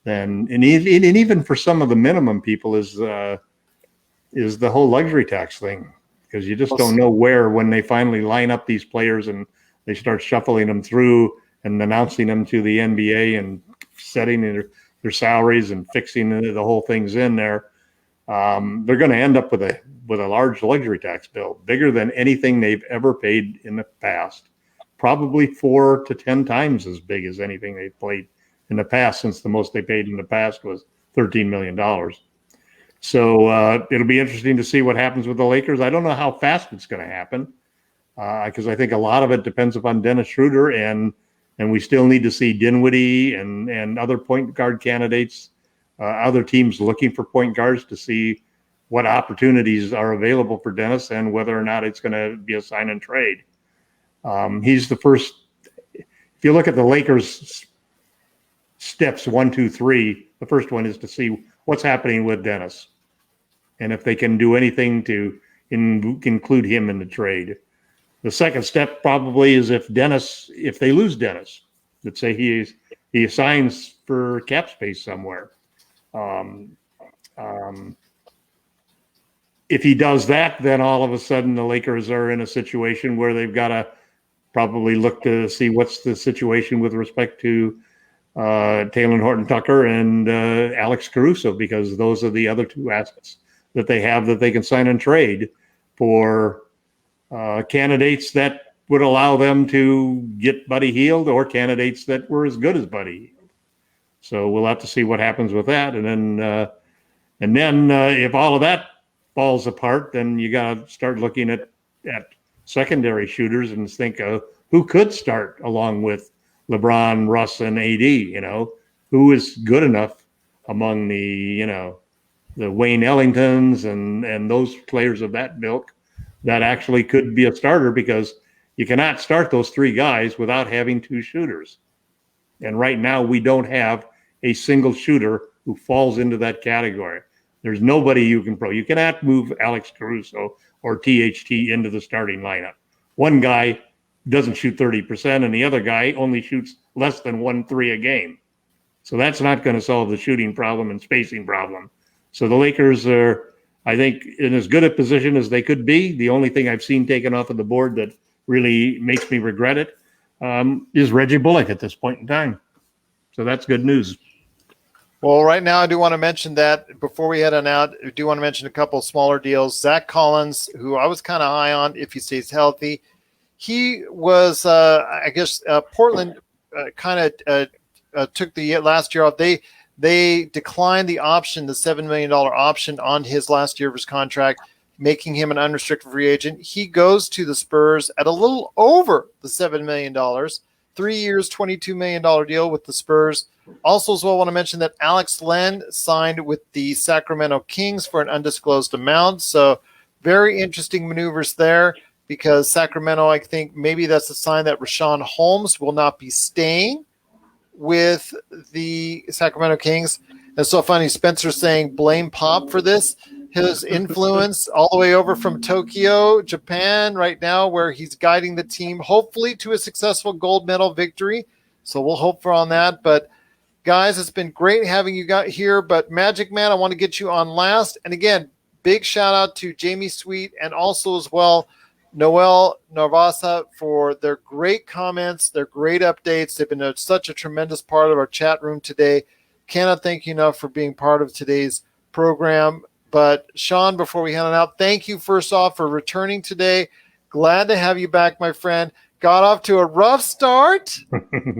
and even for some of the minimum people is the whole luxury tax thing, because you just don't know when they finally line up these players and they start shuffling them through and announcing them to the NBA and setting their salaries and fixing the whole thing's in there. They're going to end up with a large luxury tax bill, bigger than anything they've ever paid in the past, probably 4 to 10 times as big as anything they've played in the past, since the most they paid in the past was $13 million. So it'll be interesting to see what happens with the Lakers. I don't know how fast it's going to happen, because I think a lot of it depends upon Dennis Schroeder, and we still need to see Dinwiddie and other point guard candidates, other teams looking for point guards, to see what opportunities are available for Dennis and whether or not it's going to be a sign and trade. He's the first. If you look at the Lakers' steps 1, 2, 3, the first one is to see what's happening with Dennis, and if they can do anything to include him in the trade. The second step probably is if they lose Dennis, let's say he assigns for cap space somewhere. If he does that, then all of a sudden the Lakers are in a situation where they've got to probably look to see what's the situation with respect to Talen Horton-Tucker and Alex Caruso, because those are the other two assets that they have that they can sign and trade for candidates that would allow them to get Buddy Hield, or candidates that were as good as Buddy Hield. So we'll have to see what happens with that. And then if all of that falls apart, then you got to start looking at secondary shooters and think of who could start along with LeBron, Russ, and AD. Who is good enough among the Wayne Ellingtons and those players of that ilk that actually could be a starter, because you cannot start those three guys without having two shooters. And right now we don't have a single shooter who falls into that category. There's nobody you cannot move Alex Caruso or THT into the starting lineup. One guy doesn't shoot 30% and the other guy only shoots less than 1 3 a game. So that's not going to solve the shooting problem and spacing problem. So the Lakers are, I think, in as good a position as they could be. The only thing I've seen taken off of the board that really makes me regret it is Reggie Bullock at this point in time. So that's good news. Well, right now I do want to mention that before we head on out, I do want to mention a couple of smaller deals. Zach Collins, who I was kind of high on if he stays healthy. He was, Portland kind of took the last year off. They declined the option, the $7 million option on his last year of his contract, making him an unrestricted free agent. He goes to the Spurs at a little over the $7 million, 3 years, $22 million deal with the Spurs. Also, as well, I want to mention that Alex Len signed with the Sacramento Kings for an undisclosed amount. So very interesting maneuvers there, because Sacramento, I think maybe that's a sign that Rashawn Holmes will not be staying with the Sacramento Kings. It's so funny, Spencer saying blame Pop for this. His influence all the way over from Tokyo, Japan right now, where he's guiding the team hopefully to a successful gold medal victory. So we'll hope for on that. But guys, it's been great having you got here. But Magicman, I want to get you on last. And again, big shout out to Jamie Sweet and also as well Noel Narvasa for their great comments, their great updates. They've been such a tremendous part of our chat room today. Cannot thank you enough for being part of today's program. But Sean, before we hand it out, thank you first off for returning today. Glad to have you back, my friend. Got off to a rough start,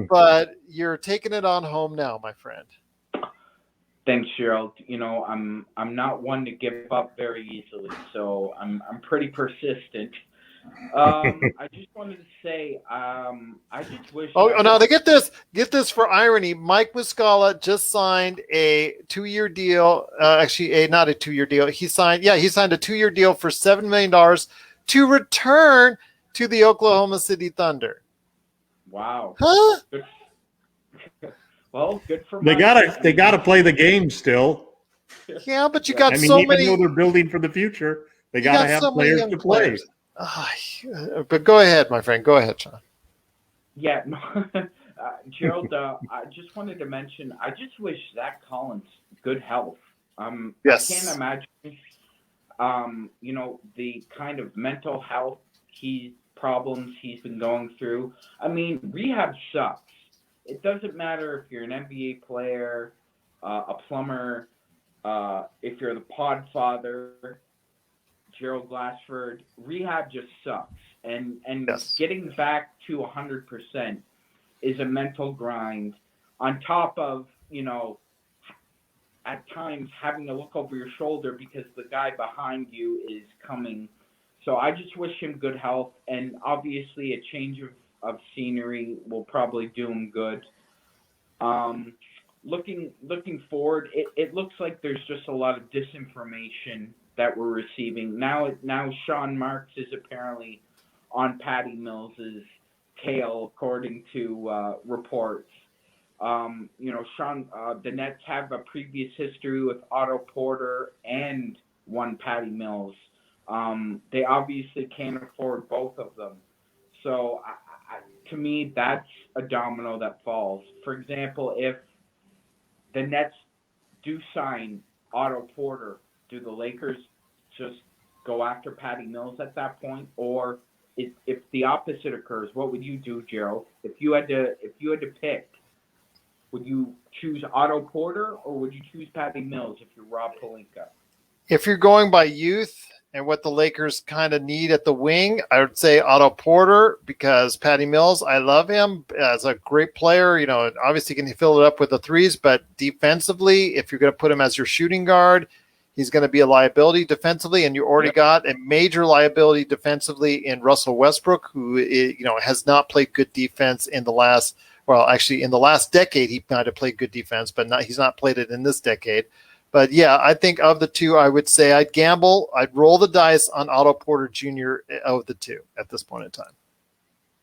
but you're taking it on home now, my friend. Thanks, Gerald. I'm not one to give up very easily, so I'm pretty persistent. I just wanted to say, I just wish. Oh, now to get this for irony. Mike Muscala just signed a 2-year deal. Actually, not a 2-year deal. He signed a 2-year deal for $7 million to return to the Oklahoma City Thunder. Wow. Huh? Good. Well, good for They Mike. gotta play the game still. Yeah, but you got I mean, so even many. though they're building for the future, they You gotta got have so many players young to play. players. But go ahead, my friend. Go ahead, Sean. Yeah, no, Gerald. I just wanted to mention. I just wish Zach Collins good health. Yes. I can't imagine. The kind of mental health problems he's been going through. I mean, rehab sucks. It doesn't matter if you're an NBA player, a plumber, if you're the pod father, Gerald Glassford. Rehab just sucks. And Yes. getting back to 100% is a mental grind on top of, at times having to look over your shoulder because the guy behind you is coming. So I just wish him good health, and obviously a change of scenery will probably do him good. Looking forward, it looks like there's just a lot of disinformation that we're receiving. Now Sean Marks is apparently on Patty Mills's tail, according to reports. Sean, the Nets have a previous history with Otto Porter and one Patty Mills. They obviously can't afford both of them. So to me, that's a domino that falls. For example, if the Nets do sign Otto Porter, do the Lakers just go after Patty Mills at that point? Or if the opposite occurs, what would you do, Gerald? If you had to pick, would you choose Otto Porter or would you choose Patty Mills if you're Rob Pelinka? If you're going by youth and what the Lakers kind of need at the wing, I would say Otto Porter, because Patty Mills, I love him as a great player. Obviously can fill it up with the threes, but defensively, if you're going to put him as your shooting guard, he's going to be a liability defensively, and you already got a major liability defensively in Russell Westbrook, who has not played good defense in the last decade. He might have played good defense, but he's not played it in this decade. But yeah, I think of the two, I would say I'd gamble. I'd roll the dice on Otto Porter Jr. of the two at this point in time.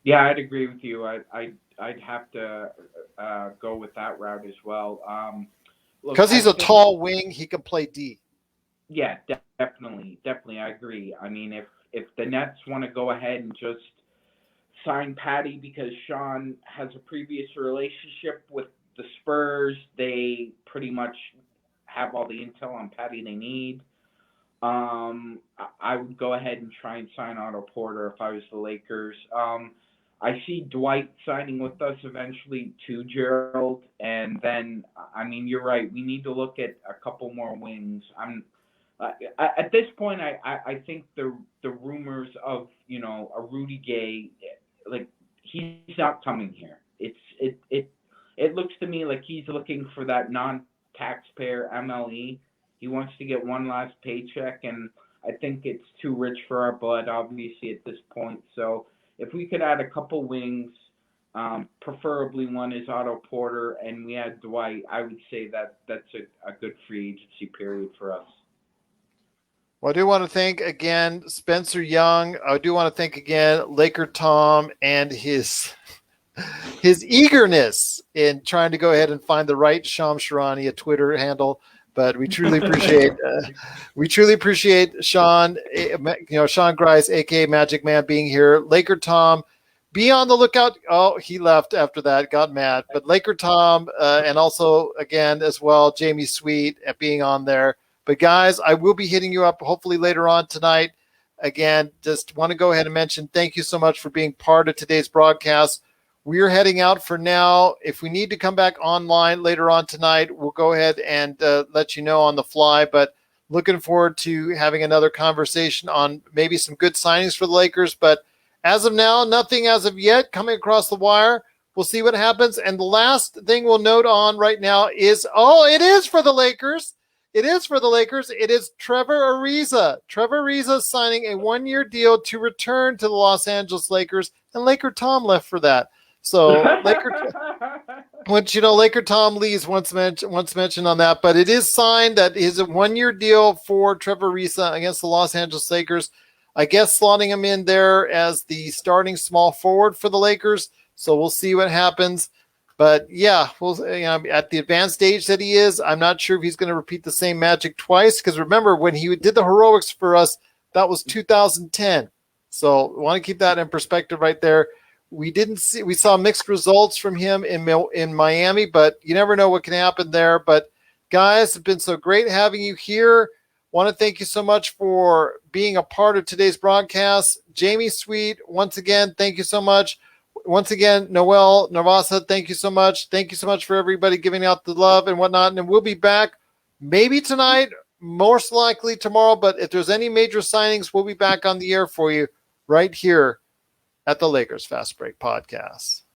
Yeah, I'd agree with you. I'd have to go with that route as well. Because he's a tall wing, he can play D. Yeah, definitely. I agree. I mean, if the Nets want to go ahead and just sign Patty because Sean has a previous relationship with the Spurs, they pretty much have all the intel on Patty they need. I would go ahead and try and sign Otto Porter if I was the Lakers. I see Dwight signing with us eventually too, Gerald. And then, I mean, you're right. We need to look at a couple more wings. At this point, I think the rumors of a Rudy Gay, like, he's not coming here. It looks to me like he's looking for that non-taxpayer MLE. He wants to get one last paycheck, and I think it's too rich for our blood, obviously, at this point. So if we could add a couple wings, preferably one is Otto Porter, and we add Dwight, I would say that's a good free agency period for us. Well, I do want to thank again Spencer Young. I do want to thank again LakerTom and his eagerness in trying to go ahead and find the right Sham Sharani, a Twitter handle. But we truly appreciate Sean, Sean Grice, aka Magicman, being here. LakerTom, be on the lookout. Oh, he left after that, got mad. But LakerTom, and also again as well, Jamie Sweet being on there. But guys, I will be hitting you up hopefully later on tonight. Again, just want to go ahead and mention thank you so much for being part of today's broadcast. We're heading out for now. If we need to come back online later on tonight, we'll go ahead and let you know on the fly. But looking forward to having another conversation on maybe some good signings for the Lakers. But as of now, nothing as of yet coming across the wire. We'll see what happens. And the last thing we'll note on right now is, it is for the Lakers. It is for the Lakers. It is Trevor Ariza. Trevor Ariza signing a 1-year deal to return to the Los Angeles Lakers, and LakerTom left for that. So LakerTom leaves once mentioned on that, but it is signed that is a 1-year deal for Trevor Ariza against the Los Angeles Lakers. I guess slotting him in there as the starting small forward for the Lakers. So we'll see what happens. But yeah, at the advanced stage that he is, I'm not sure if he's going to repeat the same magic twice. Because remember, when he did the heroics for us, that was 2010. So I want to keep that in perspective right there. We saw mixed results from him in Miami, but you never know what can happen there. But guys, it's been so great having you here. Want to thank you so much for being a part of today's broadcast. Jamie Sweet, once again, thank you so much. Once again, Noel Navasa, thank you so much. Thank you so much for everybody giving out the love and whatnot. And we'll be back maybe tonight, most likely tomorrow. But if there's any major signings, we'll be back on the air for you right here at the Lakers Fast Break Podcast.